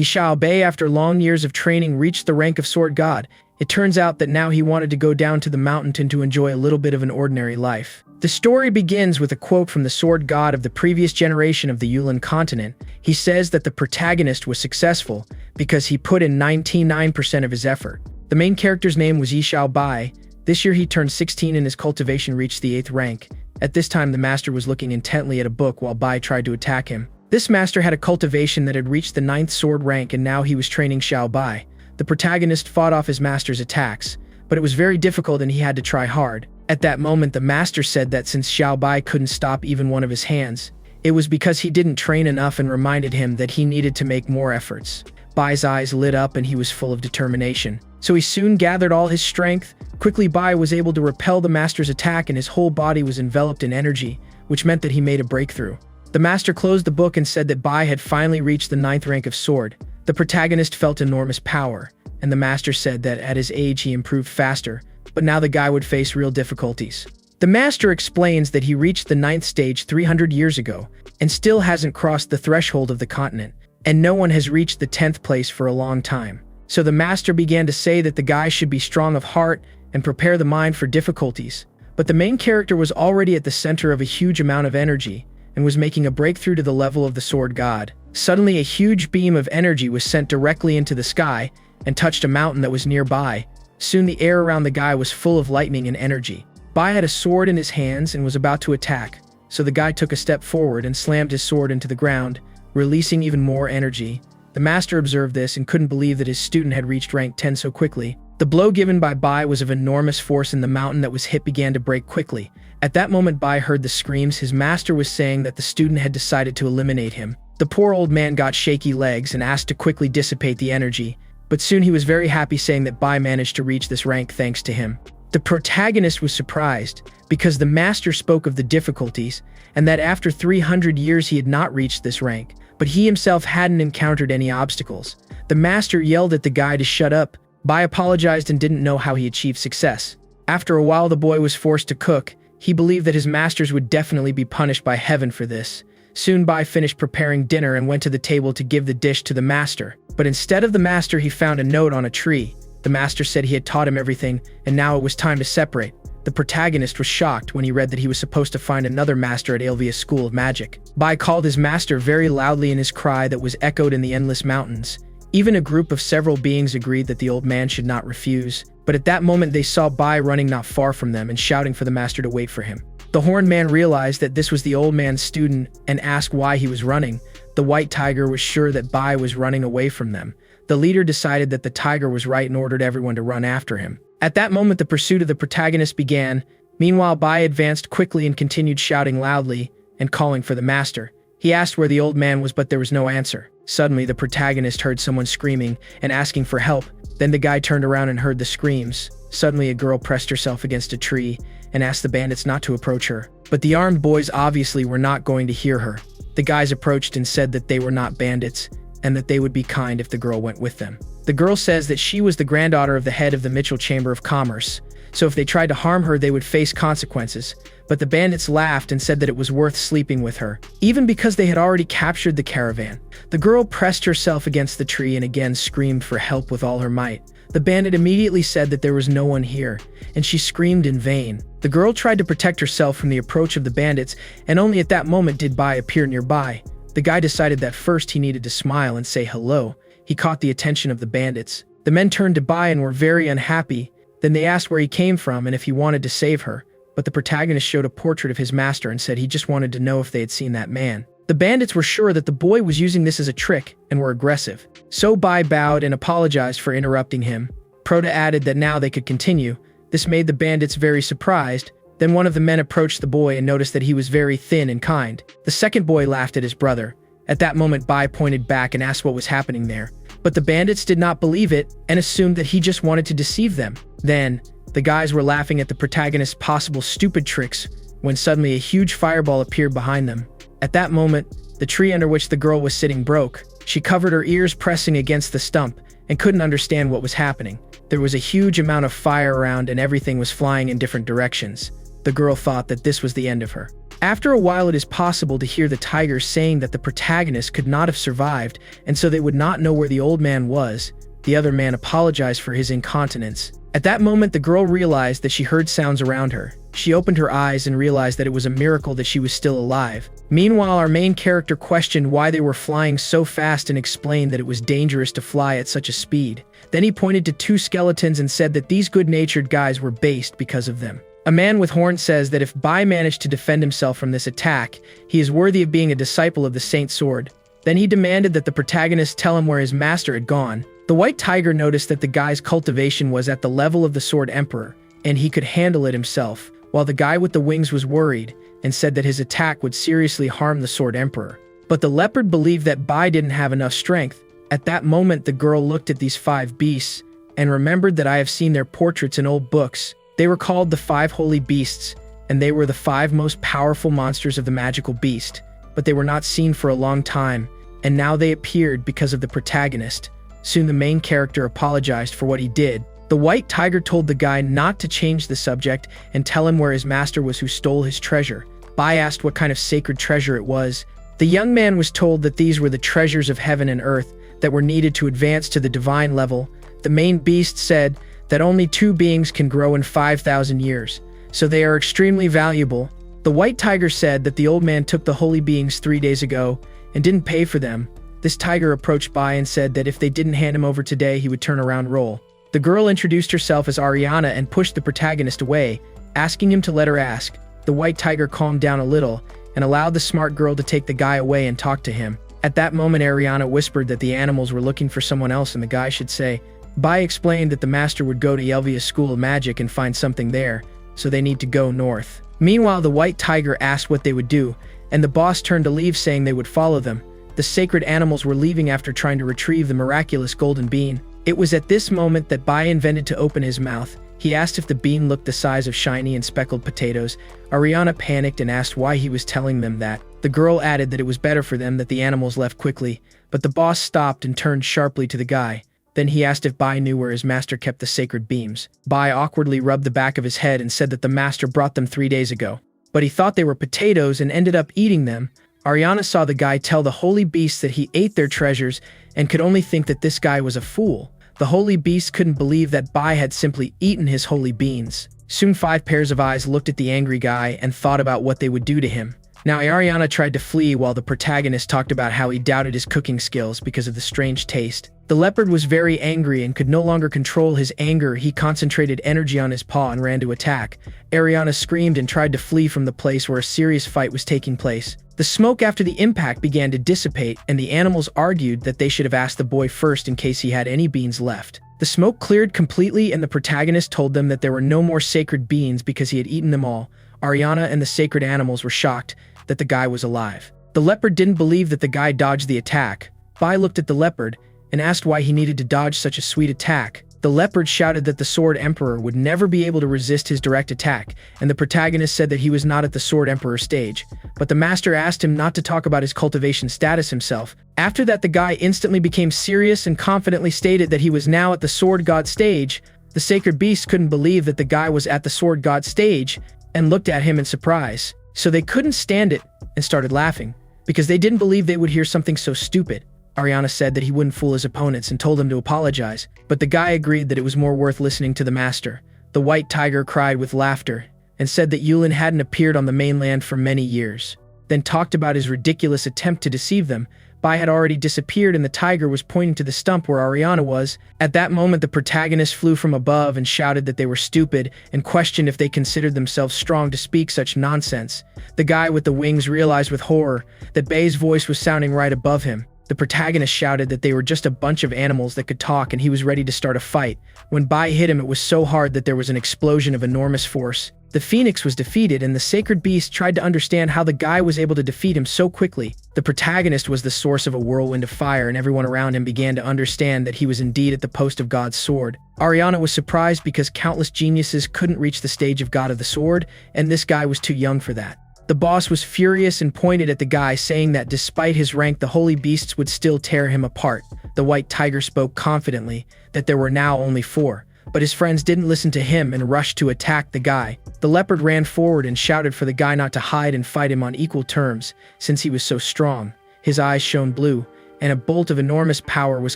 Bai, after long years of training, reached the rank of Sword God. It turns out that now he wanted to go down to the mountain to enjoy a little bit of an ordinary life. The story begins with a quote from the Sword God of the previous generation of the Yulan continent. He says that the protagonist was successful because he put in 99% of his effort. The main character's name was Bai. This year he turned 16 and his cultivation reached the 8th rank. At this time the master was looking intently at a book while Bai tried to attack him. This master had a cultivation that had reached the 9th sword rank and now he was training Bai. The protagonist fought off his master's attacks, but it was very difficult and he had to try hard. At that moment the master said that since Bai couldn't stop even one of his hands, it was because he didn't train enough and reminded him that he needed to make more efforts. Bai's eyes lit up and he was full of determination. So he soon gathered all his strength. Quickly Bai was able to repel the master's attack and his whole body was enveloped in energy, which meant that he made a breakthrough. The master closed the book and said that Bai had finally reached the 9th rank of sword. The protagonist felt enormous power, and the master said that at his age he improved faster, but now the guy would face real difficulties. The master explains that he reached the 9th stage 300 years ago, and still hasn't crossed the threshold of the continent, and no one has reached the 10th place for a long time. So the master began to say that the guy should be strong of heart and prepare the mind for difficulties. But the main character was already at the center of a huge amount of energy, and was making a breakthrough to the level of the sword god. Suddenly a huge beam of energy was sent directly into the sky and touched a mountain that was nearby. Soon the air around the guy was full of lightning and energy. Bai had a sword in his hands and was about to attack, so the guy took a step forward and slammed his sword into the ground, releasing even more energy. The master observed this and couldn't believe that his student had reached rank 10 so quickly. The blow given by Bai was of enormous force and the mountain that was hit began to break quickly. At that moment Bai heard the screams. His master was saying that the student had decided to eliminate him. The poor old man got shaky legs and asked to quickly dissipate the energy, but soon he was very happy, saying that Bai managed to reach this rank thanks to him. The protagonist was surprised because the master spoke of the difficulties and that after 300 years he had not reached this rank, but he himself hadn't encountered any obstacles. The master yelled at the guy to shut up. Bai apologized and didn't know how he achieved success. After a while the boy was forced to cook. He believed that his masters would definitely be punished by heaven for this. Soon Bai finished preparing dinner and went to the table to give the dish to the master. But instead of the master he found a note on a tree. The master said he had taught him everything and now it was time to separate. The protagonist was shocked when he read that he was supposed to find another master at Alvia's School of Magic. Bai called his master very loudly in his cry that was echoed in the endless mountains. Even a group of several beings agreed that the old man should not refuse. But at that moment they saw Bai running not far from them and shouting for the master to wait for him. The horned man realized that this was the old man's student and asked why he was running. The white tiger was sure that Bai was running away from them. The leader decided that the tiger was right and ordered everyone to run after him. At that moment the pursuit of the protagonist began. Meanwhile Bai advanced quickly and continued shouting loudly and calling for the master. He asked where the old man was, but there was no answer. Suddenly the protagonist heard someone screaming and asking for help. Then the guy turned around and heard the screams. Suddenly a girl pressed herself against a tree and asked the bandits not to approach her. But the armed boys obviously were not going to hear her. The guys approached and said that they were not bandits and that they would be kind if the girl went with them. The girl says that she was the granddaughter of the head of the Mitchell Chamber of Commerce, so if they tried to harm her they would face consequences. But the bandits laughed and said that it was worth sleeping with her, even because they had already captured the caravan. The girl pressed herself against the tree and again screamed for help with all her might. The bandit immediately said that there was no one here, and she screamed in vain. The girl tried to protect herself from the approach of the bandits, and only at that moment did Bai appear nearby. The guy decided that first he needed to smile and say hello. He caught the attention of the bandits. The men turned to Bai and were very unhappy. Then they asked where he came from and if he wanted to save her. But the protagonist showed a portrait of his master and said he just wanted to know if they had seen that man. The bandits were sure that the boy was using this as a trick and were aggressive. So Bai bowed and apologized for interrupting him. Prota added that now they could continue. This made the bandits very surprised. Then one of the men approached the boy and noticed that he was very thin and kind. The second boy laughed at his brother. At that moment Bai pointed back and asked what was happening there. But the bandits did not believe it and assumed that he just wanted to deceive them. Then, the guys were laughing at the protagonist's possible stupid tricks when suddenly a huge fireball appeared behind them. At that moment, the tree under which the girl was sitting broke. She covered her ears pressing against the stump and couldn't understand what was happening. There was a huge amount of fire around and everything was flying in different directions. The girl thought that this was the end of her. After a while, it is possible to hear the tiger saying that the protagonist could not have survived, and so they would not know where the old man was. The other man apologized for his incontinence. At that moment, the girl realized that she heard sounds around her. She opened her eyes and realized that it was a miracle that she was still alive. Meanwhile, our main character questioned why they were flying so fast and explained that it was dangerous to fly at such a speed. Then he pointed to two skeletons and said that these good-natured guys were based because of them. A man with horns says that if Bai managed to defend himself from this attack, he is worthy of being a disciple of the Saint Sword. Then he demanded that the protagonist tell him where his master had gone. The white tiger noticed that the guy's cultivation was at the level of the Sword Emperor, and he could handle it himself, while the guy with the wings was worried and said that his attack would seriously harm the Sword Emperor. But the leopard believed that Bai didn't have enough strength. At that moment, the girl looked at these 5 beasts and remembered that I have seen their portraits in old books. They were called the 5 holy beasts, and they were the 5 most powerful monsters of the magical beast, but they were not seen for a long time, and now they appeared because of the protagonist. Soon the main character apologized for what he did. The white tiger told the guy not to change the subject and tell him where his master was who stole his treasure. Bai asked what kind of sacred treasure it was. The young man was told that these were the treasures of heaven and earth that were needed to advance to the divine level. The main beast said that only 2 beings can grow in 5,000 years, so they are extremely valuable. The white tiger said that the old man took the holy beings 3 days ago and didn't pay for them. This tiger approached Bai and said that if they didn't hand him over today, he would turn around roll. The girl introduced herself as Ariana and pushed the protagonist away, asking him to let her ask. The white tiger calmed down a little and allowed the smart girl to take the guy away and talk to him. At that moment, Ariana whispered that the animals were looking for someone else and the guy should say. Bai explained that the master would go to Yelvia's School of Magic and find something there, so they need to go north. Meanwhile, the white tiger asked what they would do, and the boss turned to leave saying they would follow them. The sacred animals were leaving after trying to retrieve the miraculous golden bean. It was at this moment that Bai invented to open his mouth. He asked if the bean looked the size of shiny and speckled potatoes. Ariana panicked and asked why he was telling them that. The girl added that it was better for them that the animals left quickly, but the boss stopped and turned sharply to the guy. Then he asked if Bai knew where his master kept the sacred beams. Bai awkwardly rubbed the back of his head and said that the master brought them 3 days ago. But he thought they were potatoes and ended up eating them. Ariana saw the guy tell the holy beasts that he ate their treasures and could only think that this guy was a fool. The holy beast couldn't believe that Bai had simply eaten his holy beans. Soon 5 pairs of eyes looked at the angry guy and thought about what they would do to him. Now Ariana tried to flee while the protagonist talked about how he doubted his cooking skills because of the strange taste. The leopard was very angry and could no longer control his anger. He concentrated energy on his paw and ran to attack. Ariana screamed and tried to flee from the place where a serious fight was taking place. The smoke after the impact began to dissipate, and the animals argued that they should have asked the boy first in case he had any beans left. The smoke cleared completely, and the protagonist told them that there were no more sacred beans because he had eaten them all. Ariana and the sacred animals were shocked that the guy was alive. The leopard didn't believe that the guy dodged the attack. Bai looked at the leopard and asked why he needed to dodge such a sweet attack. The leopard shouted that the Sword Emperor would never be able to resist his direct attack, and the protagonist said that he was not at the Sword Emperor stage. But the master asked him not to talk about his cultivation status himself. After that, the guy instantly became serious and confidently stated that he was now at the Sword God stage. The sacred beast couldn't believe that the guy was at the Sword God stage and looked at him in surprise. So they couldn't stand it and started laughing, because they didn't believe they would hear something so stupid. Ariana said that he wouldn't fool his opponents and told him to apologize, but the guy agreed that it was more worth listening to the master. The white tiger cried with laughter and said that Yulan hadn't appeared on the mainland for many years, then talked about his ridiculous attempt to deceive them. Bai had already disappeared and the tiger was pointing to the stump where Ariana was. At that moment, the protagonist flew from above and shouted that they were stupid and questioned if they considered themselves strong to speak such nonsense. The guy with the wings realized with horror that Bai's voice was sounding right above him. The protagonist shouted that they were just a bunch of animals that could talk and he was ready to start a fight. When Bai hit him, it was so hard that there was an explosion of enormous force. The phoenix was defeated and the sacred beast tried to understand how the guy was able to defeat him so quickly. The protagonist was the source of a whirlwind of fire and everyone around him began to understand that he was indeed at the post of God's sword. Ariana was surprised because countless geniuses couldn't reach the stage of God of the Sword, and this guy was too young for that. The boss was furious and pointed at the guy, saying that despite his rank, the holy beasts would still tear him apart. The white tiger spoke confidently that there were now only 4. but his friends didn't listen to him and rushed to attack the guy. The leopard ran forward and shouted for the guy not to hide and fight him on equal terms, since he was so strong. His eyes shone blue, and a bolt of enormous power was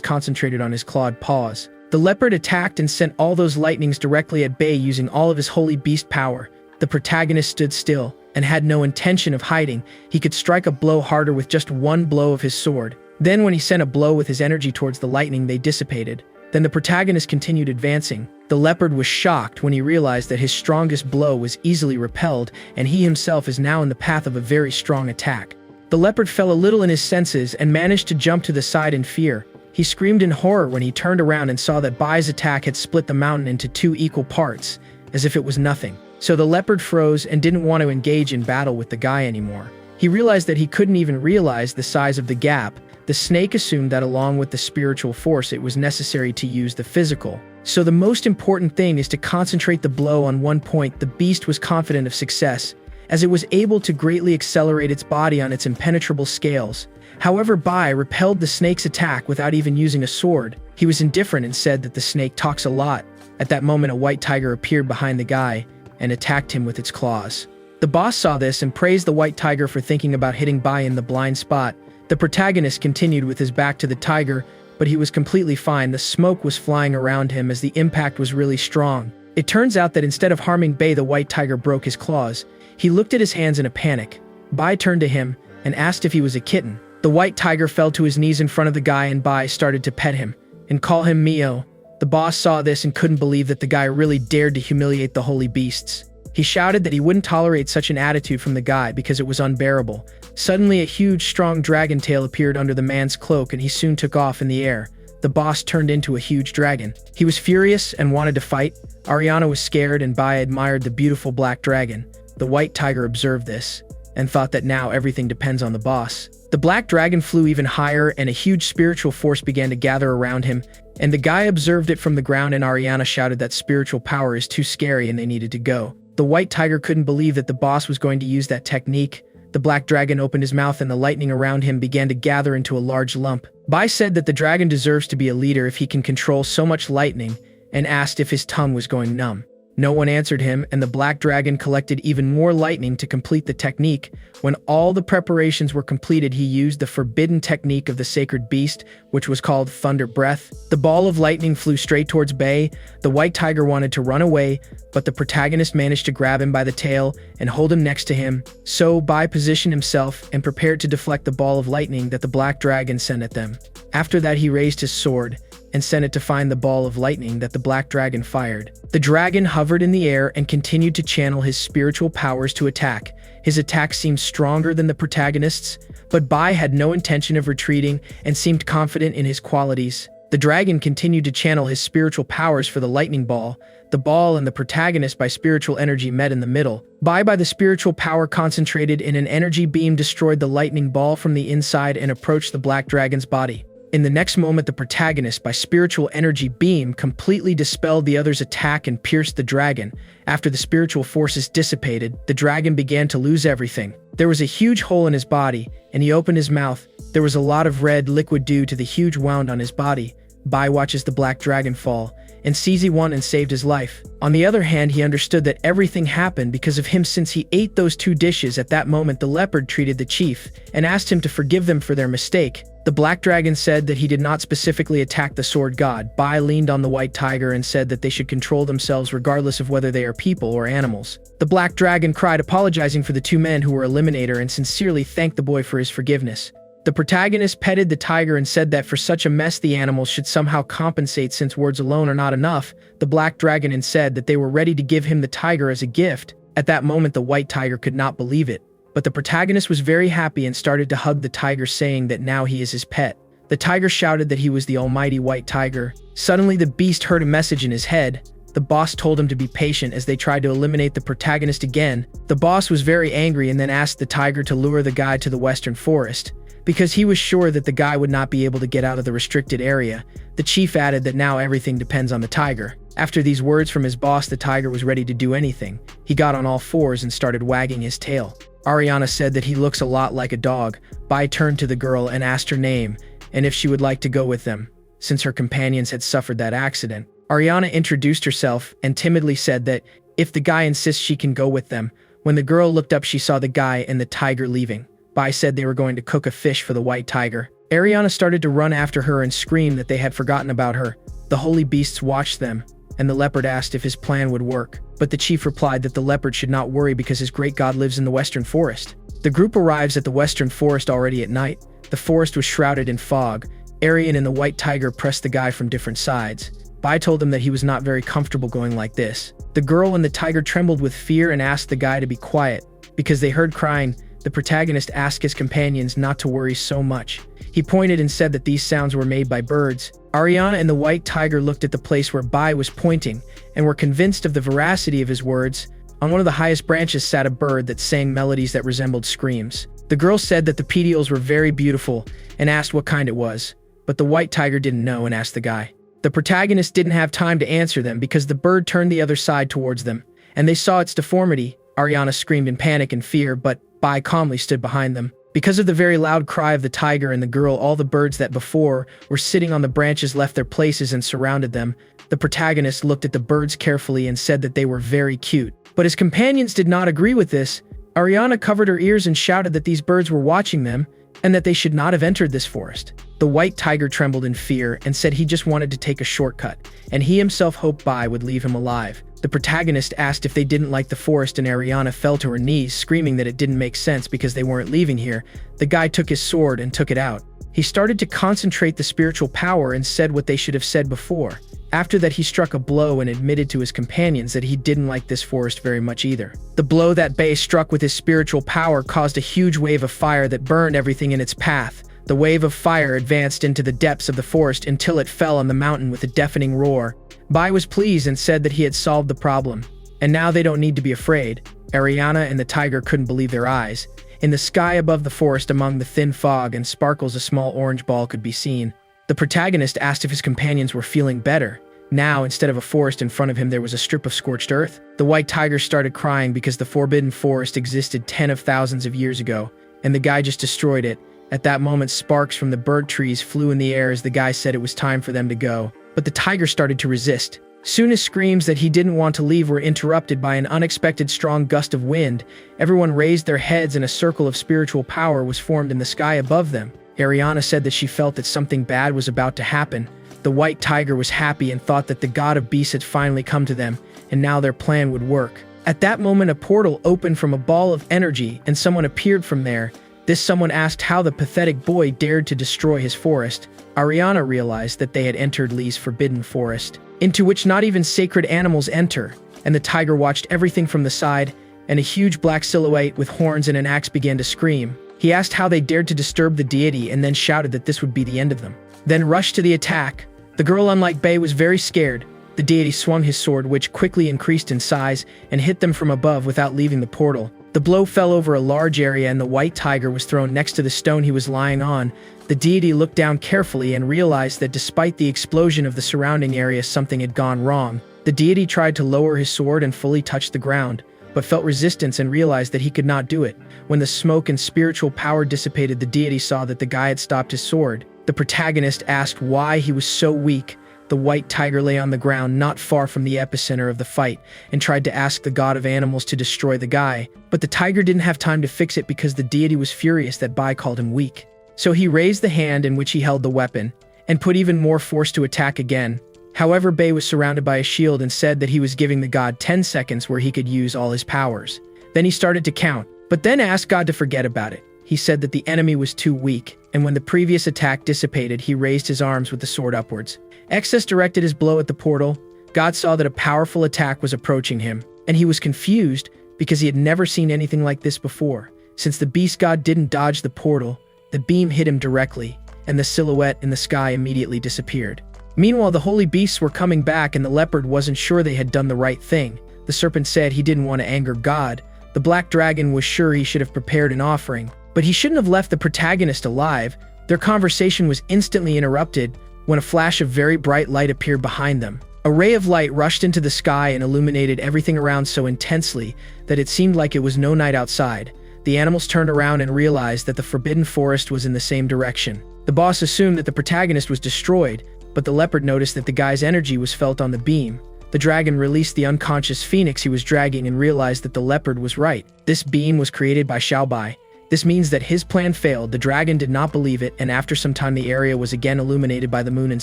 concentrated on his clawed paws. The leopard attacked and sent all those lightnings directly at bay using all of his holy beast power. The protagonist stood still and had no intention of hiding. He could strike a blow harder with just one blow of his sword. Then when he sent a blow with his energy towards the lightning, they dissipated. Then the protagonist continued advancing. The leopard was shocked when he realized that his strongest blow was easily repelled, and he himself is now in the path of a very strong attack. The leopard fell a little in his senses and managed to jump to the side in fear. He screamed in horror when he turned around and saw that Bai's attack had split the mountain into 2 equal parts, as if it was nothing. So the leopard froze and didn't want to engage in battle with the guy anymore. He realized that he couldn't even realize the size of the gap. The snake assumed that along with the spiritual force, it was necessary to use the physical. So the most important thing is to concentrate the blow on one point. The beast was confident of success, as it was able to greatly accelerate its body on its impenetrable scales. However, Bai repelled the snake's attack without even using a sword. He was indifferent and said that the snake talks a lot. At that moment, a white tiger appeared behind the guy and attacked him with its claws. The boss saw this and praised the white tiger for thinking about hitting Bai in the blind spot. The protagonist continued with his back to the tiger, but he was completely fine. The smoke was flying around him as the impact was really strong. It turns out that instead of harming Bai, the white tiger broke his claws. He looked at his hands in a panic. Bai turned to him and asked if he was a kitten. The white tiger fell to his knees in front of the guy, and Bai started to pet him and call him Mio. The boss saw this and couldn't believe that the guy really dared to humiliate the holy beasts. He shouted that he wouldn't tolerate such an attitude from the guy because it was unbearable. Suddenly, a huge, strong dragon tail appeared under the man's cloak, and he soon took off in the air. The boss turned into a huge dragon. He was furious and wanted to fight. Ariana was scared, and Bai admired the beautiful black dragon. The white tiger observed this and thought that now everything depends on the boss. The black dragon flew even higher, and a huge spiritual force began to gather around him, and the guy observed it from the ground, and Ariana shouted that spiritual power is too scary and they needed to go. The white tiger couldn't believe that the boss was going to use that technique. The black dragon opened his mouth and the lightning around him began to gather into a large lump. Bai said that the dragon deserves to be a leader if he can control so much lightning, and asked if his tongue was going numb. No one answered him, and the black dragon collected even more lightning to complete the technique. When all the preparations were completed, he used the forbidden technique of the sacred beast, which was called Thunder Breath. The ball of lightning flew straight towards Bai. The white tiger wanted to run away, but the protagonist managed to grab him by the tail and hold him next to him. So Bai positioned himself and prepared to deflect the ball of lightning that the black dragon sent at them. After that, he raised his sword and sent it to find the ball of lightning that the black dragon fired. The dragon hovered in the air and continued to channel his spiritual powers to attack. His attack seemed stronger than the protagonist's, but Bai had no intention of retreating and seemed confident in his qualities. The dragon continued to channel his spiritual powers for the lightning ball. The ball and the protagonist by spiritual energy met in the middle. Bai, by the spiritual power concentrated in an energy beam, destroyed the lightning ball from the inside and approached the black dragon's body. In the next moment, the protagonist, by spiritual energy beam, completely dispelled the other's attack and pierced the dragon. After the spiritual forces dissipated, the dragon began to lose everything. There was a huge hole in his body, and he opened his mouth. There was a lot of red liquid due to the huge wound on his body. Bai watches the black dragon fall and sees he won and saved his life. On the other hand, he understood that everything happened because of him, since he ate those 2 dishes. At that moment, the leopard treated the chief and asked him to forgive them for their mistake. The black dragon said that he did not specifically attack the sword god. Bai leaned on the white tiger and said that they should control themselves regardless of whether they are people or animals. The black dragon cried, apologizing for the 2 men who were eliminated, and sincerely thanked the boy for his forgiveness. The protagonist petted the tiger and said that for such a mess, the animals should somehow compensate, since words alone are not enough. The black dragon said that they were ready to give him the tiger as a gift. At that moment, the white tiger could not believe it. But the protagonist was very happy and started to hug the tiger, saying that now he is his pet. The tiger shouted that he was the almighty white tiger. Suddenly, the beast heard a message in his head. The boss told him to be patient as they tried to eliminate the protagonist again. The boss was very angry and then asked the tiger to lure the guy to the western forest, because he was sure that the guy would not be able to get out of the restricted area. The chief added that now everything depends on the tiger. After these words from his boss, the tiger was ready to do anything. He got on all 4s and started wagging his tail. Ariana said that he looks a lot like a dog. Bai turned to the girl and asked her name and if she would like to go with them, since her companions had suffered that accident. Ariana introduced herself and timidly said that if the guy insists she can go with them. When the girl looked up, she saw the guy and the tiger leaving. Bai said they were going to cook a fish for the white tiger. Ariana started to run after her and scream that they had forgotten about her. The holy beasts watched them, and the leopard asked if his plan would work. But the chief replied that the leopard should not worry because his great god lives in the western forest. The group arrives at the western forest already at night. The forest was shrouded in fog. Arian and the white tiger pressed the guy from different sides. Bai told them that he was not very comfortable going like this. The girl and the tiger trembled with fear and asked the guy to be quiet. Because they heard crying, the protagonist asked his companions not to worry so much. He pointed and said that these sounds were made by birds. Ariana and the white tiger looked at the place where Bai was pointing and were convinced of the veracity of his words. On one of the highest branches sat a bird that sang melodies that resembled screams. The girl said that the petioles were very beautiful and asked what kind it was, but the white tiger didn't know and asked the guy. The protagonist didn't have time to answer them because the bird turned the other side towards them, and they saw its deformity. Ariana screamed in panic and fear, but Bai calmly stood behind them. Because of the very loud cry of the tiger and the girl, all the birds that before were sitting on the branches left their places and surrounded them. The protagonist looked at the birds carefully and said that they were very cute. But his companions did not agree with this. Ariana covered her ears and shouted that these birds were watching them and that they should not have entered this forest. The white tiger trembled in fear and said he just wanted to take a shortcut, and he himself hoped Bai would leave him alive. The protagonist asked if they didn't like the forest, and Ariana fell to her knees, screaming that it didn't make sense because they weren't leaving here. The guy took his sword and took it out. He started to concentrate the spiritual power and said what they should have said before. After that, he struck a blow and admitted to his companions that he didn't like this forest very much either. The blow that Bai struck with his spiritual power caused a huge wave of fire that burned everything in its path. The wave of fire advanced into the depths of the forest until it fell on the mountain with a deafening roar. Bai was pleased and said that he had solved the problem, and now they don't need to be afraid. Ariana and the tiger couldn't believe their eyes. In the sky above the forest, among the thin fog and sparkles, a small orange ball could be seen. The protagonist asked if his companions were feeling better. Now, instead of a forest in front of him, there was a strip of scorched earth. The white tiger started crying because the forbidden forest existed tens of thousands of years ago, and the guy just destroyed it. At that moment, sparks from the bird trees flew in the air as the guy said it was time for them to go. But the tiger started to resist. Soon as screams that he didn't want to leave were interrupted by an unexpected strong gust of wind. Everyone raised their heads and a circle of spiritual power was formed in the sky above them. Ariana said that she felt that something bad was about to happen. The white tiger was happy and thought that the god of beasts had finally come to them, and now their plan would work. At that moment, a portal opened from a ball of energy, and someone appeared from there. This someone asked how the pathetic boy dared to destroy his forest. Ariana realized that they had entered Lee's forbidden forest, into which not even sacred animals enter, and the tiger watched everything from the side, and a huge black silhouette with horns and an axe began to scream. He asked how they dared to disturb the deity and then shouted that this would be the end of them. Then rushed to the attack. The girl, unlike Bai, was very scared. The deity swung his sword, which quickly increased in size, and hit them from above without leaving the portal. The blow fell over a large area and the white tiger was thrown next to the stone he was lying on. The deity looked down carefully and realized that despite the explosion of the surrounding area, something had gone wrong. The deity tried to lower his sword and fully touch the ground, but felt resistance and realized that he could not do it. When the smoke and spiritual power dissipated, the deity saw that the guy had stopped his sword. The protagonist asked why he was so weak. The white tiger lay on the ground not far from the epicenter of the fight and tried to ask the god of animals to destroy the guy, but the tiger didn't have time to fix it because the deity was furious that Bai called him weak. So he raised the hand in which he held the weapon and put even more force to attack again. However, Bai was surrounded by a shield and said that he was giving the god 10 seconds where he could use all his powers. Then he started to count, but then asked God to forget about it. He said that the enemy was too weak, and when the previous attack dissipated, he raised his arms with the sword upwards. Excess directed his blow at the portal. God saw that a powerful attack was approaching him, and he was confused because he had never seen anything like this before. Since the beast god didn't dodge the portal, the beam hit him directly, and the silhouette in the sky immediately disappeared. Meanwhile, the holy beasts were coming back, and the leopard wasn't sure they had done the right thing. The serpent said he didn't want to anger God. The black dragon was sure he should have prepared an offering, but he shouldn't have left the protagonist alive. Their conversation was instantly interrupted when a flash of very bright light appeared behind them. A ray of light rushed into the sky and illuminated everything around so intensely that it seemed like it was no night outside. The animals turned around and realized that the forbidden forest was in the same direction. The boss assumed that the protagonist was destroyed, but the leopard noticed that the guy's energy was felt on the beam. The dragon released the unconscious phoenix he was dragging and realized that the leopard was right. This beam was created by Xiaobai. This means that his plan failed. The dragon did not believe it, and after some time the area was again illuminated by the moon and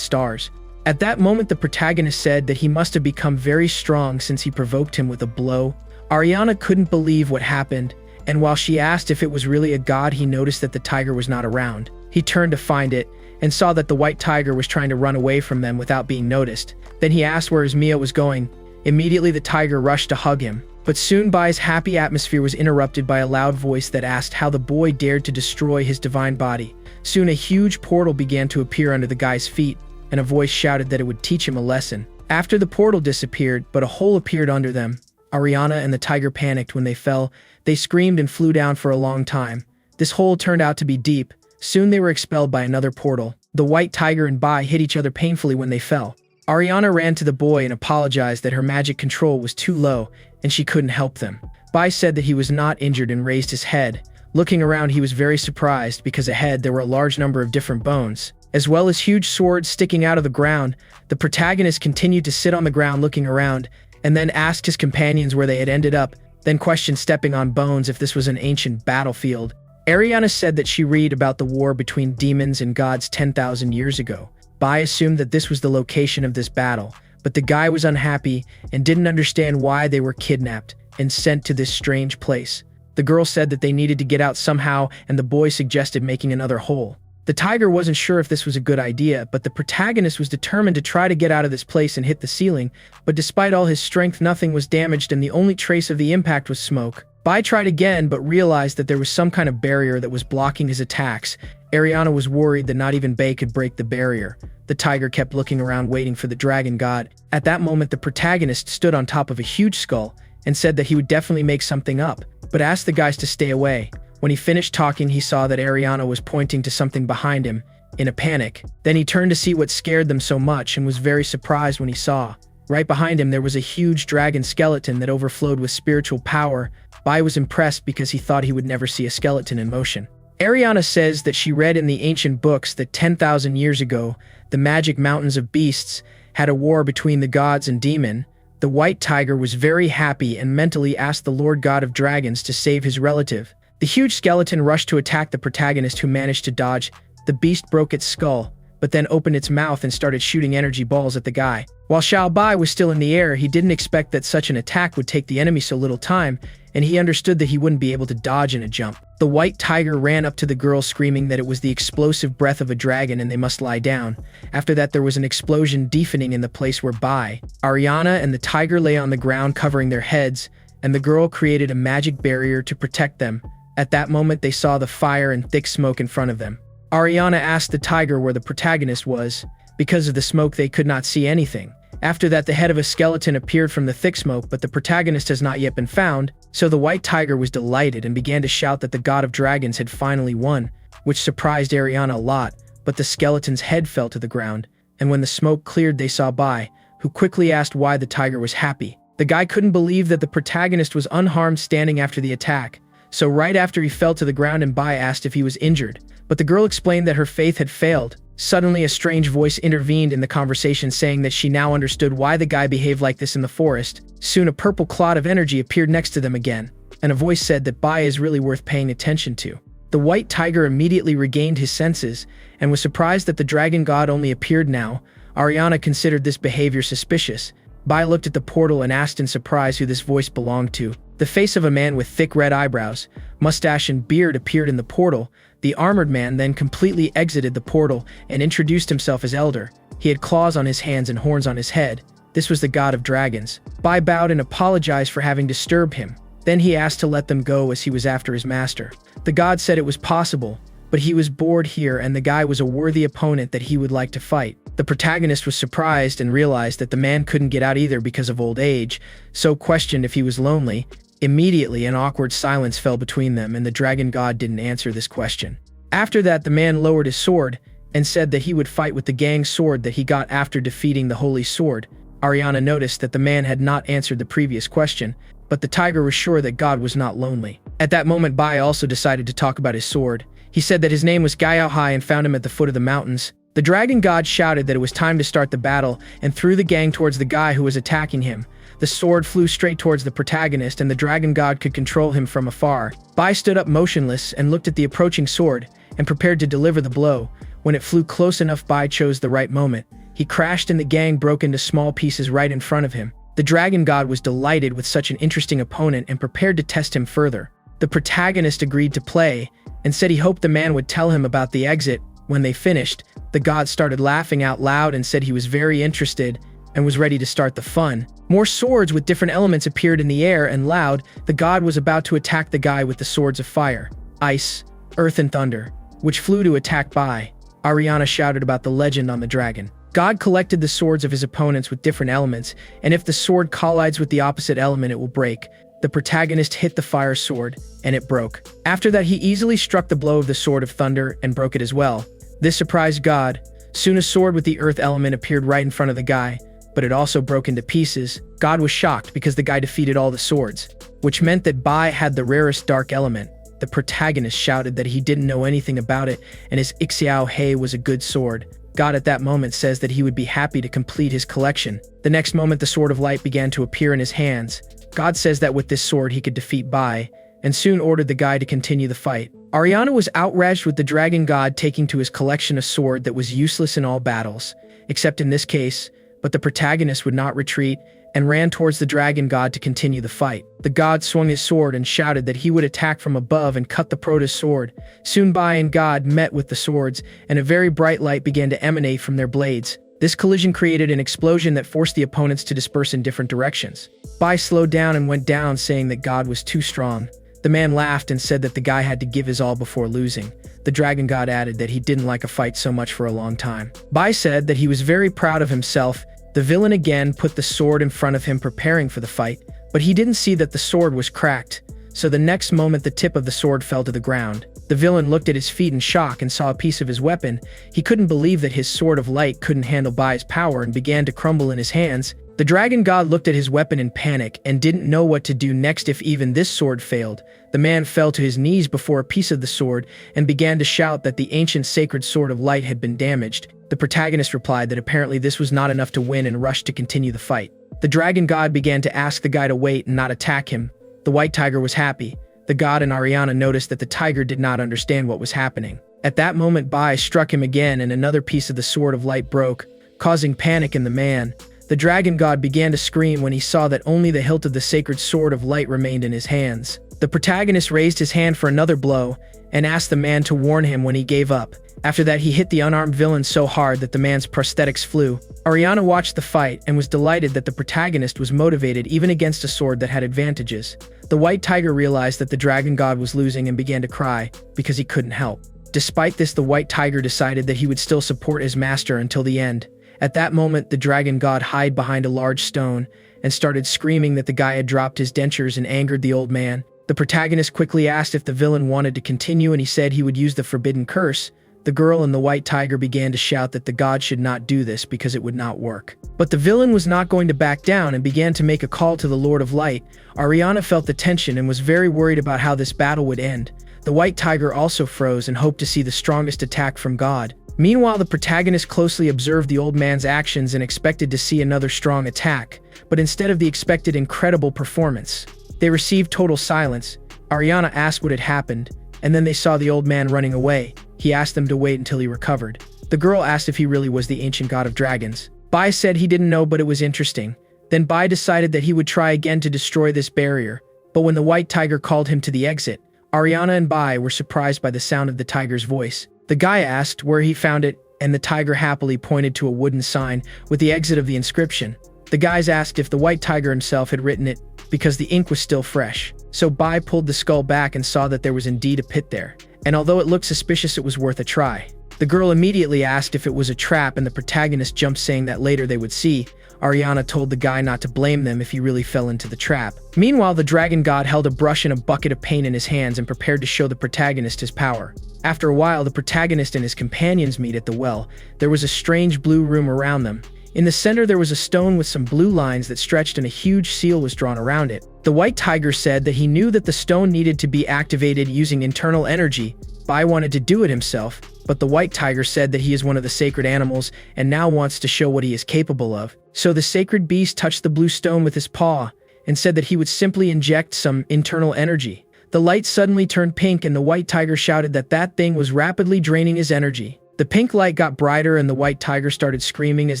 stars. At that moment, the protagonist said that he must have become very strong since he provoked him with a blow. Ariana couldn't believe what happened, and while she asked if it was really a god, he noticed that the tiger was not around. He turned to find it, and saw that the white tiger was trying to run away from them without being noticed. Then he asked where his Mia was going. Immediately the tiger rushed to hug him. But soon Bai's happy atmosphere was interrupted by a loud voice that asked how the boy dared to destroy his divine body. Soon a huge portal began to appear under the guy's feet, and a voice shouted that it would teach him a lesson. After the portal disappeared, but a hole appeared under them. Ariana and the tiger panicked when they fell. They screamed and flew down for a long time. This hole turned out to be deep. Soon they were expelled by another portal. The white tiger and Bai hit each other painfully when they fell. Ariana ran to the boy and apologized that her magic control was too low and she couldn't help them. Bai said that he was not injured and raised his head. Looking around, he was very surprised because ahead there were a large number of different bones, as well as huge swords sticking out of the ground. The protagonist continued to sit on the ground looking around, and then asked his companions where they had ended up, then questioned stepping on bones if this was an ancient battlefield. Ariana said that she read about the war between demons and gods 10,000 years ago. Bai assumed that this was the location of this battle, but the guy was unhappy and didn't understand why they were kidnapped and sent to this strange place. The girl said that they needed to get out somehow, and the boy suggested making another hole. The tiger wasn't sure if this was a good idea, but the protagonist was determined to try to get out of this place and hit the ceiling, but despite all his strength, nothing was damaged and the only trace of the impact was smoke. Bai tried again, but realized that there was some kind of barrier that was blocking his attacks. Ariana was worried that not even Bai could break the barrier. The tiger kept looking around, waiting for the dragon god. At that moment, the protagonist stood on top of a huge skull and said that he would definitely make something up, but asked the guys to stay away. When he finished talking, he saw that Ariana was pointing to something behind him, in a panic. Then he turned to see what scared them so much and was very surprised when he saw. Right behind him there was a huge dragon skeleton that overflowed with spiritual power. Bai was impressed because he thought he would never see a skeleton in motion. Ariana says that she read in the ancient books that 10,000 years ago, the magic mountains of beasts had a war between the gods and demon. The white tiger was very happy and mentally asked the Lord God of Dragons to save his relative. The huge skeleton rushed to attack the protagonist, who managed to dodge. The beast broke its skull, but then opened its mouth and started shooting energy balls at the guy. While Xiao Bai was still in the air, he didn't expect that such an attack would take the enemy so little time, and he understood that he wouldn't be able to dodge in a jump. The white tiger ran up to the girl, screaming that it was the explosive breath of a dragon and they must lie down. After that, there was an explosion deafening in the place where Bai, Ariana, and the tiger lay on the ground covering their heads, and the girl created a magic barrier to protect them. At that moment, they saw the fire and thick smoke in front of them. Ariana asked the tiger where the protagonist was. Because of the smoke, they could not see anything. After that, the head of a skeleton appeared from the thick smoke, but the protagonist has not yet been found, so the white tiger was delighted and began to shout that the god of dragons had finally won, which surprised Ariana a lot, but the skeleton's head fell to the ground, and when the smoke cleared, they saw Bai, who quickly asked why the tiger was happy. The guy couldn't believe that the protagonist was unharmed standing after the attack, so right after he fell to the ground, and Bai asked if he was injured, but the girl explained that her faith had failed. Suddenly, a strange voice intervened in the conversation, saying that she now understood why the guy behaved like this in the forest. Soon a purple cloud of energy appeared next to them again, and a voice said that Bai is really worth paying attention to. The white tiger immediately regained his senses, and was surprised that the dragon god only appeared now. Ariana considered this behavior suspicious. Bai looked at the portal and asked in surprise who this voice belonged to. The face of a man with thick red eyebrows, mustache and beard appeared in the portal. The armored man then completely exited the portal and introduced himself as Elder. He had claws on his hands and horns on his head. This was the god of dragons. Bai bowed and apologized for having disturbed him. Then he asked to let them go as he was after his master. The god said it was possible, but he was bored here and the guy was a worthy opponent that he would like to fight. The protagonist was surprised and realized that the man couldn't get out either because of old age, so questioned if he was lonely. Immediately, an awkward silence fell between them, and the dragon god didn't answer this question. After that, the man lowered his sword and said that he would fight with the gang sword that he got after defeating the holy sword. Ariana noticed that the man had not answered the previous question, but the tiger was sure that God was not lonely. At that moment, Bai also decided to talk about his sword. He said that his name was Gaohai and found him at the foot of the mountains. The dragon god shouted that it was time to start the battle and threw the gang towards the guy who was attacking him. The sword flew straight towards the protagonist, and the dragon god could control him from afar. Bai stood up motionless and looked at the approaching sword and prepared to deliver the blow. When it flew close enough, Bai chose the right moment. He crashed and the gang broke into small pieces right in front of him. The dragon god was delighted with such an interesting opponent and prepared to test him further. The protagonist agreed to play and said he hoped the man would tell him about the exit. When they finished, the god started laughing out loud and said he was very interested and was ready to start the fun. More swords with different elements appeared in the air, and loud, the god was about to attack the guy with the swords of fire, ice, earth and thunder, which flew to attack Bai. Ariana shouted about the legend on the dragon. God collected the swords of his opponents with different elements, and if the sword collides with the opposite element, it will break. The protagonist hit the fire sword, and it broke. After that, he easily struck the blow of the sword of thunder and broke it as well. This surprised God. Soon a sword with the earth element appeared right in front of the guy, but it also broke into pieces. God was shocked because the guy defeated all the swords, which meant that Bai had the rarest dark element. The protagonist shouted that he didn't know anything about it, and his ᴄᴏᴘᴘᴘ was a good sword. God at that moment says that he would be happy to complete his collection. The next moment, the sword of light began to appear in his hands. God says that with this sword he could defeat Bai, and soon ordered the guy to continue the fight. Ariana was outraged with the dragon god taking to his collection a sword that was useless in all battles, except in this case, but the protagonist would not retreat and ran towards the dragon god to continue the fight. The god swung his sword and shouted that he would attack from above and cut the prota's sword. Soon Bai and God met with the swords, and a very bright light began to emanate from their blades. This collision created an explosion that forced the opponents to disperse in different directions. Bai slowed down and went down, saying that God was too strong. The man laughed and said that the guy had to give his all before losing. The dragon god added that he didn't like a fight so much for a long time. Bai said that he was very proud of himself. The villain again put the sword in front of him, preparing for the fight, but he didn't see that the sword was cracked, so the next moment the tip of the sword fell to the ground. The villain looked at his feet in shock and saw a piece of his weapon. He couldn't believe that his sword of light couldn't handle Bai's power and began to crumble in his hands. The dragon god looked at his weapon in panic and didn't know what to do next if even this sword failed. The man fell to his knees before a piece of the sword and began to shout that the ancient sacred sword of light had been damaged. The protagonist replied that apparently this was not enough to win and rushed to continue the fight. The dragon god began to ask the guy to wait and not attack him. The white tiger was happy. The god and Ariana noticed that the tiger did not understand what was happening. At that moment, Bai struck him again and another piece of the sword of light broke, causing panic in the man. The dragon god began to scream when he saw that only the hilt of the sacred sword of light remained in his hands. The protagonist raised his hand for another blow and asked the man to warn him when he gave up. After that, he hit the unarmed villain so hard that the man's prosthetics flew. Ariana watched the fight and was delighted that the protagonist was motivated even against a sword that had advantages. The white tiger realized that the dragon god was losing and began to cry because he couldn't help. Despite this, the white tiger decided that he would still support his master until the end. At that moment, the dragon god hid behind a large stone and started screaming that the guy had dropped his dentures and angered the old man. The protagonist quickly asked if the villain wanted to continue, and he said he would use the forbidden curse. The girl and the white tiger began to shout that the god should not do this because it would not work. But the villain was not going to back down and began to make a call to the Lord of Light. Ariana felt the tension and was very worried about how this battle would end. The white tiger also froze and hoped to see the strongest attack from God. Meanwhile, the protagonist closely observed the old man's actions and expected to see another strong attack, but instead of the expected incredible performance, they received total silence. Ariana asked what had happened, and then they saw the old man running away. He asked them to wait until he recovered. The girl asked if he really was the ancient god of dragons. Bai said he didn't know, but it was interesting. Then Bai decided that he would try again to destroy this barrier, but when the white tiger called him to the exit, Ariana and Bai were surprised by the sound of the tiger's voice. The guy asked where he found it, and the tiger happily pointed to a wooden sign with the exit of the inscription. The guys asked if the white tiger himself had written it, because the ink was still fresh. So Bai pulled the skull back and saw that there was indeed a pit there, and although it looked suspicious, it was worth a try. The girl immediately asked if it was a trap, and the protagonist jumped, saying that later they would see. Ariana told the guy not to blame them if he really fell into the trap. Meanwhile, the dragon god held a brush and a bucket of paint in his hands and prepared to show the protagonist his power. After a while, the protagonist and his companions meet at the well. There was a strange blue room around them. In the center, there was a stone with some blue lines that stretched, and a huge seal was drawn around it. The white tiger said that he knew that the stone needed to be activated using internal energy, Bai wanted to do it himself, but the white tiger said that he is one of the sacred animals and now wants to show what he is capable of. So the sacred beast touched the blue stone with his paw and said that he would simply inject some internal energy. The light suddenly turned pink and the white tiger shouted that that thing was rapidly draining his energy. The pink light got brighter and the white tiger started screaming as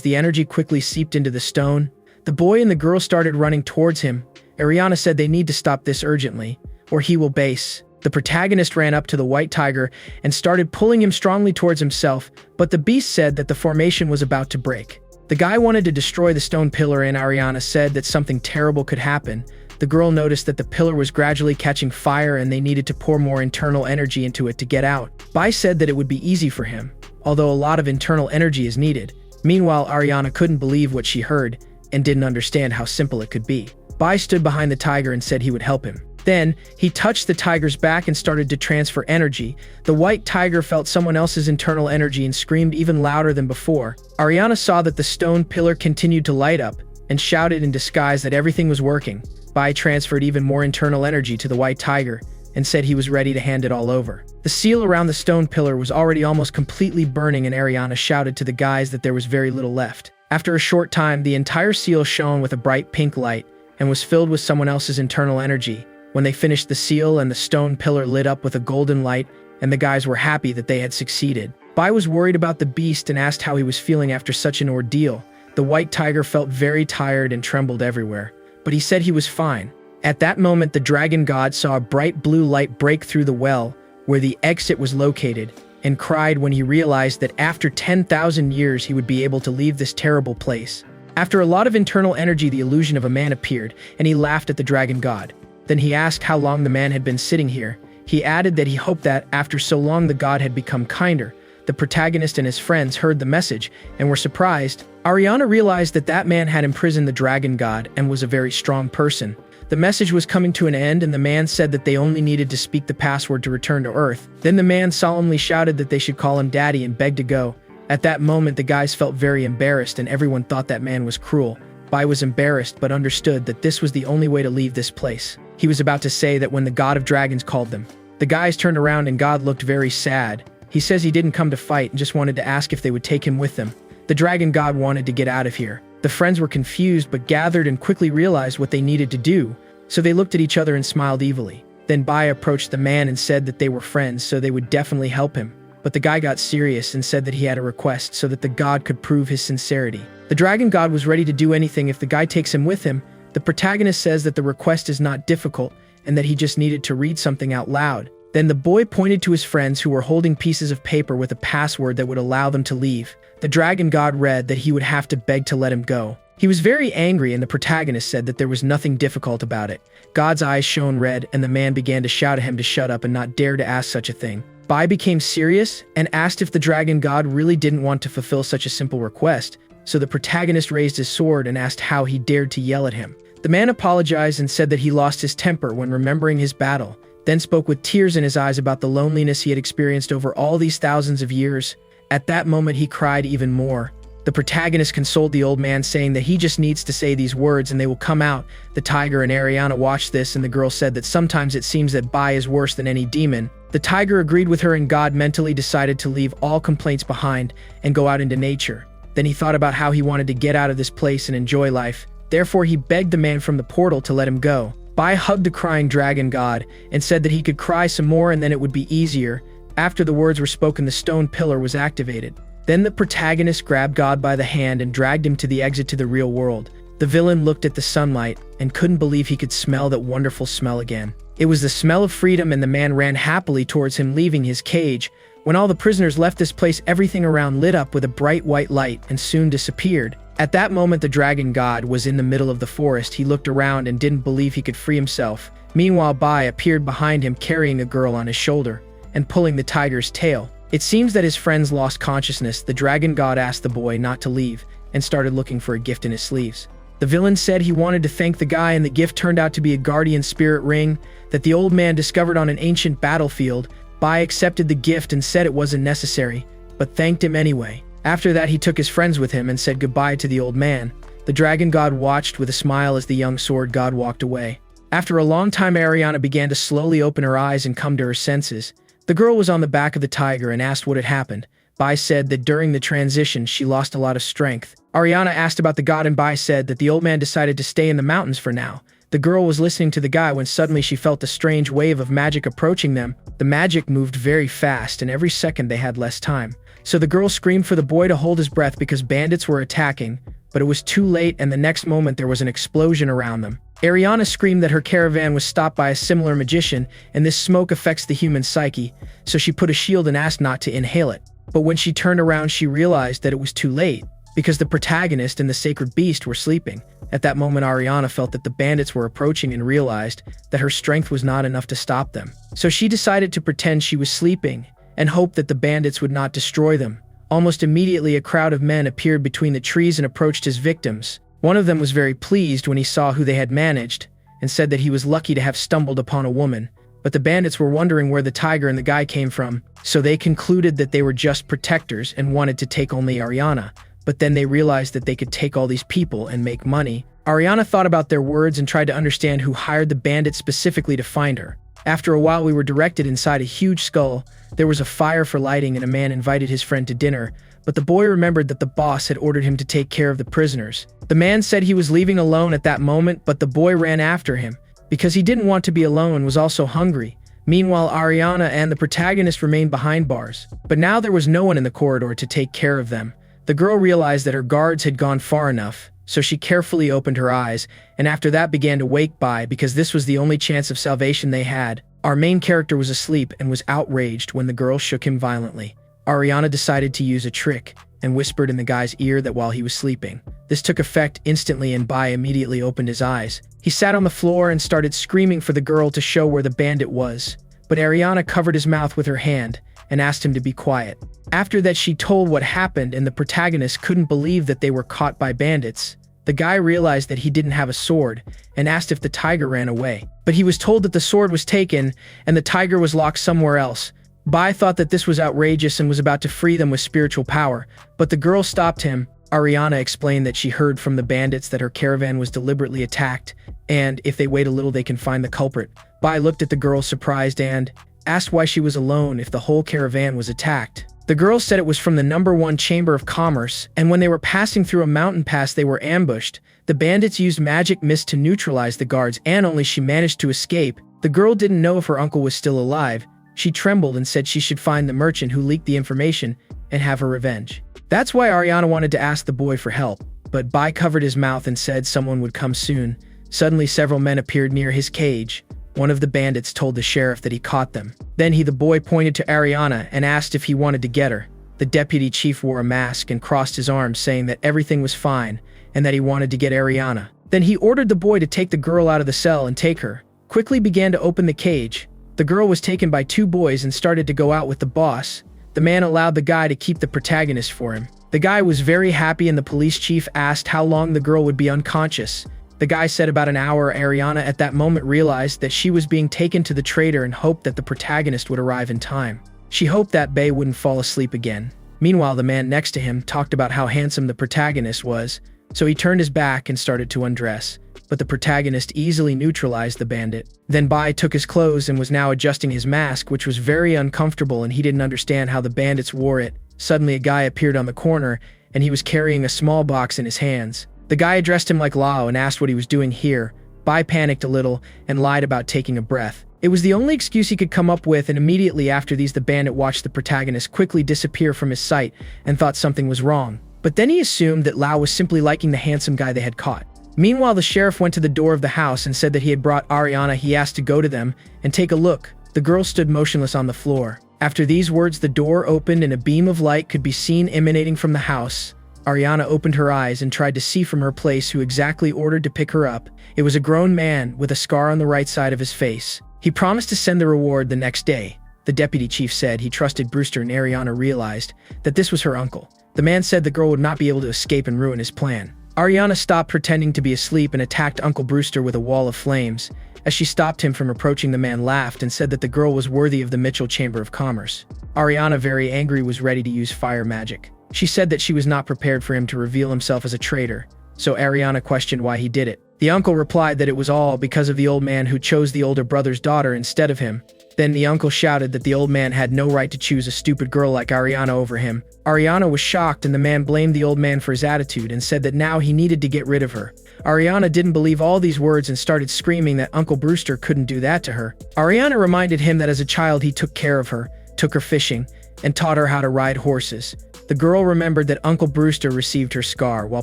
the energy quickly seeped into the stone. The boy and the girl started running towards him. Ariana said they need to stop this urgently, or he will base. The protagonist ran up to the white tiger and started pulling him strongly towards himself, but the beast said that the formation was about to break. The guy wanted to destroy the stone pillar and Ariana said that something terrible could happen. The girl noticed that the pillar was gradually catching fire and they needed to pour more internal energy into it to get out. Bai said that it would be easy for him, although a lot of internal energy is needed. Meanwhile, Ariana couldn't believe what she heard and didn't understand how simple it could be. Bai stood behind the tiger and said he would help him. Then, he touched the tiger's back and started to transfer energy. The white tiger felt someone else's internal energy and screamed even louder than before. Ariana saw that the stone pillar continued to light up and shouted in disguise that everything was working. Bai transferred even more internal energy to the white tiger and said he was ready to hand it all over. The seal around the stone pillar was already almost completely burning and Ariana shouted to the guys that there was very little left. After a short time, the entire seal shone with a bright pink light and was filled with someone else's internal energy. When they finished the seal and the stone pillar lit up with a golden light, and the guys were happy that they had succeeded. Bai was worried about the beast and asked how he was feeling after such an ordeal. The white tiger felt very tired and trembled everywhere, but he said he was fine. At that moment, the dragon god saw a bright blue light break through the well, where the exit was located, and cried when he realized that after 10,000 years he would be able to leave this terrible place. After a lot of internal energy, the illusion of a man appeared, and he laughed at the dragon god. Then he asked how long the man had been sitting here. He added that he hoped that, after so long, the god had become kinder. The protagonist and his friends heard the message and were surprised. Ariana realized that that man had imprisoned the dragon god and was a very strong person. The message was coming to an end and the man said that they only needed to speak the password to return to Earth. Then the man solemnly shouted that they should call him Daddy and begged to go. At that moment, the guys felt very embarrassed and everyone thought that man was cruel. Bai was embarrassed but understood that this was the only way to leave this place. He was about to say that when the god of dragons called them. The guys turned around and God looked very sad. He says he didn't come to fight and just wanted to ask if they would take him with them. The dragon god wanted to get out of here. The friends were confused but gathered and quickly realized what they needed to do, so they looked at each other and smiled evilly. Then Bai approached the man and said that they were friends so they would definitely help him. But the guy got serious and said that he had a request so that the god could prove his sincerity. The dragon god was ready to do anything if the guy takes him with him. The protagonist says that the request is not difficult and that he just needed to read something out loud. Then the boy pointed to his friends who were holding pieces of paper with a password that would allow them to leave. The dragon god read that he would have to beg to let him go. He was very angry and the protagonist said that there was nothing difficult about it. God's eyes shone red and the man began to shout at him to shut up and not dare to ask such a thing. Bai became serious and asked if the dragon god really didn't want to fulfill such a simple request, so the protagonist raised his sword and asked how he dared to yell at him. The man apologized and said that he lost his temper when remembering his battle, then spoke with tears in his eyes about the loneliness he had experienced over all these thousands of years. At that moment he cried even more. The protagonist consoled the old man saying that he just needs to say these words and they will come out. The tiger and Ariana watched this and the girl said that sometimes it seems that Bai is worse than any demon. The tiger agreed with her and God mentally decided to leave all complaints behind and go out into nature. Then he thought about how he wanted to get out of this place and enjoy life. Therefore he begged the man from the portal to let him go. Bai hugged the crying dragon god and said that he could cry some more and then it would be easier. After the words were spoken, the stone pillar was activated. Then the protagonist grabbed God by the hand and dragged him to the exit to the real world. The villain looked at the sunlight and couldn't believe he could smell that wonderful smell again. It was the smell of freedom and the man ran happily towards him, leaving his cage. When all the prisoners left this place, everything around lit up with a bright white light and soon disappeared. At that moment, the dragon god was in the middle of the forest. He looked around and didn't believe he could free himself. Meanwhile, Bai appeared behind him carrying a girl on his shoulder and pulling the tiger's tail. It seems that his friends lost consciousness. The dragon god asked the boy not to leave and started looking for a gift in his sleeves. The villain said he wanted to thank the guy and the gift turned out to be a guardian spirit ring that the old man discovered on an ancient battlefield. Bai accepted the gift and said it wasn't necessary, but thanked him anyway. After that, he took his friends with him and said goodbye to the old man. The dragon god watched with a smile as the young sword god walked away. After a long time, Ariana began to slowly open her eyes and come to her senses. The girl was on the back of the tiger and asked what had happened. Bai said that during the transition she lost a lot of strength. Ariana asked about the god and Bai said that the old man decided to stay in the mountains for now. The girl was listening to the guy when suddenly she felt a strange wave of magic approaching them. The magic moved very fast and every second they had less time. So the girl screamed for the boy to hold his breath because bandits were attacking, but it was too late and the next moment there was an explosion around them. Ariana screamed that her caravan was stopped by a similar magician and this smoke affects the human psyche, so she put a shield and asked not to inhale it. But when she turned around she realized that it was too late, because the protagonist and the sacred beast were sleeping. At that moment Ariana felt that the bandits were approaching and realized that her strength was not enough to stop them. So she decided to pretend she was sleeping and hoped that the bandits would not destroy them. Almost immediately a crowd of men appeared between the trees and approached his victims. One of them was very pleased when he saw who they had managed and said that he was lucky to have stumbled upon a woman. But the bandits were wondering where the tiger and the guy came from, so they concluded that they were just protectors and wanted to take only Ariana. But then they realized that they could take all these people and make money. Ariana thought about their words and tried to understand who hired the bandits specifically to find her. After a while we were directed inside a huge skull. There was a fire for lighting and a man invited his friend to dinner, but the boy remembered that the boss had ordered him to take care of the prisoners. The man said he was leaving alone at that moment, but the boy ran after him because he didn't want to be alone and was also hungry. Meanwhile, Ariana and the protagonist remained behind bars, but now there was no one in the corridor to take care of them. The girl realized that her guards had gone far enough, so she carefully opened her eyes, and after that began to wake by because this was the only chance of salvation they had. Our main character was asleep and was outraged when the girl shook him violently. Ariana decided to use a trick and whispered in the guy's ear that while he was sleeping. This took effect instantly and Bai immediately opened his eyes. He sat on the floor and started screaming for the girl to show where the bandit was, but Ariana covered his mouth with her hand and asked him to be quiet. After that she told what happened and the protagonist couldn't believe that they were caught by bandits. The guy realized that he didn't have a sword and asked if the tiger ran away, but he was told that the sword was taken and the tiger was locked somewhere else. Bai thought that this was outrageous and was about to free them with spiritual power, but the girl stopped him. Ariana explained that she heard from the bandits that her caravan was deliberately attacked, and if they wait a little they can find the culprit. Bai looked at the girl surprised and asked why she was alone if the whole caravan was attacked. The girl said it was from the #1 Chamber of Commerce, and when they were passing through a mountain pass they were ambushed. The bandits used magic mist to neutralize the guards and only she managed to escape. The girl didn't know if her uncle was still alive. She trembled and said she should find the merchant who leaked the information and have her revenge. That's why Ariana wanted to ask the boy for help, but Bai covered his mouth and said someone would come soon. Suddenly several men appeared near his cage. One of the bandits told the sheriff that he caught them. Then the boy pointed to Ariana and asked if he wanted to get her. The deputy chief wore a mask and crossed his arms saying that everything was fine and that he wanted to get Ariana. Then he ordered the boy to take the girl out of the cell and take her. Quickly began to open the cage. The girl was taken by 2 boys and started to go out with the boss. The man allowed the guy to keep the protagonist for him. The guy was very happy and the police chief asked how long the girl would be unconscious. The guy said about an hour. Ariana at that moment realized that she was being taken to the trader and hoped that the protagonist would arrive in time. She hoped that Bae wouldn't fall asleep again. Meanwhile, the man next to him talked about how handsome the protagonist was, so he turned his back and started to undress. But the protagonist easily neutralized the bandit. Then Bai took his clothes and was now adjusting his mask, which was very uncomfortable and he didn't understand how the bandits wore it. Suddenly a guy appeared on the corner and he was carrying a small box in his hands. The guy addressed him like Lao and asked what he was doing here. Bai panicked a little and lied about taking a breath. It was the only excuse he could come up with, and immediately after these the bandit watched the protagonist quickly disappear from his sight and thought something was wrong. But then he assumed that Lao was simply liking the handsome guy they had caught. Meanwhile, the sheriff went to the door of the house and said that he had brought Ariana. He asked to go to them and take a look. The girl stood motionless on the floor. After these words, the door opened and a beam of light could be seen emanating from the house. Ariana opened her eyes and tried to see from her place who exactly ordered to pick her up. It was a grown man with a scar on the right side of his face. He promised to send the reward the next day. The deputy chief said he trusted Brewster, and Ariana realized that this was her uncle. The man said the girl would not be able to escape and ruin his plan. Ariana stopped pretending to be asleep and attacked Uncle Brewster with a wall of flames. As she stopped him from approaching, the man laughed and said that the girl was worthy of the Mitchell Chamber of Commerce. Ariana, very angry, was ready to use fire magic. She said that she was not prepared for him to reveal himself as a traitor, so Ariana questioned why he did it. The uncle replied that it was all because of the old man who chose the older brother's daughter instead of him. Then the uncle shouted that the old man had no right to choose a stupid girl like Ariana over him. Ariana was shocked, and the man blamed the old man for his attitude and said that now he needed to get rid of her. Ariana didn't believe all these words and started screaming that Uncle Brewster couldn't do that to her. Ariana reminded him that as a child he took care of her, took her fishing, and taught her how to ride horses. The girl remembered that Uncle Brewster received her scar while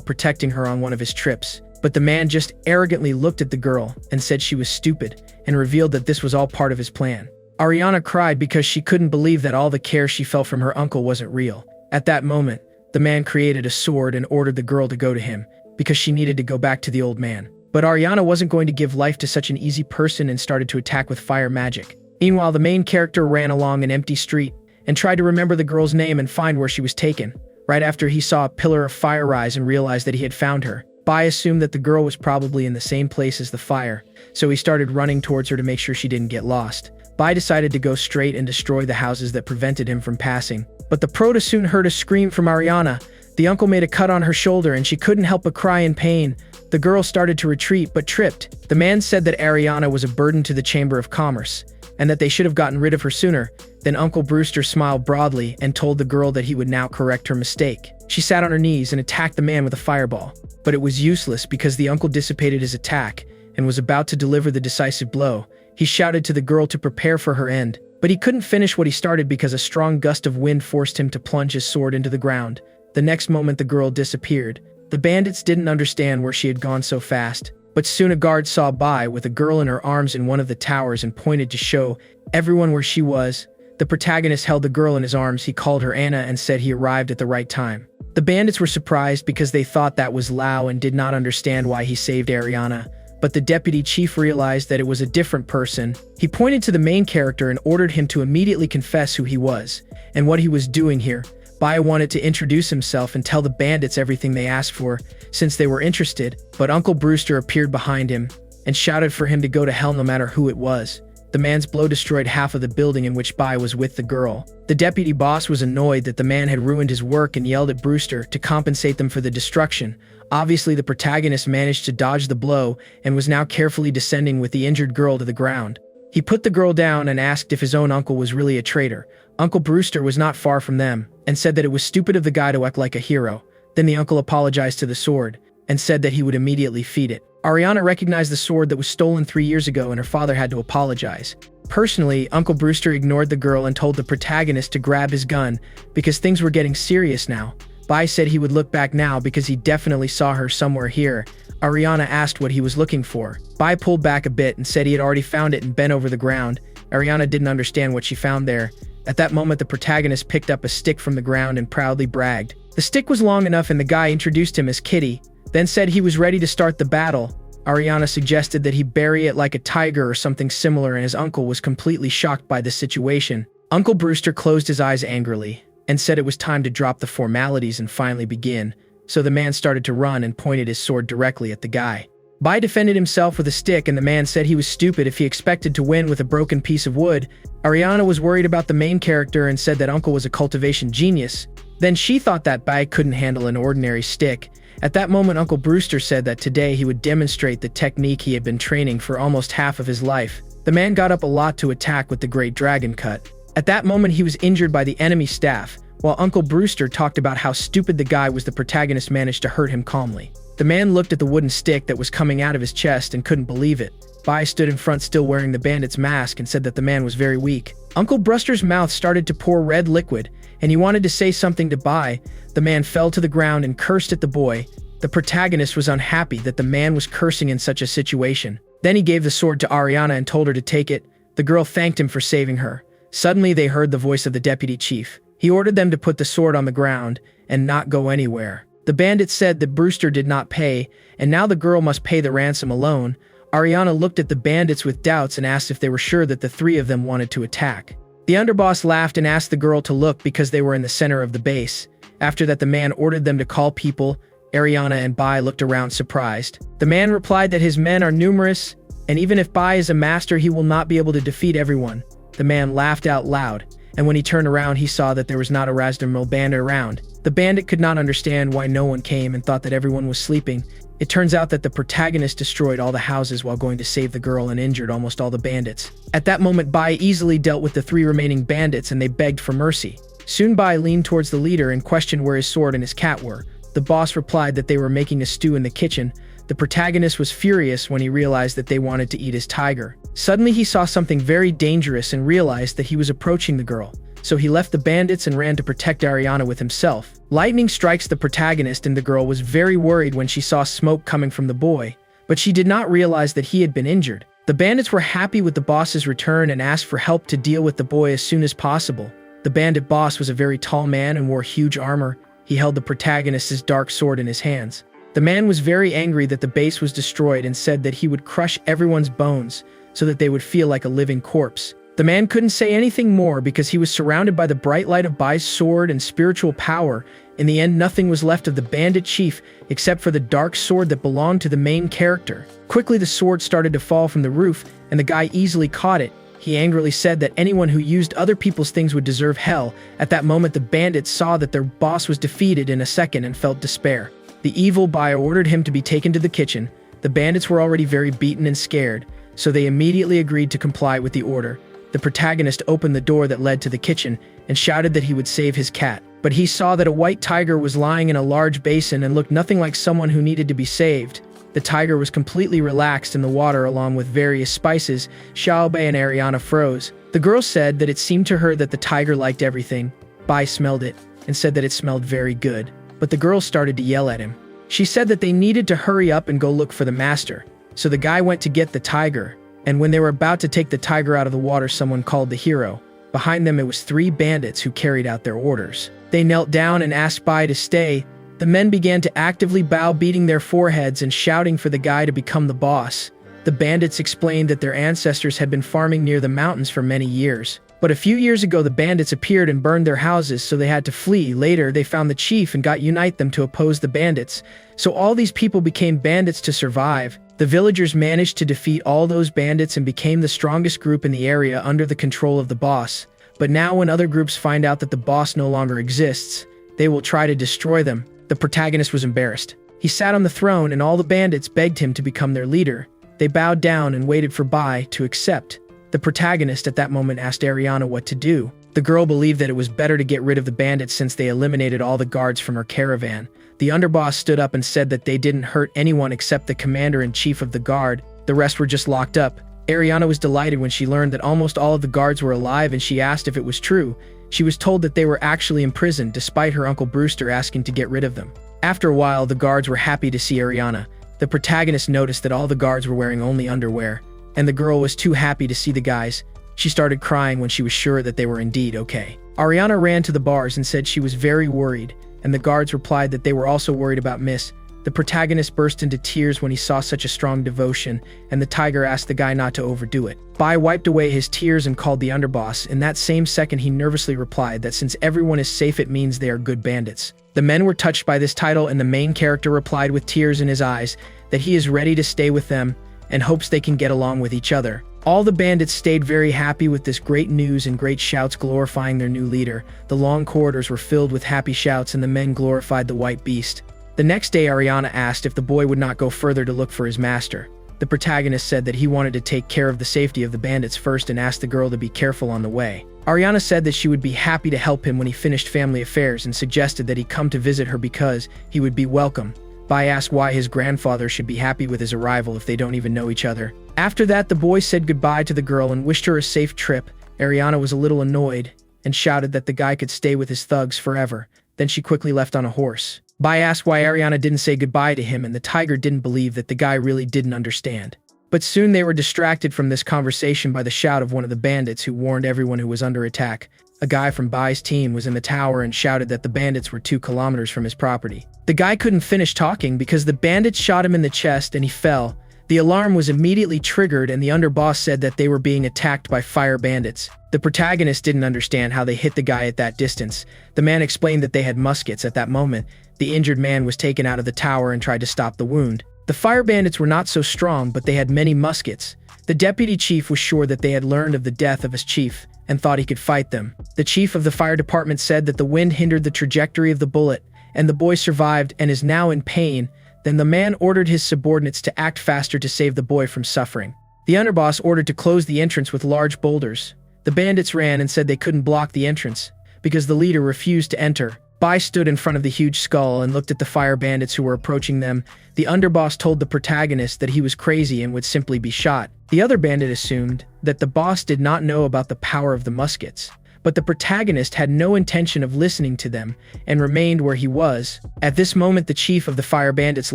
protecting her on one of his trips. But the man just arrogantly looked at the girl and said she was stupid and revealed that this was all part of his plan. Ariana cried because she couldn't believe that all the care she felt from her uncle wasn't real. At that moment, the man created a sword and ordered the girl to go to him because she needed to go back to the old man. But Ariana wasn't going to give life to such an easy person and started to attack with fire magic. Meanwhile, the main character ran along an empty street and tried to remember the girl's name and find where she was taken. Right after he saw a pillar of fire rise and realized that he had found her, Bai assumed that the girl was probably in the same place as the fire, so he started running towards her to make sure she didn't get lost. Bai decided to go straight and destroy the houses that prevented him from passing. But the prota soon heard a scream from Ariana. The uncle made a cut on her shoulder and she couldn't help but cry in pain. The girl started to retreat but tripped. The man said that Ariana was a burden to the Chamber of Commerce and that they should have gotten rid of her sooner. Then Uncle Brewster smiled broadly and told the girl that he would now correct her mistake. She sat on her knees and attacked the man with a fireball. But it was useless because the uncle dissipated his attack and was about to deliver the decisive blow. He shouted to the girl to prepare for her end, but he couldn't finish what he started because a strong gust of wind forced him to plunge his sword into the ground. The next moment the girl disappeared. The bandits didn't understand where she had gone so fast, but soon a guard saw Bai with a girl in her arms in one of the towers and pointed to show everyone where she was. The protagonist held the girl in his arms. He called her Anna and said he arrived at the right time. The bandits were surprised because they thought that was Lao and did not understand why he saved Ariana. But the deputy chief realized that it was a different person. He pointed to the main character and ordered him to immediately confess who he was and what he was doing here. Bai wanted to introduce himself and tell the bandits everything they asked for, since they were interested, but Uncle Brewster appeared behind him and shouted for him to go to hell no matter who it was. The man's blow destroyed half of the building in which Bai was with the girl. The deputy boss was annoyed that the man had ruined his work and yelled at Brewster to compensate them for the destruction. Obviously, the protagonist managed to dodge the blow and was now carefully descending with the injured girl to the ground. He put the girl down and asked if his own uncle was really a traitor. Uncle Brewster was not far from them and said that it was stupid of the guy to act like a hero. Then the uncle apologized to the sword and said that he would immediately feed it. Ariana recognized the sword that was stolen 3 years ago and her father had to apologize. Personally, Uncle Brewster ignored the girl and told the protagonist to grab his gun because things were getting serious now. Bai said he would look back now because he definitely saw her somewhere here. Ariana asked what he was looking for. Bai pulled back a bit and said he had already found it and bent over the ground. Ariana didn't understand what she found there. At that moment, the protagonist picked up a stick from the ground and proudly bragged. The stick was long enough and the guy introduced him as Kitty, then said he was ready to start the battle. Ariana suggested that he bury it like a tiger or something similar, and his uncle was completely shocked by the situation. Uncle Brewster closed his eyes angrily and said it was time to drop the formalities and finally begin, so the man started to run and pointed his sword directly at the guy. Bai defended himself with a stick and the man said he was stupid if he expected to win with a broken piece of wood. Ariana was worried about the main character and said that uncle was a cultivation genius. Then she thought that Bai couldn't handle an ordinary stick. At that moment, Uncle Brewster said that today he would demonstrate the technique he had been training for almost half of his life. The man got up a lot to attack with the Great Dragon Cut. At that moment, he was injured by the enemy staff. While Uncle Brewster talked about how stupid the guy was, the protagonist managed to hurt him calmly. The man looked at the wooden stick that was coming out of his chest and couldn't believe it. Bai stood in front still wearing the bandit's mask and said that the man was very weak. Uncle Brewster's mouth started to pour red liquid, and he wanted to say something to Bai. The man fell to the ground and cursed at the boy. The protagonist was unhappy that the man was cursing in such a situation. Then he gave the sword to Ariana and told her to take it. The girl thanked him for saving her. Suddenly they heard the voice of the deputy chief. He ordered them to put the sword on the ground and not go anywhere. The bandit said that Brewster did not pay, and now the girl must pay the ransom alone. Ariana looked at the bandits with doubts and asked if they were sure that the three of them wanted to attack. The underboss laughed and asked the girl to look because they were in the center of the base. After that, the man ordered them to call people. Ariana and Bai looked around surprised. The man replied that his men are numerous, and even if Bai is a master, he will not be able to defeat everyone. The man laughed out loud, and when he turned around, he saw that there was not a Razdamil bandit around. The bandit could not understand why no one came and thought that everyone was sleeping. It turns out that the protagonist destroyed all the houses while going to save the girl and injured almost all the bandits. At that moment, Bai easily dealt with the 3 remaining bandits and they begged for mercy. Soon Bai leaned towards the leader and questioned where his sword and his cat were. The boss replied that they were making a stew in the kitchen. The protagonist was furious when he realized that they wanted to eat his tiger. Suddenly he saw something very dangerous and realized that he was approaching the girl. So he left the bandits and ran to protect Ariana with himself. Lightning strikes the protagonist and the girl was very worried when she saw smoke coming from the boy, but she did not realize that he had been injured. The bandits were happy with the boss's return and asked for help to deal with the boy as soon as possible. The bandit boss was a very tall man and wore huge armor. He held the protagonist's dark sword in his hands. The man was very angry that the base was destroyed and said that he would crush everyone's bones so that they would feel like a living corpse. The man couldn't say anything more because he was surrounded by the bright light of Bai's sword and spiritual power. In the end, nothing was left of the bandit chief except for the dark sword that belonged to the main character. Quickly, the sword started to fall from the roof, and the guy easily caught it. He angrily said that anyone who used other people's things would deserve hell. At that moment, the bandits saw that their boss was defeated in a second and felt despair. The evil Bai ordered him to be taken to the kitchen. The bandits were already very beaten and scared, so they immediately agreed to comply with the order. The protagonist opened the door that led to the kitchen and shouted that he would save his cat. But he saw that a white tiger was lying in a large basin and looked nothing like someone who needed to be saved. The tiger was completely relaxed in the water along with various spices. Xiaobei and Ariana froze. The girl said that it seemed to her that the tiger liked everything. Bai smelled it and said that it smelled very good. But the girl started to yell at him. She said that they needed to hurry up and go look for the master. So the guy went to get the tiger. And when they were about to take the tiger out of the water, someone called the hero. Behind them, it was 3 bandits who carried out their orders. They knelt down and asked Bai to stay. The men began to actively bow, beating their foreheads and shouting for the guy to become the boss. The bandits explained that their ancestors had been farming near the mountains for many years. But a few years ago, the bandits appeared and burned their houses, so they had to flee. Later, they found the chief and got unite them to oppose the bandits. So all these people became bandits to survive. The villagers managed to defeat all those bandits and became the strongest group in the area under the control of the boss. But now when other groups find out that the boss no longer exists, they will try to destroy them. The protagonist was embarrassed. He sat on the throne and all the bandits begged him to become their leader. They bowed down and waited for Bai to accept. The protagonist at that moment asked Ariana what to do. The girl believed that it was better to get rid of the bandits since they eliminated all the guards from her caravan. The underboss stood up and said that they didn't hurt anyone except the commander-in-chief of the guard. The rest were just locked up. Ariana was delighted when she learned that almost all of the guards were alive and she asked if it was true. She was told that they were actually imprisoned despite her uncle Brewster asking to get rid of them. After a while, the guards were happy to see Ariana. The protagonist noticed that all the guards were wearing only underwear, and the girl was too happy to see the guys. She started crying when she was sure that they were indeed okay. Ariana ran to the bars and said she was very worried, and the guards replied that they were also worried about Miss. The protagonist burst into tears when he saw such a strong devotion, and the tiger asked the guy not to overdo it. Bai wiped away his tears and called the underboss. In that same second, he nervously replied that since everyone is safe, it means they are good bandits. The men were touched by this title, and the main character replied with tears in his eyes that he is ready to stay with them and hopes they can get along with each other. All the bandits stayed very happy with this great news and great shouts glorifying their new leader. The long corridors were filled with happy shouts and the men glorified the white beast. The next day, Ariana asked if the boy would not go further to look for his master. The protagonist said that he wanted to take care of the safety of the bandits first and asked the girl to be careful on the way. Ariana said that she would be happy to help him when he finished family affairs and suggested that he come to visit her because he would be welcome. Bai asked why his grandfather should be happy with his arrival if they don't even know each other. After that, the boy said goodbye to the girl and wished her a safe trip. Ariana was a little annoyed and shouted that the guy could stay with his thugs forever. Then she quickly left on a horse. Bai asked why Ariana didn't say goodbye to him, and the tiger didn't believe that the guy really didn't understand. But soon they were distracted from this conversation by the shout of one of the bandits who warned everyone who was under attack. A guy from Bai's team was in the tower and shouted that the bandits were 2 kilometers from his property. The guy couldn't finish talking because the bandits shot him in the chest and he fell. The alarm was immediately triggered and the underboss said that they were being attacked by fire bandits. The protagonist didn't understand how they hit the guy at that distance. The man explained that they had muskets. At that moment, the injured man was taken out of the tower and tried to stop the wound. The fire bandits were not so strong, but they had many muskets. The deputy chief was sure that they had learned of the death of his chief and thought he could fight them. The chief of the fire department said that the wind hindered the trajectory of the bullet, and the boy survived and is now in pain. Then the man ordered his subordinates to act faster to save the boy from suffering. The underboss ordered to close the entrance with large boulders. The bandits ran and said they couldn't block the entrance because the leader refused to enter. Bai stood in front of the huge skull and looked at the fire bandits who were approaching them. The underboss told the protagonist that he was crazy and would simply be shot. The other bandit assumed that the boss did not know about the power of the muskets, but the protagonist had no intention of listening to them and remained where he was. At this moment, the chief of the fire bandits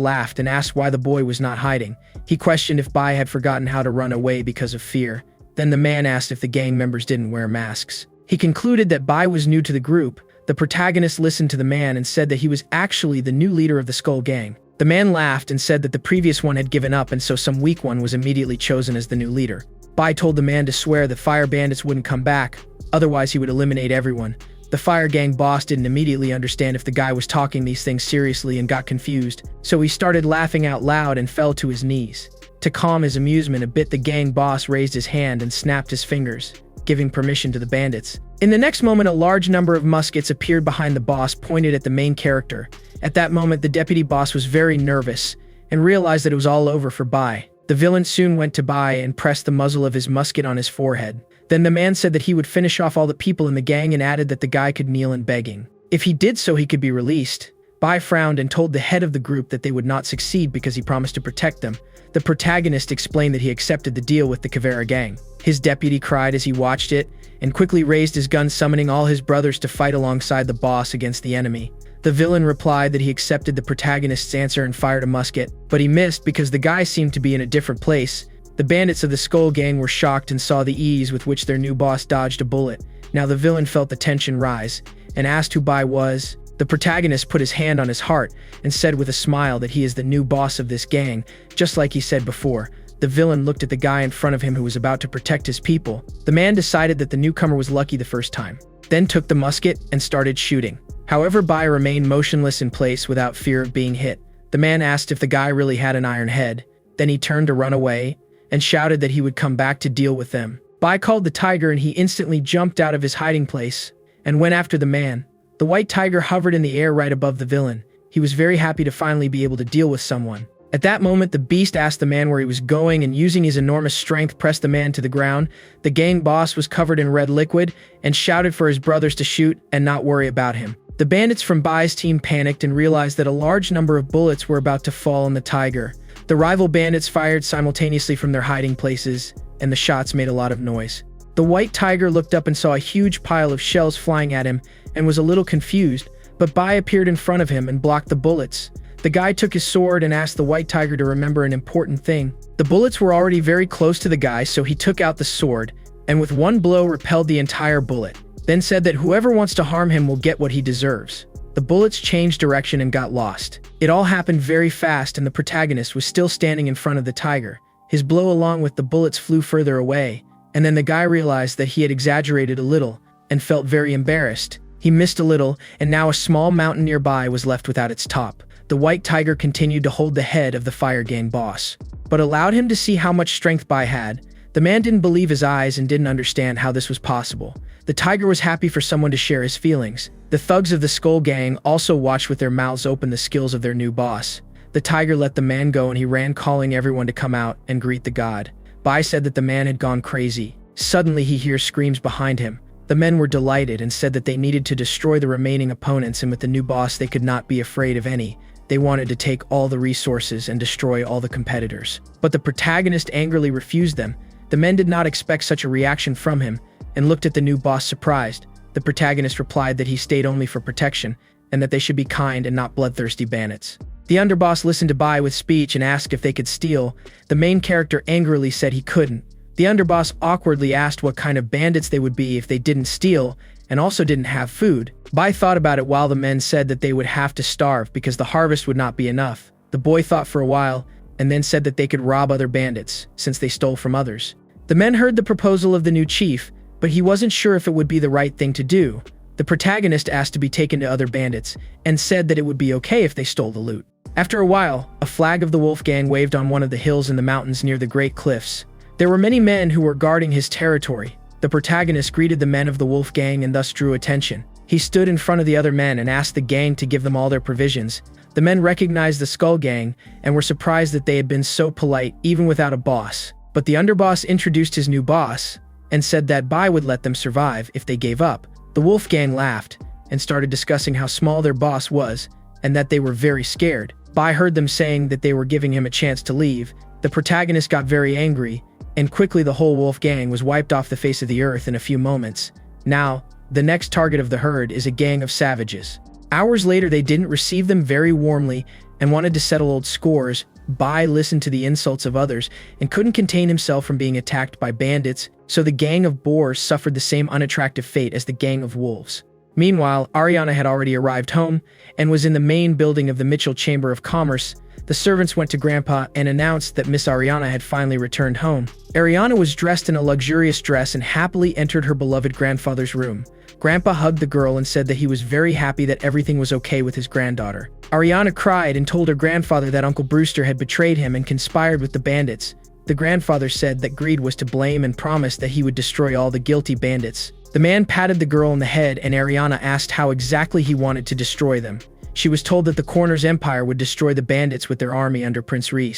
laughed and asked why the boy was not hiding. He questioned if Bai had forgotten how to run away because of fear. Then the man asked if the gang members didn't wear masks. He concluded that Bai was new to the group. The protagonist listened to the man and said that he was actually the new leader of the Skull Gang. The man laughed and said that the previous one had given up and so some weak one was immediately chosen as the new leader. Bai told the man to swear that fire bandits wouldn't come back, otherwise he would eliminate everyone. The fire gang boss didn't immediately understand if the guy was talking these things seriously and got confused, so he started laughing out loud and fell to his knees. To calm his amusement a bit, the gang boss raised his hand and snapped his fingers, giving permission to the bandits. In the next moment, a large number of muskets appeared behind the boss, pointed at the main character. At that moment, the deputy boss was very nervous and realized that it was all over for Bai. The villain soon went to Bai and pressed the muzzle of his musket on his forehead. Then the man said that he would finish off all the people in the gang and added that the guy could kneel in begging. If he did so, he could be released. Bai frowned and told the head of the group that they would not succeed because he promised to protect them. The protagonist explained that he accepted the deal with the Caveira gang. His deputy cried as he watched it and quickly raised his gun, summoning all his brothers to fight alongside the boss against the enemy. The villain replied that he accepted the protagonist's answer and fired a musket, but he missed because the guy seemed to be in a different place. The bandits of the Skull Gang were shocked and saw the ease with which their new boss dodged a bullet. Now the villain felt the tension rise and asked who Bai was. The protagonist put his hand on his heart and said with a smile that he is the new boss of this gang, just like he said before. The villain looked at the guy in front of him who was about to protect his people. The man decided that the newcomer was lucky the first time, then took the musket and started shooting. However, Bai remained motionless in place without fear of being hit. The man asked if the guy really had an iron head. Then he turned to run away and shouted that he would come back to deal with them. Bai called the tiger and he instantly jumped out of his hiding place and went after the man. The white tiger hovered in the air right above the villain. He was very happy to finally be able to deal with someone. At that moment, the beast asked the man where he was going and using his enormous strength pressed the man to the ground. The gang boss was covered in red liquid and shouted for his brothers to shoot and not worry about him. The bandits from Bai's team panicked and realized that a large number of bullets were about to fall on the tiger. The rival bandits fired simultaneously from their hiding places, and the shots made a lot of noise. The white tiger looked up and saw a huge pile of shells flying at him and was a little confused, but Bai appeared in front of him and blocked the bullets. The guy took his sword and asked the white tiger to remember an important thing. The bullets were already very close to the guy, so he took out the sword and with one blow repelled the entire bullet, then said that whoever wants to harm him will get what he deserves. The bullets changed direction and got lost. It all happened very fast and the protagonist was still standing in front of the tiger. His blow along with the bullets flew further away, and then the guy realized that he had exaggerated a little and felt very embarrassed. He missed a little, and now a small mountain nearby was left without its top. The white tiger continued to hold the head of the fire gang boss, but allowed him to see how much strength Bai had. The man didn't believe his eyes and didn't understand how this was possible. The tiger was happy for someone to share his feelings. The thugs of the Skull Gang also watched with their mouths open the skills of their new boss. The tiger let the man go and he ran calling everyone to come out and greet the god. Bai said that the man had gone crazy. Suddenly he hears screams behind him. The men were delighted and said that they needed to destroy the remaining opponents, and with the new boss they could not be afraid of any. They wanted to take all the resources and destroy all the competitors. But the protagonist angrily refused them. The men did not expect such a reaction from him and looked at the new boss surprised. The protagonist replied that he stayed only for protection and that they should be kind and not bloodthirsty bandits. The underboss listened to Bai with speech and asked if they could steal. The main character angrily said he couldn't. The underboss awkwardly asked what kind of bandits they would be if they didn't steal and also didn't have food. Bai thought about it while the men said that they would have to starve because the harvest would not be enough. The boy thought for a while and then said that they could rob other bandits since they stole from others. The men heard the proposal of the new chief, but he wasn't sure if it would be the right thing to do. The protagonist asked to be taken to other bandits and said that it would be okay if they stole the loot. After a while, a flag of the Wolf Gang waved on one of the hills in the mountains near the Great Cliffs. There were many men who were guarding his territory. The protagonist greeted the men of the wolf gang and thus drew attention. He stood in front of the other men and asked the gang to give them all their provisions. The men recognized the Skull Gang and were surprised that they had been so polite even without a boss. But the underboss introduced his new boss and said that Bai would let them survive if they gave up. The wolf gang laughed and started discussing how small their boss was and that they were very scared. Bai heard them saying that they were giving him a chance to leave. The protagonist got very angry, and quickly the whole wolf gang was wiped off the face of the earth in a few moments. Now, the next target of the herd is a gang of savages. Hours later, they didn't receive them very warmly and wanted to settle old scores. Bai listened to the insults of others and couldn't contain himself from being attacked by bandits, so the gang of boars suffered the same unattractive fate as the gang of wolves. Meanwhile, Ariana had already arrived home and was in the main building of the Mitchell Chamber of Commerce. The servants went to Grandpa and announced that Miss Ariana had finally returned home. Ariana was dressed in a luxurious dress and happily entered her beloved grandfather's room. Grandpa hugged the girl and said that he was very happy that everything was okay with his granddaughter. Ariana cried and told her grandfather that Uncle Brewster had betrayed him and conspired with the bandits. The grandfather said that greed was to blame and promised that he would destroy all the guilty bandits. The man patted the girl on the head and Ariana asked how exactly he wanted to destroy them. She was told that the Corners Empire would destroy the bandits with their army under Prince Ree.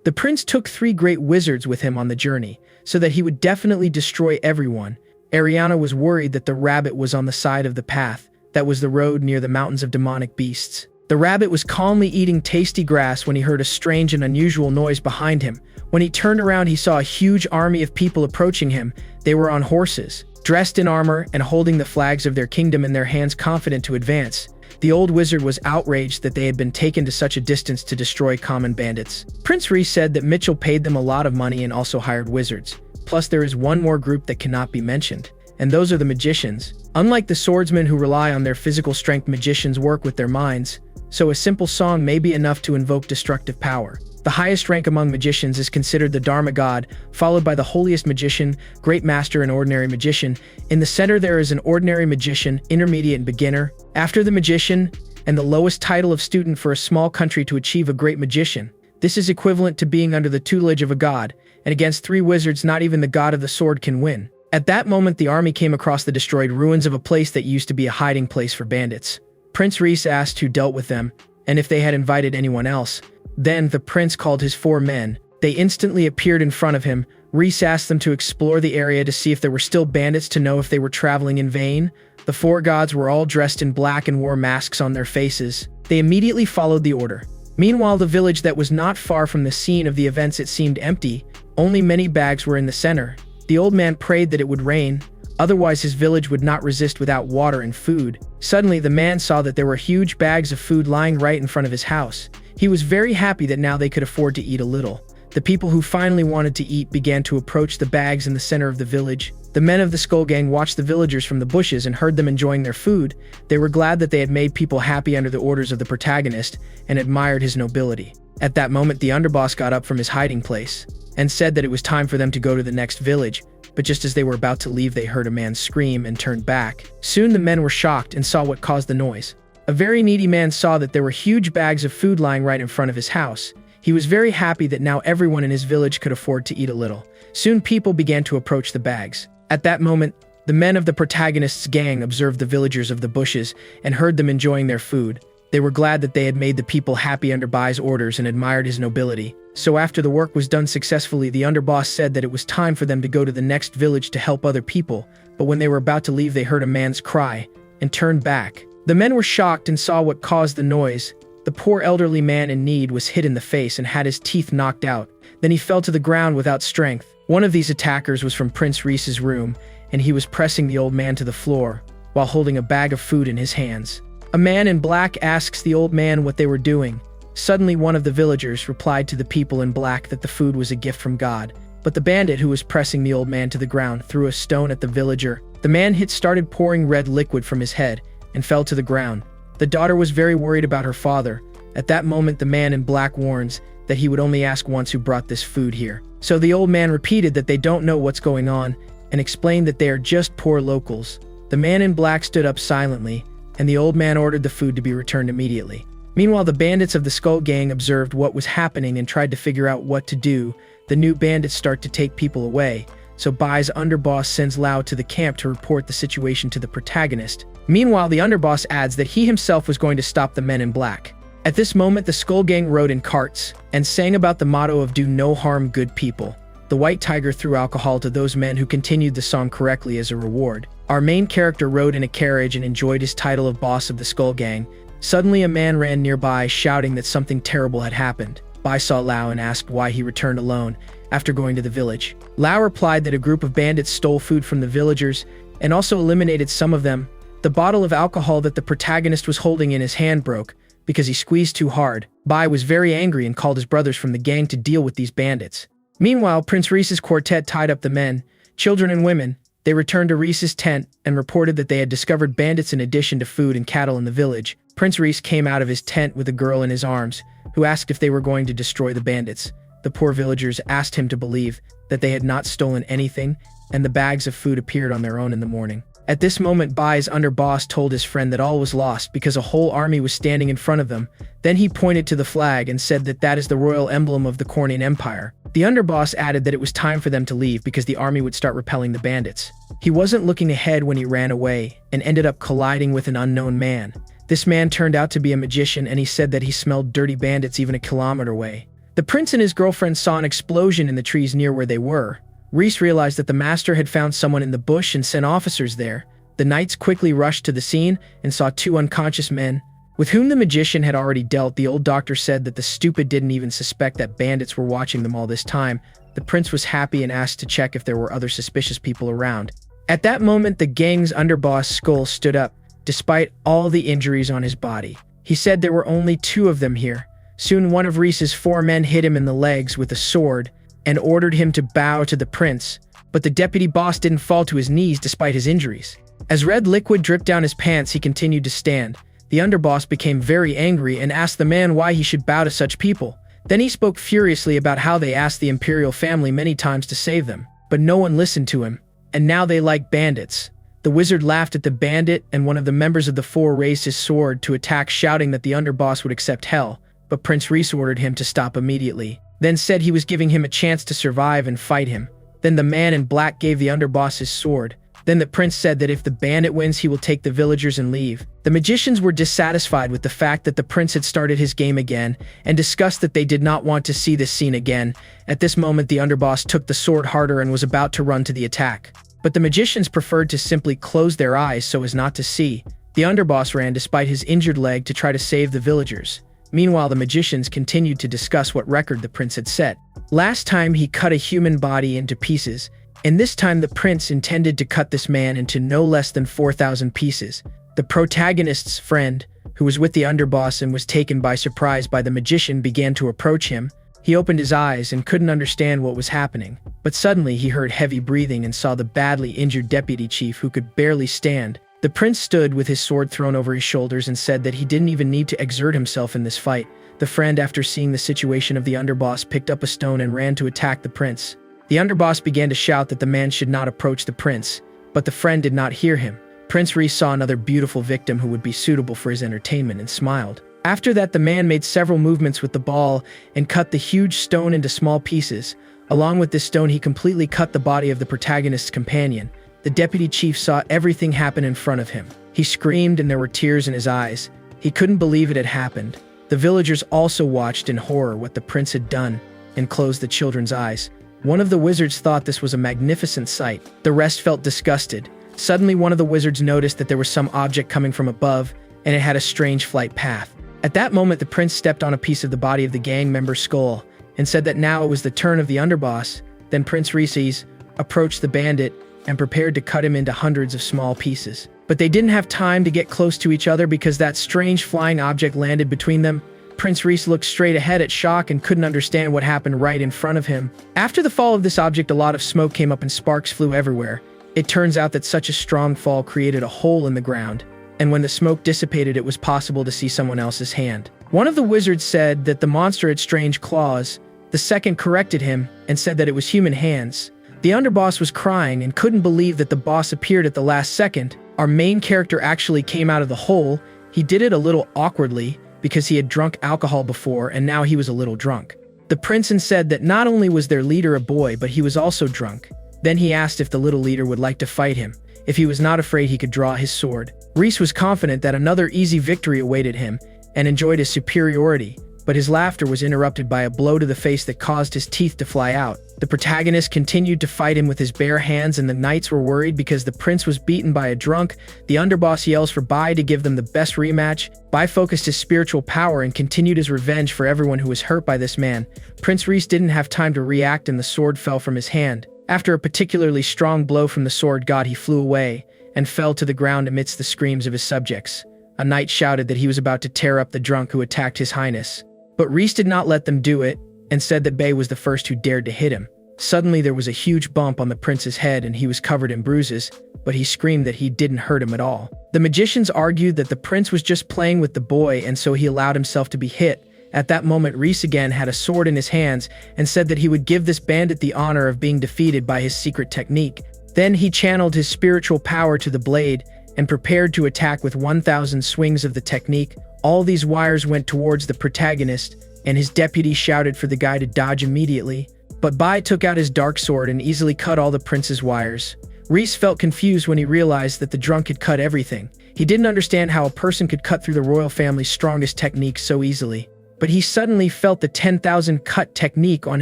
The prince took 3 great wizards with him on the journey, so that he would definitely destroy everyone. Ariana was worried that the rabbit was on the side of the path, that was the road near the mountains of demonic beasts. The rabbit was calmly eating tasty grass when he heard a strange and unusual noise behind him. When he turned around, he saw a huge army of people approaching him. They were on horses, dressed in armor and holding the flags of their kingdom in their hands, confident to advance. The old wizard was outraged that they had been taken to such a distance to destroy common bandits. Prince Ree said that Mitchell paid them a lot of money and also hired wizards. Plus, there is one more group that cannot be mentioned, and those are the magicians. Unlike the swordsmen who rely on their physical strength, magicians work with their minds, so a simple song may be enough to invoke destructive power. The highest rank among magicians is considered the Dharma God, followed by the holiest magician, great master, and ordinary magician. In the center there is an ordinary magician, intermediate and beginner. After the magician, and the lowest title of student for a small country to achieve a great magician. This is equivalent to being under the tutelage of a god, and against 3 wizards not even the god of the sword can win. At that moment the army came across the destroyed ruins of a place that used to be a hiding place for bandits. Prince Ree asked who dealt with them, and if they had invited anyone else. Then the prince called his 4 men. They instantly appeared in front of him. Reese asked them to explore the area to see if there were still bandits, to know if they were traveling in vain. The 4 gods were all dressed in black and wore masks on their faces. They immediately followed the order. Meanwhile, the village that was not far from the scene of the events, it seemed empty. Only many bags were in the center. The old man prayed that it would rain, otherwise his village would not resist without water and food. Suddenly, the man saw that there were huge bags of food lying right in front of his house. He was very happy that now they could afford to eat a little. The people who finally wanted to eat began to approach the bags in the center of the village. The men of the Skull Gang watched the villagers from the bushes and heard them enjoying their food. They were glad that they had made people happy under the orders of the protagonist and admired his nobility. At that moment, the underboss got up from his hiding place and said that it was time for them to go to the next village. But just as they were about to leave, they heard a man scream and turned back. Soon the men were shocked and saw what caused the noise. A very needy man saw that there were huge bags of food lying right in front of his house. He was very happy that now everyone in his village could afford to eat a little. Soon people began to approach the bags. At that moment, the men of the protagonist's gang observed the villagers of the bushes and heard them enjoying their food. They were glad that they had made the people happy under Bai's orders and admired his nobility. So after the work was done successfully, the underboss said that it was time for them to go to the next village to help other people. But when they were about to leave, they heard a man's cry and turned back. The men were shocked and saw what caused the noise. The poor elderly man in need was hit in the face and had his teeth knocked out. Then he fell to the ground without strength. One of these attackers was from Prince Ree's room, and he was pressing the old man to the floor while holding a bag of food in his hands. A man in black asks the old man what they were doing. Suddenly, one of the villagers replied to the people in black that the food was a gift from God. But the bandit who was pressing the old man to the ground threw a stone at the villager. The man hit started pouring red liquid from his head and fell to the ground. The daughter was very worried about her father. At that moment, the man in black warns that he would only ask once who brought this food here. So the old man repeated that they don't know what's going on and explained that they are just poor locals. The man in black stood up silently, and the old man ordered the food to be returned immediately. Meanwhile, the bandits of the Skull Gang observed what was happening and tried to figure out what to do. The new bandits start to take people away. so Bai's underboss sends Lao to the camp to report the situation to the protagonist. Meanwhile, the underboss adds that he himself was going to stop the men in black. At this moment, the Skull Gang rode in carts and sang about the motto of "Do no harm, good people." The White Tiger threw alcohol to those men who continued the song correctly as a reward. Our main character rode in a carriage and enjoyed his title of boss of the Skull Gang. Suddenly, a man ran nearby, shouting that something terrible had happened. Bai saw Lao and asked why he returned alone after going to the village. Lao replied that a group of bandits stole food from the villagers and also eliminated some of them. The bottle of alcohol that the protagonist was holding in his hand broke because he squeezed too hard. Bai was very angry and called his brothers from the gang to deal with these bandits. Meanwhile, Prince Ree's quartet tied up the men, children, and women. They returned to Ree's tent and reported that they had discovered bandits in addition to food and cattle in the village. Prince Ree came out of his tent with a girl in his arms, who asked if they were going to destroy the bandits. The poor villagers asked him to believe that they had not stolen anything, and the bags of food appeared on their own in the morning. At this moment, Bai's underboss told his friend that all was lost because a whole army was standing in front of them. Then he pointed to the flag and said that that is the royal emblem of the Cornian Empire. The underboss added that it was time for them to leave because the army would start repelling the bandits. He wasn't looking ahead when he ran away and ended up colliding with an unknown man. This man turned out to be a magician, and he said that he smelled dirty bandits even a kilometer away. The prince and his girlfriend saw an explosion in the trees near where they were. Reese realized that the master had found someone in the bush and sent officers there. The knights quickly rushed to the scene and saw two unconscious men, with whom the magician had already dealt. The old doctor said that the stupid didn't even suspect that bandits were watching them all this time. The prince was happy and asked to check if there were other suspicious people around. At that moment, the gang's underboss Skull stood up, despite all the injuries on his body. He said there were only two of them here. Soon one of Reese's four men hit him in the legs with a sword and ordered him to bow to the prince, but the deputy boss didn't fall to his knees despite his injuries. As red liquid dripped down his pants, he continued to stand. The underboss became very angry and asked the man why he should bow to such people. Then he spoke furiously about how they asked the imperial family many times to save them, but no one listened to him, and now they like bandits. The wizard laughed at the bandit, and one of the members of the four raised his sword to attack, shouting that the underboss would accept hell, but Prince Reese ordered him to stop immediately, then said he was giving him a chance to survive and fight him. Then the man in black gave the underboss his sword. Then the prince said that if the bandit wins, he will take the villagers and leave. The magicians were dissatisfied with the fact that the prince had started his game again and discussed that they did not want to see this scene again. At this moment, the underboss took the sword harder and was about to run to the attack. But the magicians preferred to simply close their eyes so as not to see. The underboss ran despite his injured leg to try to save the villagers. Meanwhile, the magicians continued to discuss what record the prince had set. Last time he cut a human body into pieces, and this time the prince intended to cut this man into no less than 4,000 pieces. The protagonist's friend, who was with the underboss and was taken by surprise by the magician, began to approach him. He opened his eyes and couldn't understand what was happening, but suddenly he heard heavy breathing and saw the badly injured deputy chief who could barely stand. The prince stood with his sword thrown over his shoulders and said that he didn't even need to exert himself in this fight. The friend, after seeing the situation of the underboss, picked up a stone and ran to attack the prince. The underboss began to shout that the man should not approach the prince, but the friend did not hear him. Prince Ree saw another beautiful victim who would be suitable for his entertainment and smiled. After that, the man made several movements with the ball and cut the huge stone into small pieces. Along with this stone, he completely cut the body of the protagonist's companion. The deputy chief saw everything happen in front of him. He screamed and there were tears in his eyes. He couldn't believe it had happened. The villagers also watched in horror what the prince had done and closed the children's eyes. One of the wizards thought this was a magnificent sight. The rest felt disgusted. Suddenly, one of the wizards noticed that there was some object coming from above, and it had a strange flight path. At that moment, the prince stepped on a piece of the body of the gang member's skull and said that now it was the turn of the underboss. Then Prince Reese's approached the bandit and prepared to cut him into hundreds of small pieces. But they didn't have time to get close to each other because that strange flying object landed between them. Prince Reese looked straight ahead at shock and couldn't understand what happened right in front of him. After the fall of this object, a lot of smoke came up and sparks flew everywhere. It turns out that such a strong fall created a hole in the ground, and when the smoke dissipated, it was possible to see someone else's hand. One of the wizards said that the monster had strange claws. The second corrected him and said that it was human hands. The underboss was crying and couldn't believe that the boss appeared at the last second. Our main character actually came out of the hole. He did it a little awkwardly because he had drunk alcohol before and now he was a little drunk. The prince said that not only was their leader a boy, but he was also drunk. Then he asked if the little leader would like to fight him. If he was not afraid, he could draw his sword. Reese was confident that another easy victory awaited him and enjoyed his superiority, but his laughter was interrupted by a blow to the face that caused his teeth to fly out. The protagonist continued to fight him with his bare hands, and the knights were worried because the prince was beaten by a drunk. The underboss yells for Bai to give them the best rematch. Bai focused his spiritual power and continued his revenge for everyone who was hurt by this man. Prince Ree didn't have time to react, and the sword fell from his hand. After a particularly strong blow from the sword god, he flew away and fell to the ground amidst the screams of his subjects. A knight shouted that he was about to tear up the drunk who attacked his highness. But Reese did not let them do it, and said that Bai was the first who dared to hit him. Suddenly there was a huge bump on the prince's head and he was covered in bruises, but he screamed that he didn't hurt him at all. The magicians argued that the prince was just playing with the boy, and so he allowed himself to be hit. At that moment, Reese again had a sword in his hands and said that he would give this bandit the honor of being defeated by his secret technique. Then he channeled his spiritual power to the blade and prepared to attack with 1,000 swings of the technique. All these wires went towards the protagonist, and his deputy shouted for the guy to dodge immediately. But Bai took out his dark sword and easily cut all the prince's wires. Reese felt confused when he realized that the drunk had cut everything. He didn't understand how a person could cut through the royal family's strongest technique so easily. But he suddenly felt the 10,000 cut technique on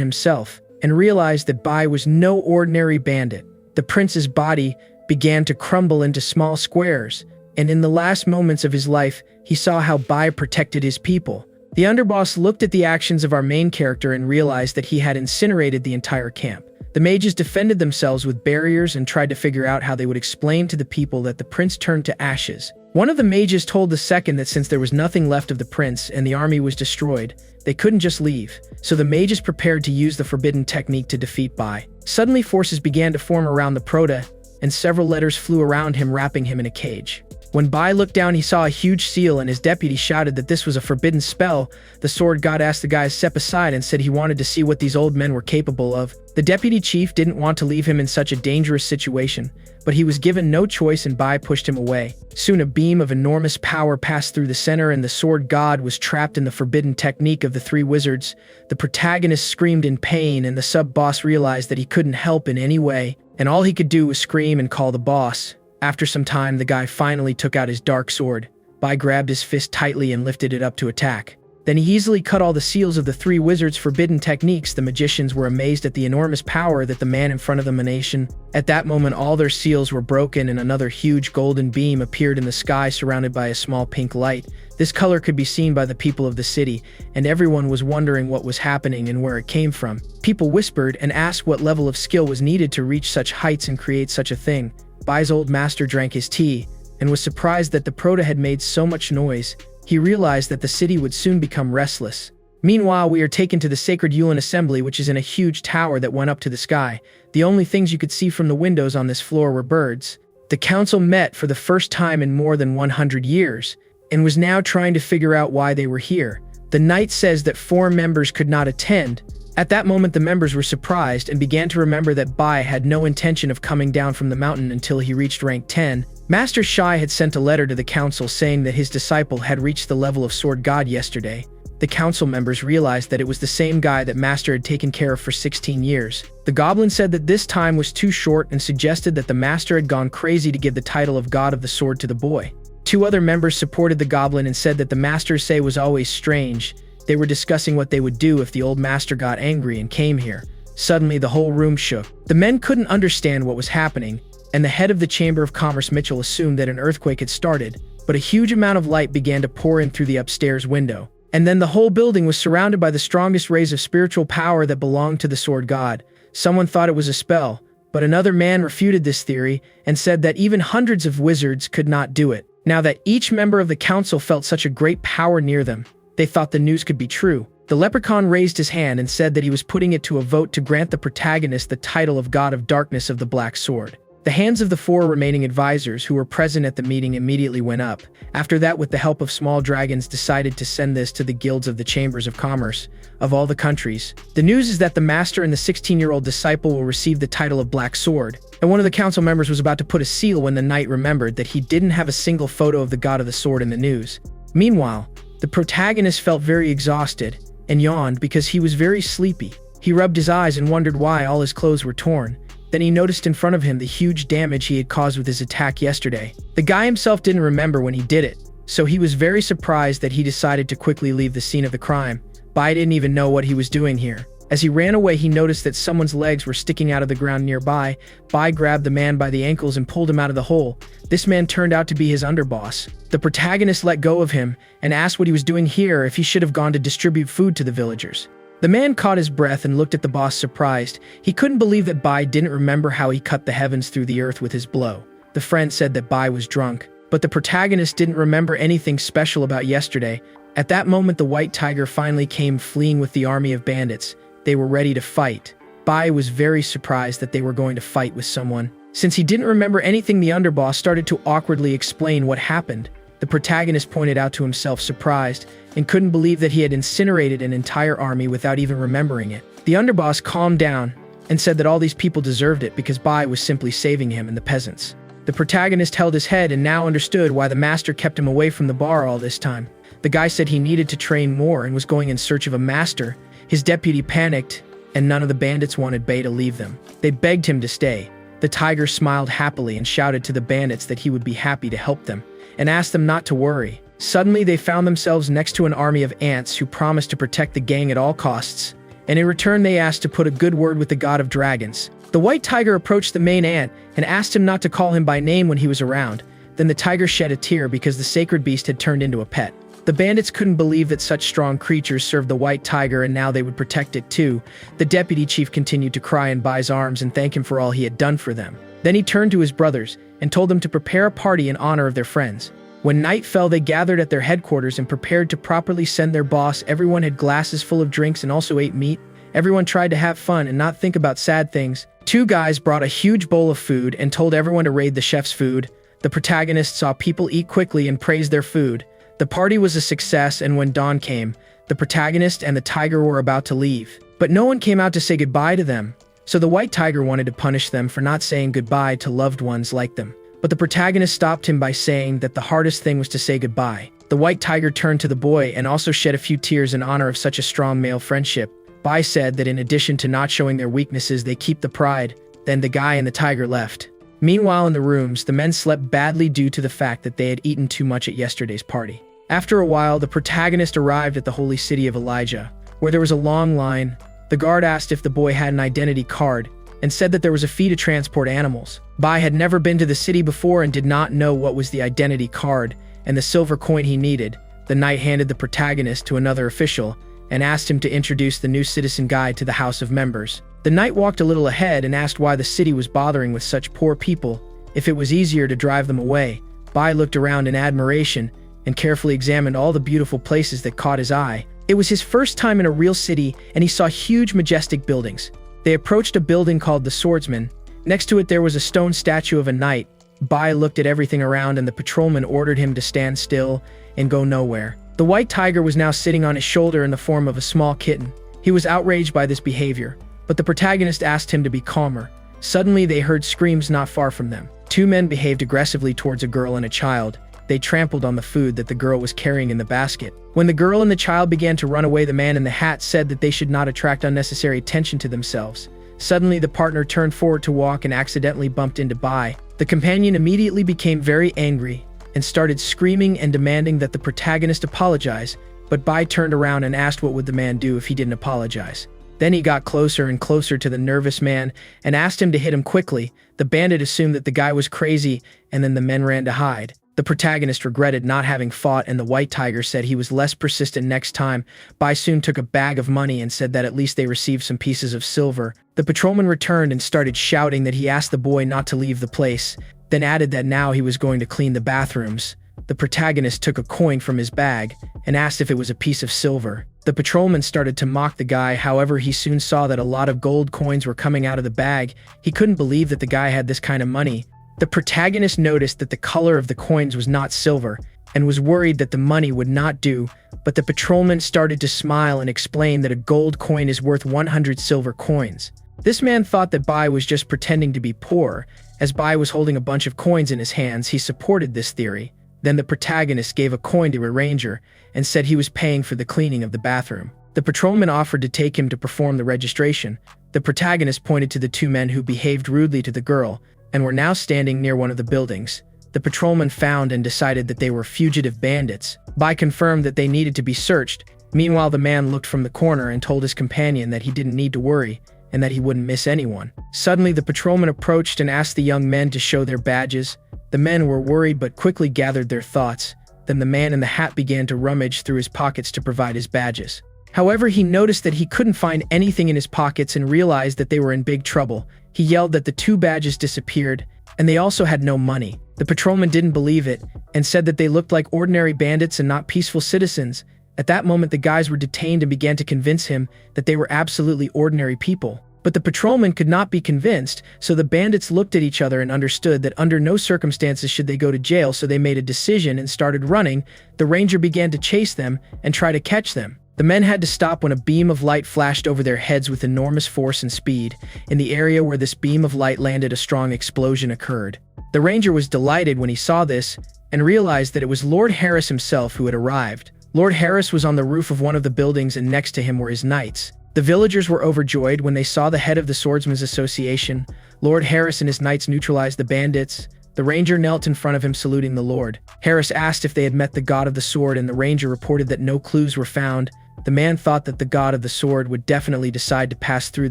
himself and realized that Bai was no ordinary bandit. The prince's body began to crumble into small squares, and in the last moments of his life, he saw how Bai protected his people. The underboss looked at the actions of our main character and realized that he had incinerated the entire camp. The mages defended themselves with barriers and tried to figure out how they would explain to the people that the prince turned to ashes. One of the mages told the second that since there was nothing left of the prince and the army was destroyed, they couldn't just leave. So the mages prepared to use the forbidden technique to defeat Bai. Suddenly forces began to form around the prota, and several letters flew around him, wrapping him in a cage. When Bai looked down, he saw a huge seal, and his deputy shouted that this was a forbidden spell. The sword god asked the guy to step aside and said he wanted to see what these old men were capable of. The deputy chief didn't want to leave him in such a dangerous situation, but he was given no choice, and Bai pushed him away. Soon a beam of enormous power passed through the center, and the sword god was trapped in the forbidden technique of the three wizards. The protagonist screamed in pain, and the sub-boss realized that he couldn't help in any way, and all he could do was scream and call the boss. After some time, the guy finally took out his dark sword. Bai grabbed his fist tightly and lifted it up to attack. Then he easily cut all the seals of the three wizards' forbidden techniques. The magicians were amazed at the enormous power that the man in front of them emanation. At that moment, all their seals were broken, and another huge golden beam appeared in the sky, surrounded by a small pink light. This color could be seen by the people of the city, and everyone was wondering what was happening and where it came from. People whispered and asked what level of skill was needed to reach such heights and create such a thing. Bai's old master drank his tea and was surprised that the prota had made so much noise. He realized that the city would soon become restless. Meanwhile, we are taken to the sacred Yulan assembly, which is in a huge tower that went up to the sky. The only things you could see from the windows on this floor were birds. The council met for the first time in more than 100 years and was now trying to figure out why they were here. The knight says that 4 members could not attend. At that moment, the members were surprised and began to remember that Bai had no intention of coming down from the mountain until he reached rank 10. Master Shai had sent a letter to the council saying that his disciple had reached the level of sword god yesterday. The council members realized that it was the same guy that Master had taken care of for 16 years. The goblin said that this time was too short and suggested that the Master had gone crazy to give the title of God of the Sword to the boy. 2 other members supported the goblin and said that the Master's say was always strange. They were discussing what they would do if the old master got angry and came here. Suddenly, the whole room shook. The men couldn't understand what was happening, and the head of the Chamber of Commerce, Mitchell, assumed that an earthquake had started, but a huge amount of light began to pour in through the upstairs window. And then the whole building was surrounded by the strongest rays of spiritual power that belonged to the sword god. Someone thought it was a spell, but another man refuted this theory and said that even hundreds of wizards could not do it. Now that each member of the council felt such a great power near them, they thought the news could be true. The leprechaun raised his hand and said that he was putting it to a vote to grant the protagonist the title of God of Darkness of the Black Sword. The hands of the 4 remaining advisors who were present at the meeting immediately went up. After that, with the help of small dragons, decided to send this to the guilds of the Chambers of Commerce of all the countries. The news is that the master and the 16-year-old disciple will receive the title of Black Sword. And one of the council members was about to put a seal when the knight remembered that he didn't have a single photo of the God of the Sword in the news. Meanwhile, the protagonist felt very exhausted and yawned because he was very sleepy. He rubbed his eyes and wondered why all his clothes were torn. Then he noticed in front of him the huge damage he had caused with his attack yesterday. The guy himself didn't remember when he did it, so he was very surprised that he decided to quickly leave the scene of the crime. Bai didn't even know what he was doing here. As he ran away, he noticed that someone's legs were sticking out of the ground nearby. Bai grabbed the man by the ankles and pulled him out of the hole. This man turned out to be his underboss. The protagonist let go of him and asked what he was doing here, if he should have gone to distribute food to the villagers. The man caught his breath and looked at the boss surprised. He couldn't believe that Bai didn't remember how he cut the heavens through the earth with his blow. The friend said that Bai was drunk, but the protagonist didn't remember anything special about yesterday. At that moment, the white tiger finally came fleeing with the army of bandits. They were ready to fight. Bai was very surprised that they were going to fight with someone. Since he didn't remember anything, the underboss started to awkwardly explain what happened. The protagonist pointed out to himself, surprised, and couldn't believe that he had incinerated an entire army without even remembering it. The underboss calmed down and said that all these people deserved it because Bai was simply saving him and the peasants. The protagonist held his head and now understood why the master kept him away from the bar all this time. The guy said he needed to train more and was going in search of a master. His deputy panicked, and none of the bandits wanted Bai to leave them. They begged him to stay. The tiger smiled happily and shouted to the bandits that he would be happy to help them, and asked them not to worry. Suddenly, they found themselves next to an army of ants who promised to protect the gang at all costs, and in return they asked to put a good word with the god of dragons. The white tiger approached the main ant and asked him not to call him by name when he was around. Then the tiger shed a tear because the sacred beast had turned into a pet. The bandits couldn't believe that such strong creatures served the white tiger and now they would protect it too. The deputy chief continued to cry in Bai's arms and thank him for all he had done for them. Then he turned to his brothers and told them to prepare a party in honor of their friends. When night fell, they gathered at their headquarters and prepared to properly send their boss. Everyone had glasses full of drinks and also ate meat. Everyone tried to have fun and not think about sad things. Two guys brought a huge bowl of food and told everyone to raid the chef's food. The protagonist saw people eat quickly and praised their food. The party was a success, and when dawn came, the protagonist and the tiger were about to leave. But no one came out to say goodbye to them, so the white tiger wanted to punish them for not saying goodbye to loved ones like them. But the protagonist stopped him by saying that the hardest thing was to say goodbye. The white tiger turned to the boy and also shed a few tears in honor of such a strong male friendship. Bai said that in addition to not showing their weaknesses, they keep the pride. Then the guy and the tiger left. Meanwhile, in the rooms, the men slept badly due to the fact that they had eaten too much at yesterday's party. After a while, the protagonist arrived at the holy city of Elijah, where there was a long line. The guard asked if the boy had an identity card and said that there was a fee to transport animals. Bai had never been to the city before and did not know what was the identity card and the silver coin he needed. The knight handed the protagonist to another official and asked him to introduce the new citizen guide to the House of Members. The knight walked a little ahead and asked why the city was bothering with such poor people, if it was easier to drive them away. Bai looked around in admiration and carefully examined all the beautiful places that caught his eye. It was his first time in a real city, and he saw huge, majestic buildings. They approached a building called the Swordsman. Next to it there was a stone statue of a knight. Bai looked at everything around, and the patrolman ordered him to stand still and go nowhere. The white tiger was now sitting on his shoulder in the form of a small kitten. He was outraged by this behavior, but the protagonist asked him to be calmer. Suddenly they heard screams not far from them. Two men behaved aggressively towards a girl and a child. They trampled on the food that the girl was carrying in the basket. When the girl and the child began to run away, the man in the hat said that they should not attract unnecessary attention to themselves. Suddenly, the partner turned forward to walk and accidentally bumped into Bai. The companion immediately became very angry and started screaming and demanding that the protagonist apologize, but Bai turned around and asked what would the man do if he didn't apologize. Then he got closer and closer to the nervous man and asked him to hit him quickly. The bandit assumed that the guy was crazy, and then the men ran to hide. The protagonist regretted not having fought, and the white tiger said he was less persistent next time. Bai soon took a bag of money and said that at least they received some pieces of silver. The patrolman returned and started shouting that he asked the boy not to leave the place, then added that now he was going to clean the bathrooms. The protagonist took a coin from his bag and asked if it was a piece of silver. The patrolman started to mock the guy, however he soon saw that a lot of gold coins were coming out of the bag. He couldn't believe that the guy had this kind of money. The protagonist noticed that the color of the coins was not silver and was worried that the money would not do, but the patrolman started to smile and explain that a gold coin is worth 100 silver coins. This man thought that Bai was just pretending to be poor. As Bai was holding a bunch of coins in his hands, he supported this theory. Then the protagonist gave a coin to a ranger and said he was paying for the cleaning of the bathroom. The patrolman offered to take him to perform the registration. The protagonist pointed to the two men who behaved rudely to the girl and were now standing near one of the buildings. The patrolman found and decided that they were fugitive bandits. Bai confirmed that they needed to be searched. Meanwhile, the man looked from the corner and told his companion that he didn't need to worry and that he wouldn't miss anyone. Suddenly, the patrolman approached and asked the young men to show their badges. The men were worried but quickly gathered their thoughts. Then the man in the hat began to rummage through his pockets to provide his badges. However, he noticed that he couldn't find anything in his pockets and realized that they were in big trouble. He yelled that the two badges disappeared, and they also had no money. The patrolman didn't believe it and said that they looked like ordinary bandits and not peaceful citizens. At that moment, the guys were detained and began to convince him that they were absolutely ordinary people. But the patrolman could not be convinced, so the bandits looked at each other and understood that under no circumstances should they go to jail, so they made a decision and started running. The ranger began to chase them and try to catch them. The men had to stop when a beam of light flashed over their heads with enormous force and speed. In the area where this beam of light landed, a strong explosion occurred. The ranger was delighted when he saw this and realized that it was Lord Harris himself who had arrived. Lord Harris was on the roof of one of the buildings, and next to him were his knights. The villagers were overjoyed when they saw the head of the Swordsman's Association. Lord Harris and his knights neutralized the bandits. The ranger knelt in front of him, saluting the Lord. Harris asked if they had met the god of the sword, and the ranger reported that no clues were found. The man thought that the god of the sword would definitely decide to pass through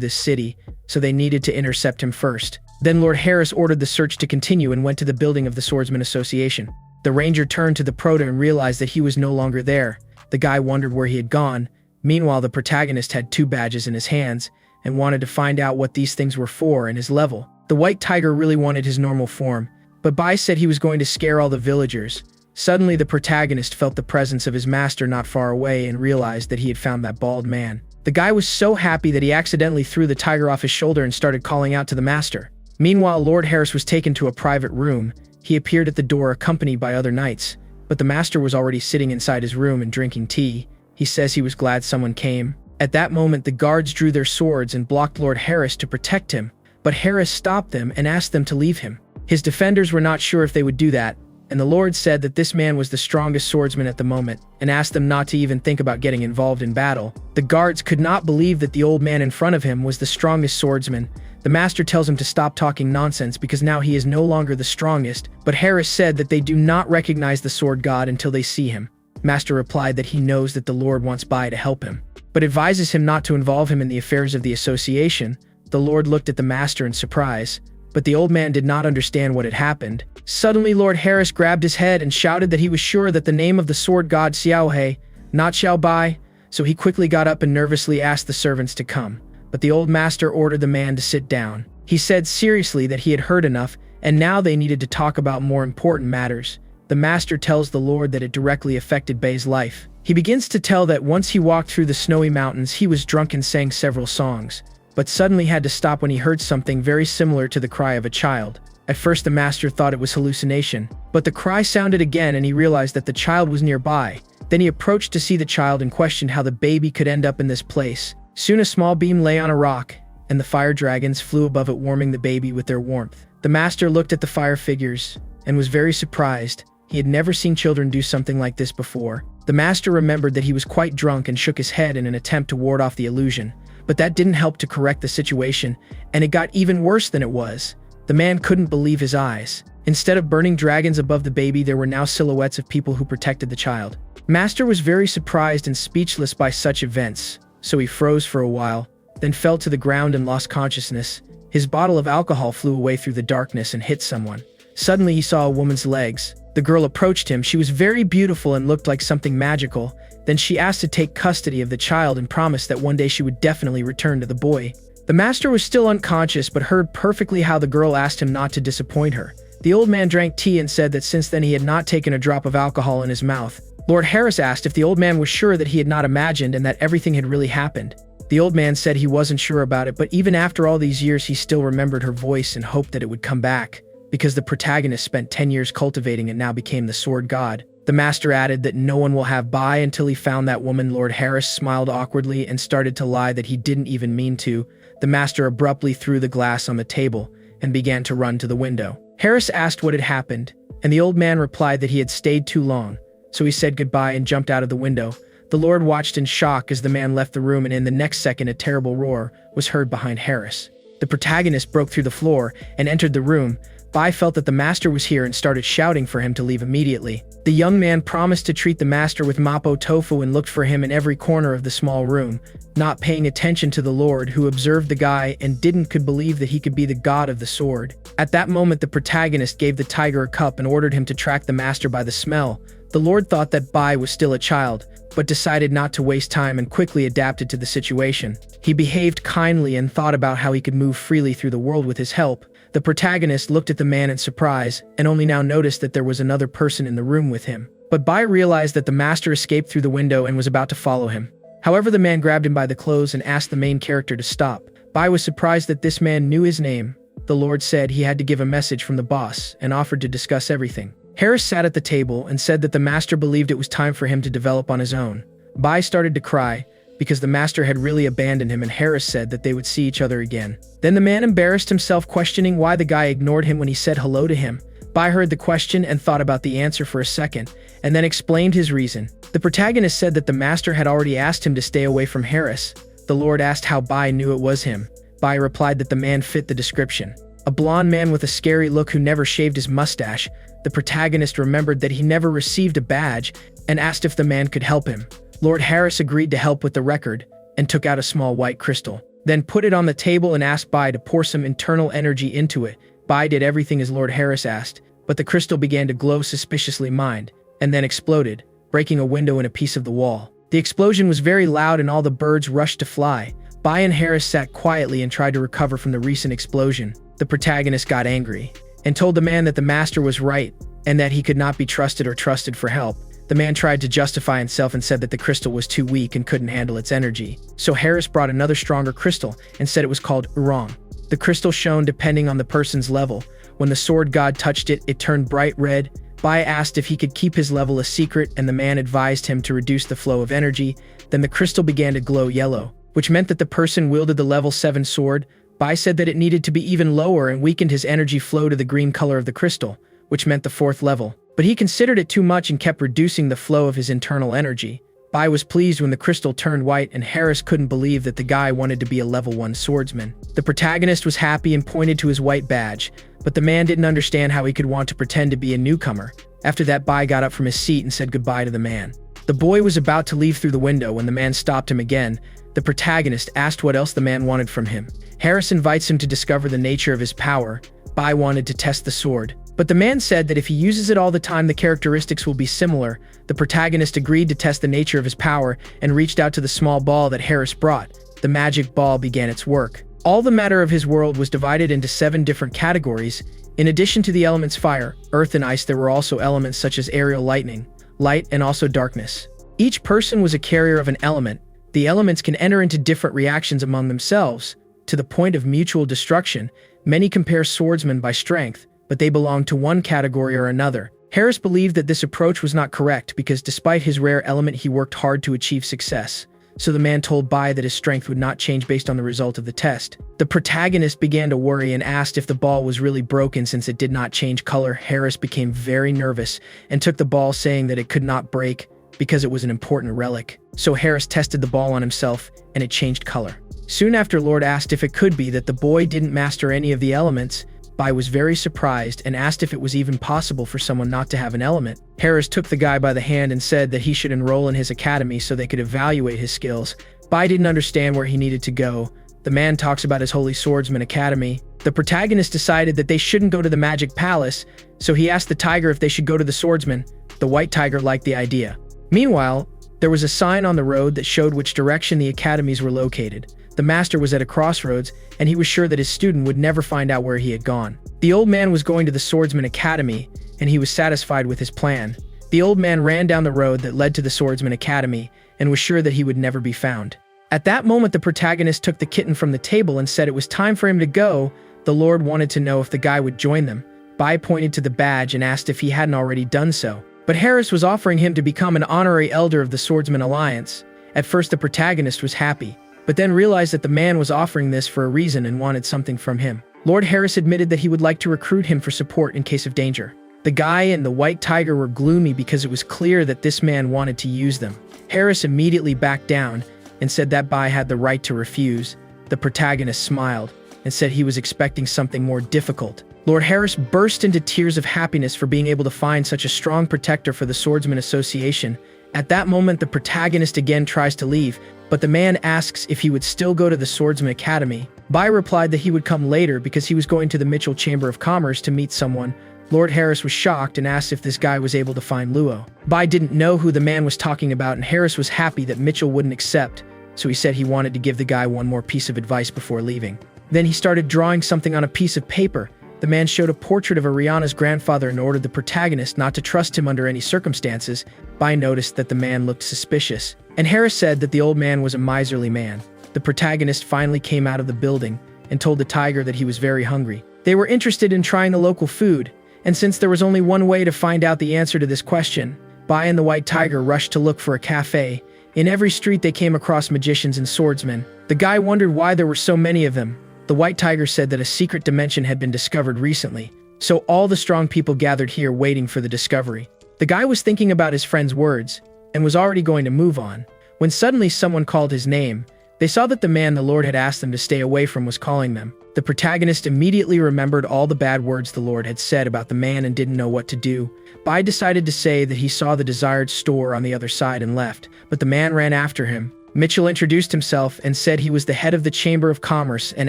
this city, so they needed to intercept him first. Then Lord Harris ordered the search to continue and went to the building of the Swordsman Association. The ranger turned to the prota and realized that he was no longer there. The guy wondered where he had gone. Meanwhile, the protagonist had two badges in his hands and wanted to find out what these things were for and his level. The white tiger really wanted his normal form, but Bai said he was going to scare all the villagers. Suddenly, the protagonist felt the presence of his master not far away and realized that he had found that bald man. The guy was so happy that he accidentally threw the tiger off his shoulder and started calling out to the master. Meanwhile, Lord Harris was taken to a private room. He appeared at the door accompanied by other knights, but the master was already sitting inside his room and drinking tea. He says he was glad someone came. At that moment, the guards drew their swords and blocked Lord Harris to protect him, but Harris stopped them and asked them to leave him. His defenders were not sure if they would do that, and the Lord said that this man was the strongest swordsman at the moment and asked them not to even think about getting involved in battle. The guards could not believe that the old man in front of him was the strongest swordsman. The master tells him to stop talking nonsense because now he is no longer the strongest, but Harris said that they do not recognize the sword god until they see him. Master replied that he knows that the Lord wants Bai to help him, but advises him not to involve him in the affairs of the association. The Lord looked at the master in surprise, but the old man did not understand what had happened. Suddenly, Lord Harris grabbed his head and shouted that he was sure that the name of the sword god Xiaohe, not Xiao Bai, so he quickly got up and nervously asked the servants to come. But the old master ordered the man to sit down. He said seriously that he had heard enough, and now they needed to talk about more important matters. The master tells the Lord that it directly affected Bai's life. He begins to tell that once he walked through the snowy mountains, he was drunk and sang several songs, but suddenly had to stop when he heard something very similar to the cry of a child. At first, the master thought it was hallucination, but the cry sounded again and he realized that the child was nearby. Then he approached to see the child and questioned how the baby could end up in this place. Soon a small beam lay on a rock, and the fire dragons flew above it, warming the baby with their warmth. The master looked at the fire figures and was very surprised. He had never seen children do something like this before. The master remembered that he was quite drunk and shook his head in an attempt to ward off the illusion, but that didn't help to correct the situation, and it got even worse than it was. The man couldn't believe his eyes. Instead of burning dragons above the baby, there were now silhouettes of people who protected the child. Master was very surprised and speechless by such events, so he froze for a while, then fell to the ground and lost consciousness. His bottle of alcohol flew away through the darkness and hit someone. Suddenly he saw a woman's legs. The girl approached him. She was very beautiful and looked like something magical. Then she asked to take custody of the child and promised that one day she would definitely return to the boy. The master was still unconscious but heard perfectly how the girl asked him not to disappoint her. The old man drank tea and said that since then he had not taken a drop of alcohol in his mouth. Lord Harris asked if the old man was sure that he had not imagined and that everything had really happened. The old man said he wasn't sure about it, but even after all these years he still remembered her voice and hoped that it would come back, because the protagonist spent 10 years cultivating and now became the sword god. The master added that no one will have Bai until he found that woman. Lord Harris smiled awkwardly and started to lie that he didn't even mean to. The master abruptly threw the glass on the table and began to run to the window. Harris asked what had happened, and the old man replied that he had stayed too long, so he said goodbye and jumped out of the window. The Lord watched in shock as the man left the room, and in the next second a terrible roar was heard behind Harris. The protagonist broke through the floor and entered the room. Bai felt that the master was here and started shouting for him to leave immediately. The young man promised to treat the master with mapo tofu and looked for him in every corner of the small room, not paying attention to the Lord, who observed the guy and could believe that he could be the god of the sword. At that moment, the protagonist gave the tiger a cup and ordered him to track the master by the smell. The Lord thought that Bai was still a child, but decided not to waste time and quickly adapted to the situation. He behaved kindly and thought about how he could move freely through the world with his help. The protagonist looked at the man in surprise and only now noticed that there was another person in the room with him. But Bai realized that the master escaped through the window and was about to follow him. However, the man grabbed him by the clothes and asked the main character to stop. Bai was surprised that this man knew his name. The Lord said he had to give a message from the boss and offered to discuss everything. Harris sat at the table and said that the master believed it was time for him to develop on his own. Bai started to cry because the master had really abandoned him, and Harris said that they would see each other again. Then the man embarrassed himself, questioning why the guy ignored him when he said hello to him. Bai heard the question and thought about the answer for a second, and then explained his reason. The protagonist said that the master had already asked him to stay away from Harris. The Lord asked how Bai knew it was him. Bai replied that the man fit the description. A blonde man with a scary look who never shaved his mustache. The protagonist remembered that he never received a badge and asked if the man could help him. Lord Harris agreed to help with the record and took out a small white crystal, then put it on the table and asked Bai to pour some internal energy into it. Bai did everything as Lord Harris asked, but the crystal began to glow suspiciously mind, and then exploded, breaking a window in a piece of the wall. The explosion was very loud and all the birds rushed to fly. Bai and Harris sat quietly and tried to recover from the recent explosion. The protagonist got angry and told the man that the master was right and that he could not be trusted or trusted for help. The man tried to justify himself and said that the crystal was too weak and couldn't handle its energy. So Harris brought another stronger crystal and said it was called ᴄᴏᴘᴘ. The crystal shone depending on the person's level. When the sword god touched it, it turned bright red. Bai asked if he could keep his level a secret, and the man advised him to reduce the flow of energy. Then the crystal began to glow yellow, which meant that the person wielded the level 7 sword. Bai said that it needed to be even lower and weakened his energy flow to the green color of the crystal, which meant the 4th level. But he considered it too much and kept reducing the flow of his internal energy. Bai was pleased when the crystal turned white, and Harris couldn't believe that the guy wanted to be a level 1 swordsman. The protagonist was happy and pointed to his white badge, but the man didn't understand how he could want to pretend to be a newcomer. After that, Bai got up from his seat and said goodbye to the man. The boy was about to leave through the window when the man stopped him again. The protagonist asked what else the man wanted from him. Harris invites him to discover the nature of his power. Bai wanted to test the sword, but the man said that if he uses it all the time, the characteristics will be similar. The protagonist agreed to test the nature of his power and reached out to the small ball that Harris brought. The magic ball began its work. All the matter of his world was divided into 7 different categories. In addition to the elements fire, earth, and ice, there were also elements such as aerial lightning, light, and also darkness. Each person was a carrier of an element. The elements can enter into different reactions among themselves, to the point of mutual destruction. Many compare swordsmen by strength, but they belong to one category or another. Harris believed that this approach was not correct because despite his rare element, he worked hard to achieve success. So the man told Bai that his strength would not change based on the result of the test. The protagonist began to worry and asked if the ball was really broken since it did not change color. Harris became very nervous and took the ball, saying that it could not break because it was an important relic. So Harris tested the ball on himself and it changed color. Soon after, Lord asked if it could be that the boy didn't master any of the elements. Bai was very surprised and asked if it was even possible for someone not to have an element. Harris took the guy by the hand and said that he should enroll in his academy so they could evaluate his skills. Bai didn't understand where he needed to go. The man talks about his Holy Swordsman Academy. The protagonist decided that they shouldn't go to the Magic Palace, so he asked the tiger if they should go to the swordsman. The white tiger liked the idea. Meanwhile, there was a sign on the road that showed which direction the academies were located. The master was at a crossroads, and he was sure that his student would never find out where he had gone. The old man was going to the Swordsman Academy, and he was satisfied with his plan. The old man ran down the road that led to the Swordsman Academy, and was sure that he would never be found. At that moment, the protagonist took the kitten from the table and said it was time for him to go. The Lord wanted to know if the guy would join them. Bai pointed to the badge and asked if he hadn't already done so. But Harris was offering him to become an honorary elder of the Swordsman Alliance. At first, the protagonist was happy, but then realized that the man was offering this for a reason and wanted something from him. Lord Harris admitted that he would like to recruit him for support in case of danger. The guy and the white tiger were gloomy because it was clear that this man wanted to use them. Harris immediately backed down and said that Bai had the right to refuse. The protagonist smiled and said he was expecting something more difficult. Lord Harris burst into tears of happiness for being able to find such a strong protector for the Swordsman Association. At that moment, the protagonist again tries to leave, but the man asks if he would still go to the Swordsman Academy. Bai replied that he would come later because he was going to the Mitchell Chamber of Commerce to meet someone. Lord Harris was shocked and asked if this guy was able to find Luo. Bai didn't know who the man was talking about, and Harris was happy that Mitchell wouldn't accept, so he said he wanted to give the guy one more piece of advice before leaving. Then he started drawing something on a piece of paper. The man showed a portrait of Ariana's grandfather and ordered the protagonist not to trust him under any circumstances. Bai noticed that the man looked suspicious, and Harris said that the old man was a miserly man. The protagonist finally came out of the building and told the tiger that he was very hungry. They were interested in trying the local food, and since there was only one way to find out the answer to this question, Bai and the white tiger rushed to look for a cafe. In every street they came across magicians and swordsmen. The guy wondered why there were so many of them. The white tiger said that a secret dimension had been discovered recently, so all the strong people gathered here waiting for the discovery. The guy was thinking about his friend's words and was already going to move on, when suddenly someone called his name. They saw that the man the Lord had asked them to stay away from was calling them. The protagonist immediately remembered all the bad words the Lord had said about the man and didn't know what to do. Bai decided to say that he saw the desired store on the other side and left, but the man ran after him. Mitchell introduced himself and said he was the head of the Chamber of Commerce and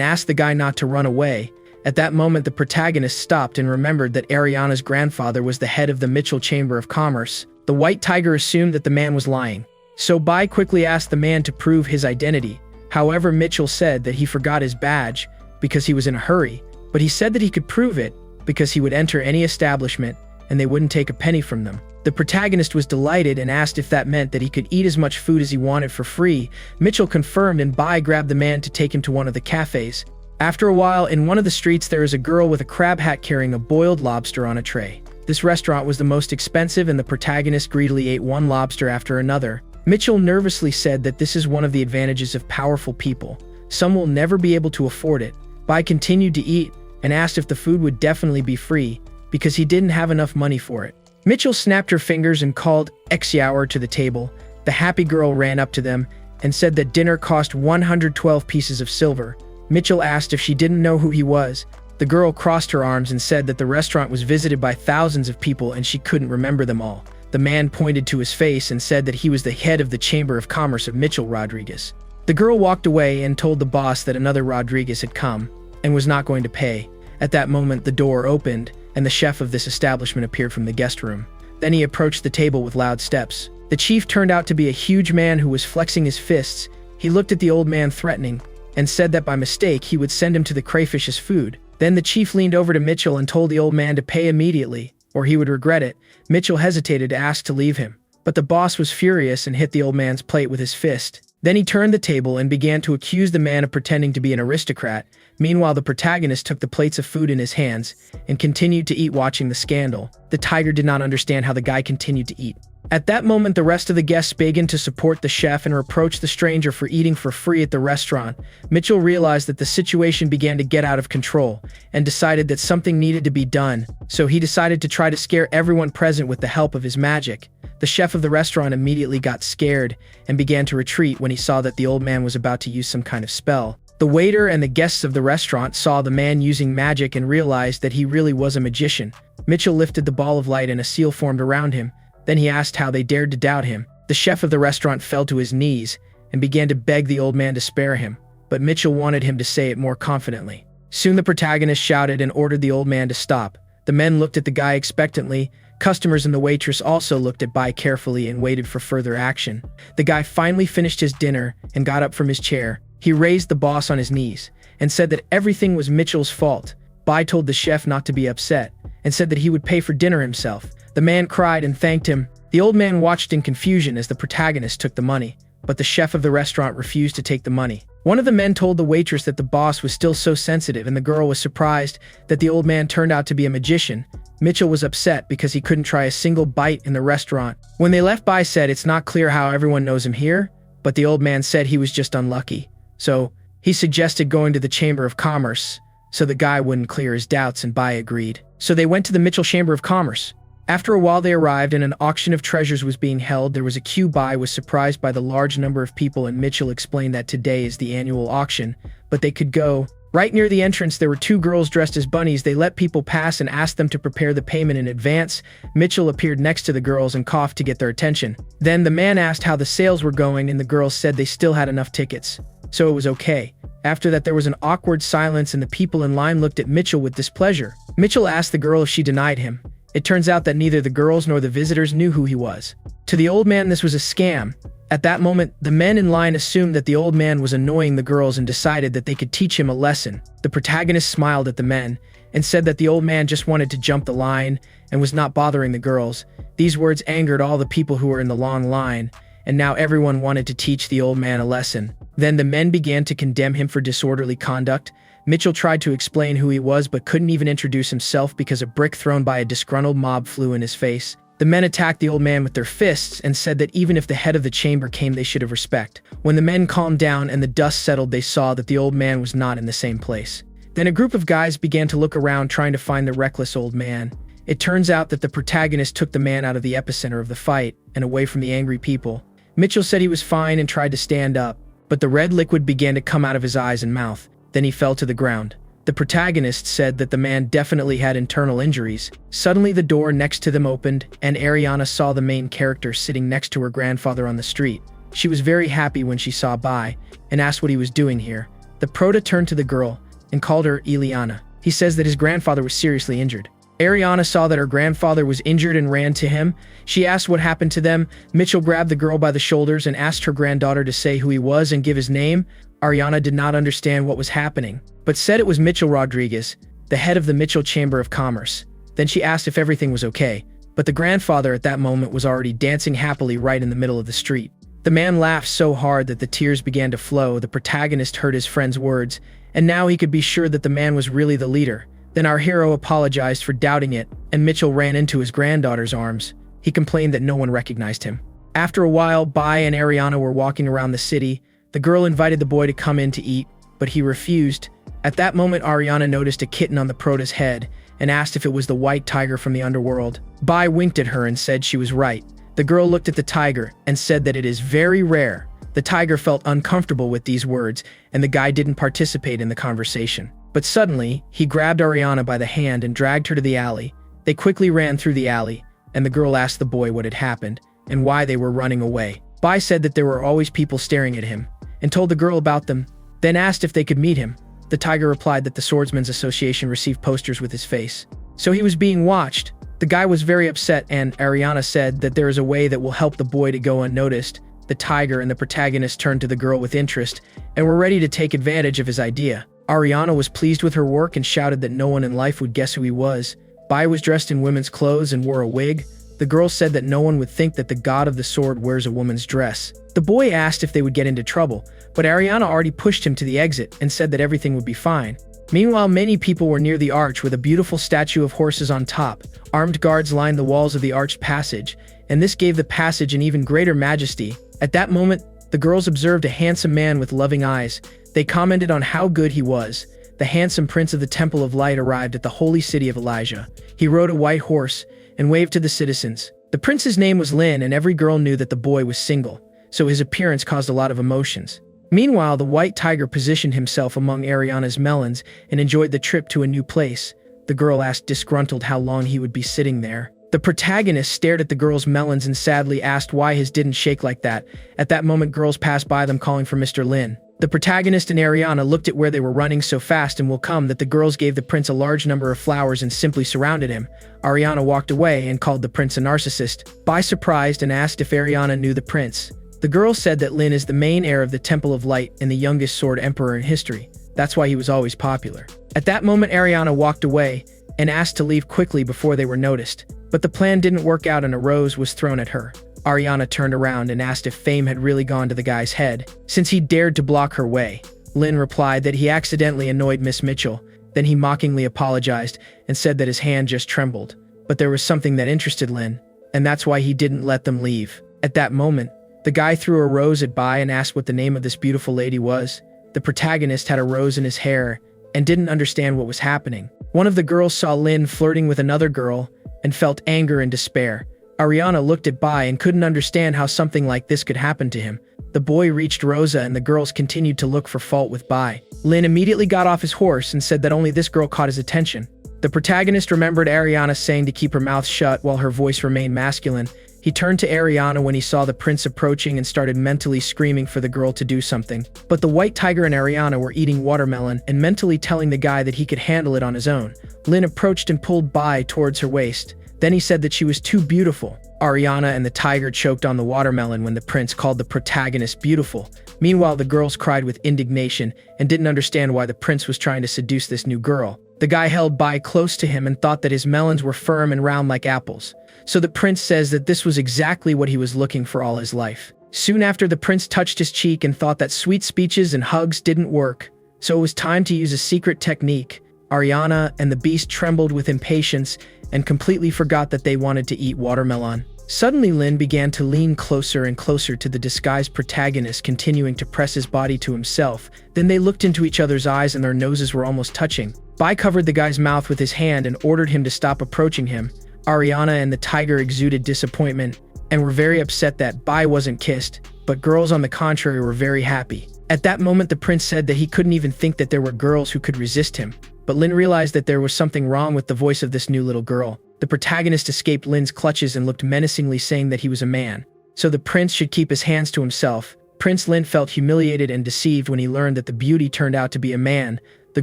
asked the guy not to run away. At that moment, the protagonist stopped and remembered that Ariana's grandfather was the head of the Mitchell Chamber of Commerce. The white tiger assumed that the man was lying, so Bai quickly asked the man to prove his identity. However, Mitchell said that he forgot his badge because he was in a hurry, but he said that he could prove it because he would enter any establishment and they wouldn't take a penny from them. The protagonist was delighted and asked if that meant that he could eat as much food as he wanted for free. Mitchell confirmed, and Bai grabbed the man to take him to one of the cafes. After a while, in one of the streets, there is a girl with a crab hat carrying a boiled lobster on a tray. This restaurant was the most expensive, and the protagonist greedily ate one lobster after another. Mitchell nervously said that this is one of the advantages of powerful people. Some will never be able to afford it. Bai continued to eat and asked if the food would definitely be free because he didn't have enough money for it. Mitchell snapped her fingers and called Xiao to the table. The happy girl ran up to them and said that dinner cost 112 pieces of silver. Mitchell asked if she didn't know who he was. The girl crossed her arms and said that the restaurant was visited by thousands of people and she couldn't remember them all. The man pointed to his face and said that he was the head of the Chamber of Commerce of Mitchell Rodriguez. The girl walked away and told the boss that another Rodriguez had come and was not going to pay. At that moment, the door opened and the chef of this establishment appeared from the guest room. Then he approached the table with loud steps. The chief turned out to be a huge man who was flexing his fists. He looked at the old man threatening and said that by mistake he would send him to the crayfish as food. Then the chief leaned over to Mitchell and told the old man to pay immediately, or he would regret it. Mitchell hesitated to ask to leave him, but the boss was furious and hit the old man's plate with his fist. Then he turned the table and began to accuse the man of pretending to be an aristocrat. Meanwhile, the protagonist took the plates of food in his hands and continued to eat, watching the scandal. The tiger did not understand how the guy continued to eat. At that moment, the rest of the guests began to support the chef and reproach the stranger for eating for free at the restaurant. Mitchell realized that the situation began to get out of control and decided that something needed to be done, so he decided to try to scare everyone present with the help of his magic. The chef of the restaurant immediately got scared and began to retreat when he saw that the old man was about to use some kind of spell. The waiter and the guests of the restaurant saw the man using magic and realized that he really was a magician. Mitchell lifted the ball of light and a seal formed around him. Then he asked how they dared to doubt him. The chef of the restaurant fell to his knees and began to beg the old man to spare him, but Mitchell wanted him to say it more confidently. Soon the protagonist shouted and ordered the old man to stop. The men looked at the guy expectantly. Customers and the waitress also looked at Bai carefully and waited for further action. The guy finally finished his dinner and got up from his chair. He raised the boss on his knees and said that everything was Mitchell's fault. Bai told the chef not to be upset and said that he would pay for dinner himself. The man cried and thanked him. The old man watched in confusion as the protagonist took the money, but the chef of the restaurant refused to take the money. One of the men told the waitress that the boss was still so sensitive, and the girl was surprised that the old man turned out to be a magician. Mitchell was upset because he couldn't try a single bite in the restaurant. When they left, Bai said it's not clear how everyone knows him here, but the old man said he was just unlucky. So he suggested going to the Chamber of Commerce so the guy wouldn't clear his doubts, and Bai agreed. So they went to the Mitchell Chamber of Commerce. After a while they arrived and an auction of treasures was being held. There was a queue. Bai was surprised by the large number of people and Mitchell explained that today is the annual auction, but they could go. Right near the entrance there were two girls dressed as bunnies. They let people pass and asked them to prepare the payment in advance. Mitchell appeared next to the girls and coughed to get their attention. Then the man asked how the sales were going and the girls said they still had enough tickets, so it was okay. After that there was an awkward silence and the people in line looked at Mitchell with displeasure. Mitchell asked the girl if she denied him. It turns out that neither the girls nor the visitors knew who he was. To the old man this was a scam. At that moment, the men in line assumed that the old man was annoying the girls and decided that they could teach him a lesson. The protagonist smiled at the men and said that the old man just wanted to jump the line and was not bothering the girls. These words angered all the people who were in the long line, and now everyone wanted to teach the old man a lesson. Then the men began to condemn him for disorderly conduct. Mitchell tried to explain who he was but couldn't even introduce himself because a brick thrown by a disgruntled mob flew in his face. The men attacked the old man with their fists and said that even if the head of the chamber came they should have respect. When the men calmed down and the dust settled they saw that the old man was not in the same place. Then a group of guys began to look around trying to find the reckless old man. It turns out that the protagonist took the man out of the epicenter of the fight and away from the angry people. Mitchell said he was fine and tried to stand up, but the red liquid began to come out of his eyes and mouth. Then he fell to the ground. The protagonist said that the man definitely had internal injuries. Suddenly the door next to them opened, and Ariana saw the main character sitting next to her grandfather on the street. She was very happy when she saw Bai, and asked what he was doing here. The prota turned to the girl, and called her Ileana. He says that his grandfather was seriously injured. Ariana saw that her grandfather was injured and ran to him. She asked what happened to them. Mitchell grabbed the girl by the shoulders and asked her granddaughter to say who he was and give his name. Ariana did not understand what was happening, but said it was Mitchell Rodriguez, the head of the Mitchell Chamber of Commerce. Then she asked if everything was okay, but the grandfather at that moment was already dancing happily right in the middle of the street. The man laughed so hard that the tears began to flow. The protagonist heard his friend's words, and now he could be sure that the man was really the leader. Then our hero apologized for doubting it, and Mitchell ran into his granddaughter's arms. He complained that no one recognized him. After a while, Bai and Ariana were walking around the city. The girl invited the boy to come in to eat, but he refused. At that moment, Ariana noticed a kitten on the prota's head and asked if it was the white tiger from the underworld. Bai winked at her and said she was right. The girl looked at the tiger and said that it is very rare. The tiger felt uncomfortable with these words, and the guy didn't participate in the conversation. But suddenly, he grabbed Ariana by the hand and dragged her to the alley. They quickly ran through the alley, and the girl asked the boy what had happened and why they were running away. Bai said that there were always people staring at him, and told the girl about them, then asked if they could meet him. The tiger replied that the Swordsman's Association received posters with his face, so he was being watched. The guy was very upset, and Ariana said that there is a way that will help the boy to go unnoticed. The tiger and the protagonist turned to the girl with interest and were ready to take advantage of his idea. Ariana was pleased with her work and shouted that no one in life would guess who he was. Bai was dressed in women's clothes and wore a wig. The girl said that no one would think that the god of the sword wears a woman's dress. The boy asked if they would get into trouble, but Ariana already pushed him to the exit and said that everything would be fine. Meanwhile, many people were near the arch with a beautiful statue of horses on top. Armed guards lined the walls of the arched passage, and this gave the passage an even greater majesty. At that moment, the girls observed a handsome man with loving eyes. They commented on how good he was. The handsome prince of the Temple of Light arrived at the holy city of Elijah. He rode a white horse and waved to the citizens. The prince's name was Lynn, and every girl knew that the boy was single, so his appearance caused a lot of emotions. Meanwhile, the white tiger positioned himself among Ariana's melons and enjoyed the trip to a new place. The girl asked disgruntled how long he would be sitting there. The protagonist stared at the girl's melons and sadly asked why his didn't shake like that. At that moment, girls passed by them calling for Mr. Lynn. The protagonist and Ariana looked at where they were running so fast and will come that the girls gave the prince a large number of flowers and simply surrounded him. Ariana walked away and called the prince a narcissist. Bai surprised and asked if Ariana knew the prince. The girl said that Lynn is the main heir of the Temple of Light and the youngest sword emperor in history. That's why he was always popular. At that moment, Ariana walked away and asked to leave quickly before they were noticed. But the plan didn't work out and a rose was thrown at her. Ariana turned around and asked if fame had really gone to the guy's head, since he dared to block her way. Lynn replied that he accidentally annoyed Miss Mitchell. Then he mockingly apologized and said that his hand just trembled. But there was something that interested Lynn, and that's why he didn't let them leave. At that moment, the guy threw a rose at Bai and asked what the name of this beautiful lady was. The protagonist had a rose in his hair and didn't understand what was happening. One of the girls saw Lynn flirting with another girl and felt anger and despair. Ariana looked at Bai and couldn't understand how something like this could happen to him. The boy reached Rosa and the girls continued to look for fault with Bai. Lynn immediately got off his horse and said that only this girl caught his attention. The protagonist remembered Ariana saying to keep her mouth shut while her voice remained masculine. He turned to Ariana when he saw the prince approaching and started mentally screaming for the girl to do something. But the white tiger and Ariana were eating watermelon and mentally telling the guy that he could handle it on his own. Lynn approached and pulled Bai towards her waist. Then he said that she was too beautiful. Ariana and the tiger choked on the watermelon when the prince called the protagonist beautiful. Meanwhile, the girls cried with indignation and didn't understand why the prince was trying to seduce this new girl. The guy held Bai close to him and thought that his melons were firm and round like apples. So the prince says that this was exactly what he was looking for all his life. Soon after, the prince touched his cheek and thought that sweet speeches and hugs didn't work. So it was time to use a secret technique. Ariana and the beast trembled with impatience and completely forgot that they wanted to eat watermelon. Suddenly, Lynn began to lean closer and closer to the disguised protagonist, continuing to press his body to himself. Then they looked into each other's eyes and their noses were almost touching. Bai covered the guy's mouth with his hand and ordered him to stop approaching him. Ariana and the tiger exuded disappointment and were very upset that Bai wasn't kissed, but girls on the contrary were very happy. At that moment, the prince said that he couldn't even think that there were girls who could resist him. But Lynn realized that there was something wrong with the voice of this new little girl. The protagonist escaped Lynn's clutches and looked menacingly, saying that he was a man. So the prince should keep his hands to himself. Prince Lynn felt humiliated and deceived when he learned that the beauty turned out to be a man. The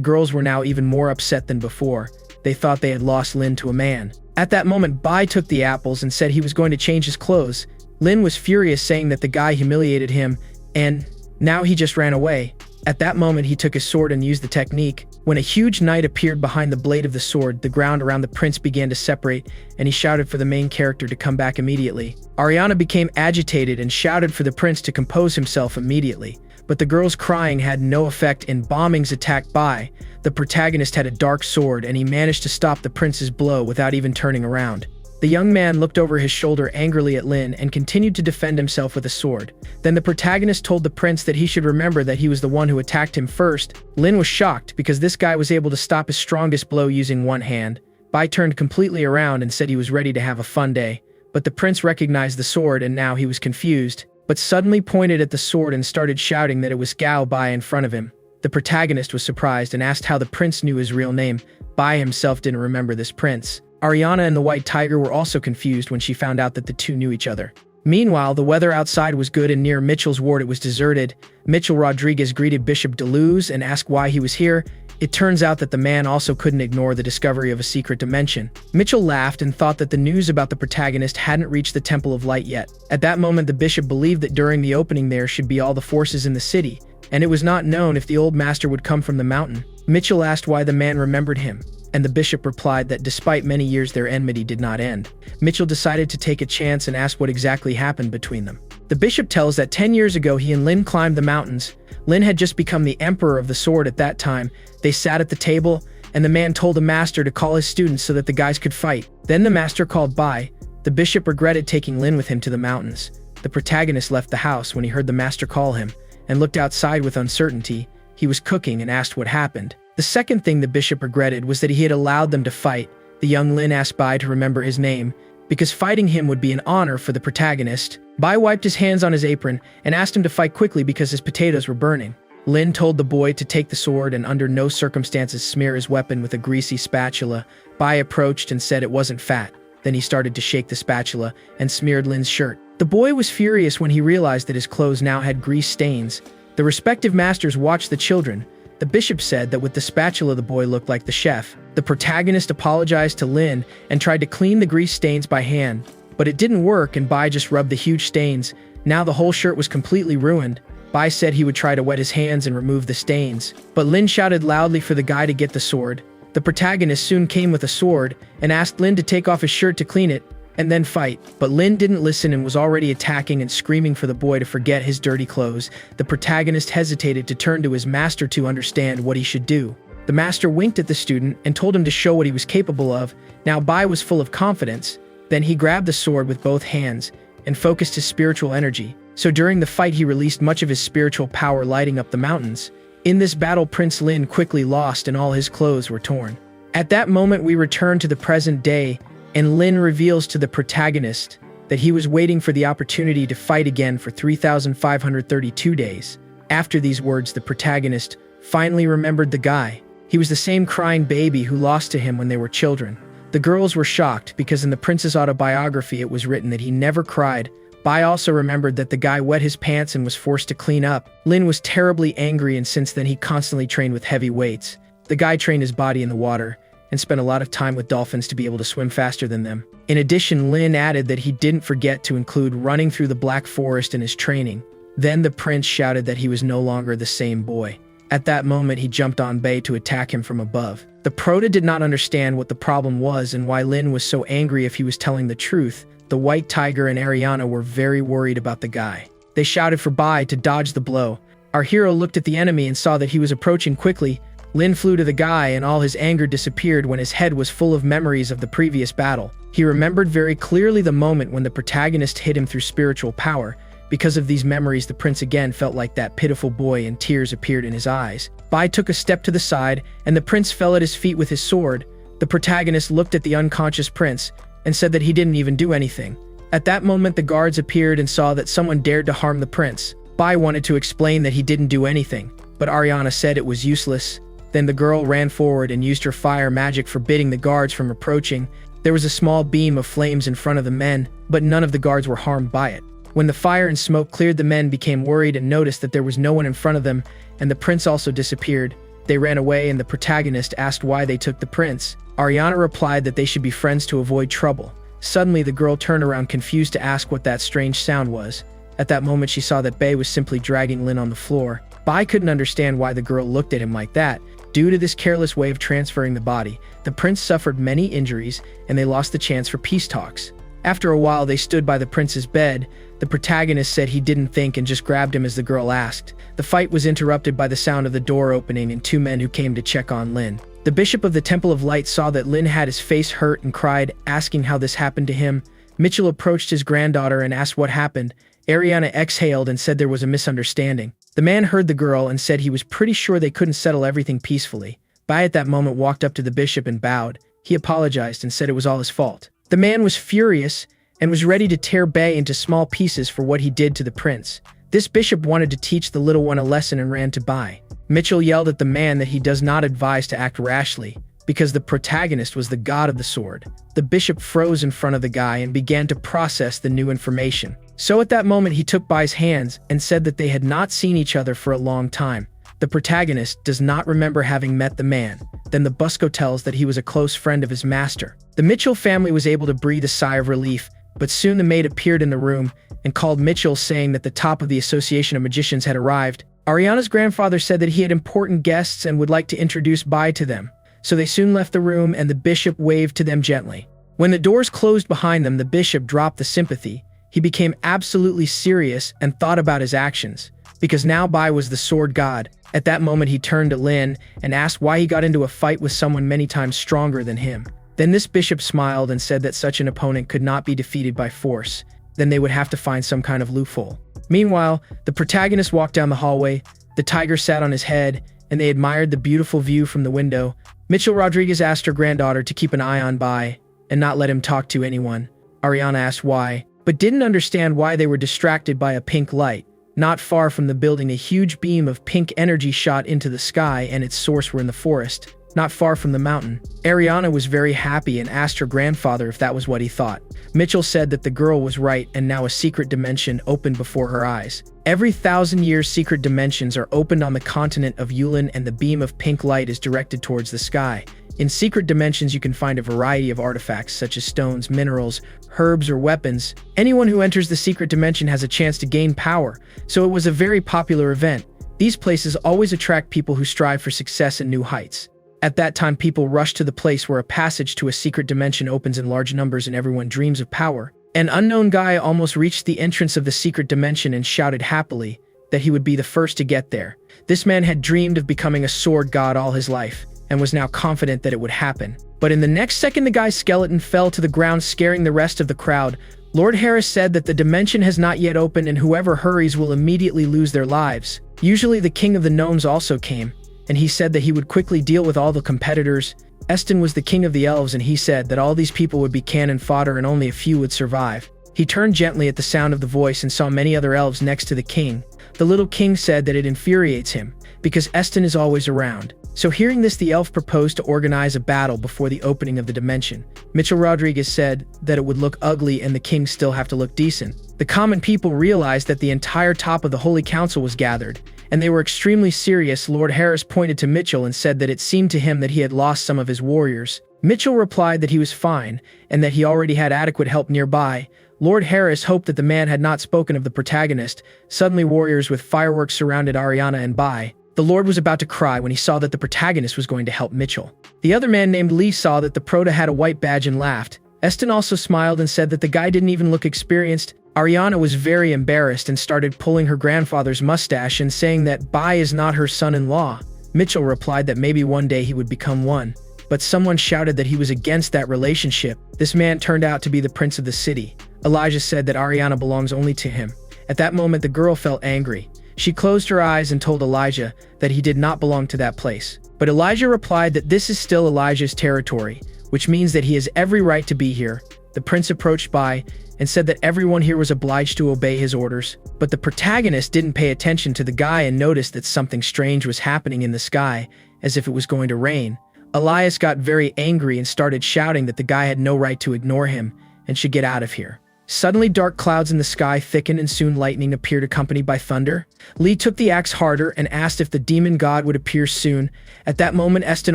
girls were now even more upset than before. They thought they had lost Lynn to a man. At that moment, Bai took the apples and said he was going to change his clothes. Lynn was furious, saying that the guy humiliated him, and now he just ran away. At that moment, he took his sword and used the technique. When a huge knight appeared behind the blade of the sword, the ground around the prince began to separate, and he shouted for the main character to come back immediately. Ariana became agitated and shouted for the prince to compose himself immediately. But the girls' crying had no effect in Bombing's attack. Bai, the protagonist, had a dark sword, and he managed to stop the prince's blow without even turning around. The young man looked over his shoulder angrily at Lynn and continued to defend himself with a sword. Then the protagonist told the prince that he should remember that he was the one who attacked him first. Lynn was shocked because this guy was able to stop his strongest blow using one hand. Bai turned completely around and said he was ready to have a fun day. But the prince recognized the sword and now he was confused, but suddenly pointed at the sword and started shouting that it was Gao Bai in front of him. The protagonist was surprised and asked how the prince knew his real name. Bai himself didn't remember this prince. Ariana and the white tiger were also confused when she found out that the two knew each other. Meanwhile, the weather outside was good and near Mitchell's ward it was deserted. Mitchell Rodriguez greeted Bishop Deleuze and asked why he was here. It turns out that the man also couldn't ignore the discovery of a secret dimension. Mitchell laughed and thought that the news about the protagonist hadn't reached the Temple of Light yet. At that moment, the bishop believed that during the opening there should be all the forces in the city, and it was not known if the old master would come from the mountain. Mitchell asked why the man remembered him, and the bishop replied that despite many years their enmity did not end. Mitchell decided to take a chance and asked what exactly happened between them. The bishop tells that 10 years ago he and Lynn climbed the mountains. Lynn had just become the emperor of the sword at that time. They sat at the table, and the man told the master to call his students so that the guys could fight. Then the master called Bai. The bishop regretted taking Lynn with him to the mountains. The protagonist left the house when he heard the master call him, and looked outside with uncertainty. He was cooking and asked what happened. The second thing the bishop regretted was that he had allowed them to fight. The young Lynn asked Bai to remember his name, because fighting him would be an honor for the protagonist. Bai wiped his hands on his apron and asked him to fight quickly because his potatoes were burning. Lynn told the boy to take the sword and under no circumstances smear his weapon with a greasy spatula. Bai approached and said it wasn't fat. Then he started to shake the spatula and smeared Lynn's shirt. The boy was furious when he realized that his clothes now had grease stains. The respective masters watched the children. The bishop said that with the spatula the boy looked like the chef. The protagonist apologized to Lynn and tried to clean the grease stains by hand, but it didn't work and Bai just rubbed the huge stains. Now the whole shirt was completely ruined. Bai said he would try to wet his hands and remove the stains, but Lynn shouted loudly for the guy to get the sword. The protagonist soon came with a sword and asked Lynn to take off his shirt to clean it and then fight, but Lynn didn't listen and was already attacking and screaming for the boy to forget his dirty clothes. The protagonist hesitated to turn to his master to understand what he should do. The master winked at the student and told him to show what he was capable of. Now Bai was full of confidence. Then he grabbed the sword with both hands and focused his spiritual energy. So during the fight he released much of his spiritual power, lighting up the mountains. In this battle, Prince Lynn quickly lost and all his clothes were torn. At that moment we return to the present day. and Lynn reveals to the protagonist that he was waiting for the opportunity to fight again for 3,532 days. After these words, the protagonist finally remembered the guy. He was the same crying baby who lost to him when they were children. The girls were shocked because in the prince's autobiography it was written that he never cried. Bai also remembered that the guy wet his pants and was forced to clean up. Lynn was terribly angry, and since then he constantly trained with heavy weights. The guy trained his body in the water and spent a lot of time with dolphins to be able to swim faster than them. In addition, Lynn added that he didn't forget to include running through the Black Forest in his training. Then the prince shouted that he was no longer the same boy. At that moment, he jumped on Bai to attack him from above. The prota did not understand what the problem was and why Lynn was so angry if he was telling the truth. The White Tiger and Ariana were very worried about the guy. They shouted for Bai to dodge the blow. Our hero looked at the enemy and saw that he was approaching quickly. Lynn flew to the guy and all his anger disappeared when his head was full of memories of the previous battle. He remembered very clearly the moment when the protagonist hit him through spiritual power. Because of these memories, the prince again felt like that pitiful boy and tears appeared in his eyes. Bai took a step to the side and the prince fell at his feet with his sword. The protagonist looked at the unconscious prince and said that he didn't even do anything. At that moment, the guards appeared and saw that someone dared to harm the prince. Bai wanted to explain that he didn't do anything, but Ariana said it was useless. Then the girl ran forward and used her fire magic, forbidding the guards from approaching. There was a small beam of flames in front of the men, but none of the guards were harmed by it. When the fire and smoke cleared, the men became worried and noticed that there was no one in front of them, and the prince also disappeared. They ran away and the protagonist asked why they took the prince. Ariana replied that they should be friends to avoid trouble. Suddenly, the girl turned around confused to ask what that strange sound was. At that moment, she saw that Bai was simply dragging Lynn on the floor. Bai couldn't understand why the girl looked at him like that. Due to this careless way of transferring the body, the prince suffered many injuries and they lost the chance for peace talks. After a while, they stood by the prince's bed. The protagonist said he didn't think and just grabbed him as the girl asked. The fight was interrupted by the sound of the door opening and two men who came to check on Lynn. The bishop of the Temple of Light saw that Lynn had his face hurt and cried, asking how this happened to him. Mitchell approached his granddaughter and asked what happened. Ariana exhaled and said there was a misunderstanding. The man heard the girl and said he was pretty sure they couldn't settle everything peacefully. Bai at that moment walked up to the bishop and bowed. He apologized and said it was all his fault. The man was furious and was ready to tear Bai into small pieces for what he did to the prince. This bishop wanted to teach the little one a lesson and ran to Bai. Mitchell yelled at the man that he does not advise to act rashly, because the protagonist was the god of the sword. The bishop froze in front of the guy and began to process the new information. So at that moment he took Bai's hands and said that they had not seen each other for a long time. The protagonist does not remember having met the man. Then the busko tells that he was a close friend of his master. The Mitchell family was able to breathe a sigh of relief, but soon the maid appeared in the room and called Mitchell, saying that the top of the Association of Magicians had arrived. Ariana's grandfather said that he had important guests and would like to introduce Bai to them. So they soon left the room and the bishop waved to them gently. When the doors closed behind them, the bishop dropped the sympathy. He became absolutely serious and thought about his actions, because now Bai was the sword god. At that moment he turned to Lynn and asked why he got into a fight with someone many times stronger than him. Then this bishop smiled and said that such an opponent could not be defeated by force. Then they would have to find some kind of loophole. Meanwhile, the protagonist walked down the hallway. The tiger sat on his head, and they admired the beautiful view from the window. Mitchell Rodriguez asked her granddaughter to keep an eye on Bai and not let him talk to anyone. Ariana asked why, but didn't understand why they were distracted by a pink light. Not far from the building, a huge beam of pink energy shot into the sky, and its source were in the forest, not far from the mountain. Ariana was very happy and asked her grandfather if that was what he thought. Mitchell said that the girl was right, and now a secret dimension opened before her eyes. Every 1,000 years, secret dimensions are opened on the continent of Yulan, and the beam of pink light is directed towards the sky. In secret dimensions, you can find a variety of artifacts such as stones, minerals, herbs, or weapons. Anyone who enters the secret dimension has a chance to gain power, so it was a very popular event. These places always attract people who strive for success and new heights. At that time, people rush to the place where a passage to a secret dimension opens in large numbers and everyone dreams of power. An unknown guy almost reached the entrance of the secret dimension and shouted happily that he would be the first to get there. This man had dreamed of becoming a sword god all his life, and was now confident that it would happen. But in the next second, the guy's skeleton fell to the ground, scaring the rest of the crowd. Lord Harris said that the dimension has not yet opened and whoever hurries will immediately lose their lives. Usually the king of the gnomes also came, and he said that he would quickly deal with all the competitors. Eston was the king of the elves, and he said that all these people would be cannon fodder and only a few would survive. He turned gently at the sound of the voice and saw many other elves next to the king. The little king said that it infuriates him, because Eston is always around. So hearing this, the elf proposed to organize a battle before the opening of the dimension. Mitchell Rodriguez said that it would look ugly and the king still have to look decent. The common people realized that the entire top of the Holy Council was gathered, and they were extremely serious. Lord Harris pointed to Mitchell and said that it seemed to him that he had lost some of his warriors. Mitchell replied that he was fine, and that he already had adequate help nearby. Lord Harris hoped that the man had not spoken of the protagonist. Suddenly warriors with fireworks surrounded Ariana and Bai. The Lord was about to cry when he saw that the protagonist was going to help Mitchell. The other man named Lee saw that the prota had a white badge and laughed. Eston also smiled and said that the guy didn't even look experienced. Ariana was very embarrassed and started pulling her grandfather's mustache and saying that Bai is not her son-in-law. Mitchell replied that maybe one day he would become one, but someone shouted that he was against that relationship. This man turned out to be the prince of the city. Elijah said that Ariana belongs only to him. At that moment, the girl felt angry. She closed her eyes and told Elijah that he did not belong to that place. But Elijah replied that this is still Elijah's territory, which means that he has every right to be here. The prince approached Bai and said that everyone here was obliged to obey his orders. But the protagonist didn't pay attention to the guy and noticed that something strange was happening in the sky, as if it was going to rain. Elias got very angry and started shouting that the guy had no right to ignore him and should get out of here. Suddenly, dark clouds in the sky thickened and soon lightning appeared accompanied by thunder. Lee took the axe harder and asked if the demon god would appear soon. At that moment, Eston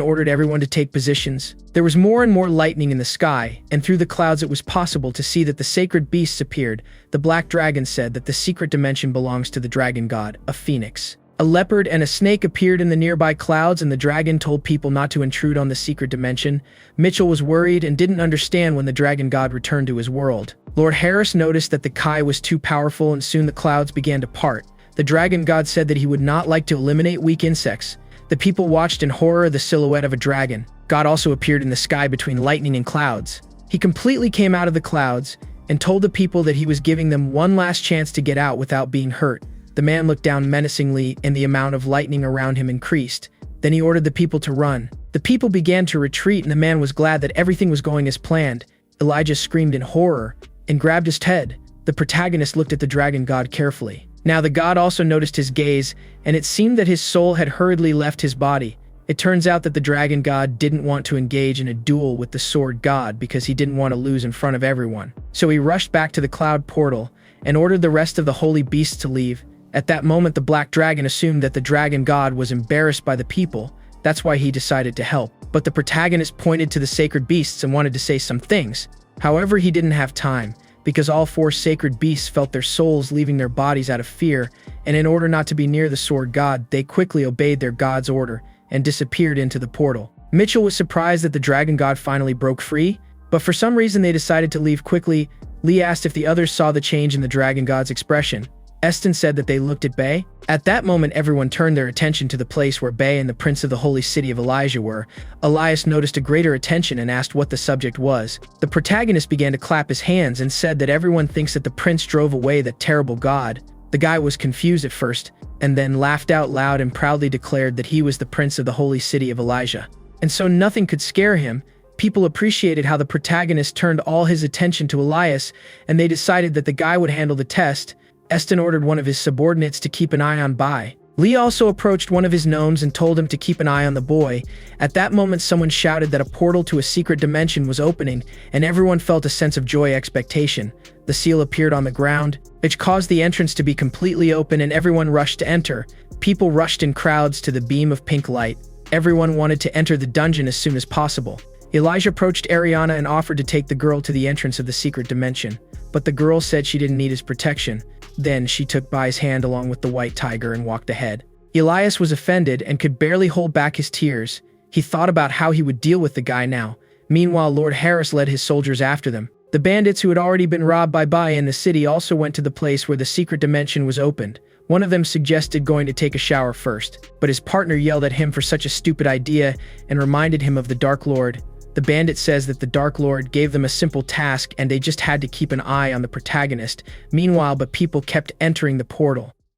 ordered everyone to take positions. There was more and more lightning in the sky, and through the clouds it was possible to see that the sacred beasts appeared. The black dragon said that the secret dimension belongs to the dragon god, a phoenix. A leopard and a snake appeared in the nearby clouds, and the dragon told people not to intrude on the secret dimension. Mitchell was worried and didn't understand when the dragon god returned to his world. Lord Harris noticed that the Kai was too powerful, and soon the clouds began to part. The dragon god said that he would not like to eliminate weak insects. The people watched in horror the silhouette of a dragon. God also appeared in the sky between lightning and clouds. He completely came out of the clouds and told the people that he was giving them one last chance to get out without being hurt. The man looked down menacingly, and the amount of lightning around him increased. Then he ordered the people to run. The people began to retreat, and the man was glad that everything was going as planned. Elijah screamed in horror and grabbed his head. The protagonist looked at the dragon god carefully. Now the god also noticed his gaze, and it seemed that his soul had hurriedly left his body. It turns out that the dragon god didn't want to engage in a duel with the sword god because he didn't want to lose in front of everyone. So he rushed back to the cloud portal and ordered the rest of the holy beasts to leave. At that moment, the black dragon assumed that the dragon god was embarrassed by the people. That's why he decided to help. But the protagonist pointed to the sacred beasts and wanted to say some things. However, he didn't have time, because all four sacred beasts felt their souls leaving their bodies out of fear, and in order not to be near the sword god, they quickly obeyed their god's order and disappeared into the portal. Mitchell was surprised that the dragon god finally broke free, but for some reason they decided to leave quickly. Lee asked if the others saw the change in the dragon god's expression. Eston said that they looked at Bay. At that moment, everyone turned their attention to the place where Bay and the prince of the holy city of Elijah were. Elias noticed a greater attention and asked what the subject was. The protagonist began to clap his hands and said that everyone thinks that the prince drove away that terrible god. The guy was confused at first, and then laughed out loud and proudly declared that he was the prince of the holy city of Elijah. And so nothing could scare him. People appreciated how the protagonist turned all his attention to Elias, and they decided that the guy would handle the test. Eston ordered one of his subordinates to keep an eye on Bai. Lee also approached one of his gnomes and told him to keep an eye on the boy. At that moment, someone shouted that a portal to a secret dimension was opening, and everyone felt a sense of joy expectation. The seal appeared on the ground, which caused the entrance to be completely open, and everyone rushed to enter. People rushed in crowds to the beam of pink light. Everyone wanted to enter the dungeon as soon as possible. Elijah approached Ariana and offered to take the girl to the entrance of the secret dimension, but the girl said she didn't need his protection. Then she took Bai's hand along with the white tiger and walked ahead. Elias was offended and could barely hold back his tears. He thought about how he would deal with the guy now. Meanwhile, Lord Harris led his soldiers after them. The bandits who had already been robbed by Bai in the city also went to the place where the secret dimension was opened. One of them suggested going to take a shower first, but his partner yelled at him for such a stupid idea and reminded him of the Dark Lord. The bandit says that the Dark Lord gave them a simple task and they just had to keep an eye on the protagonist. Meanwhile, but people kept entering the portal.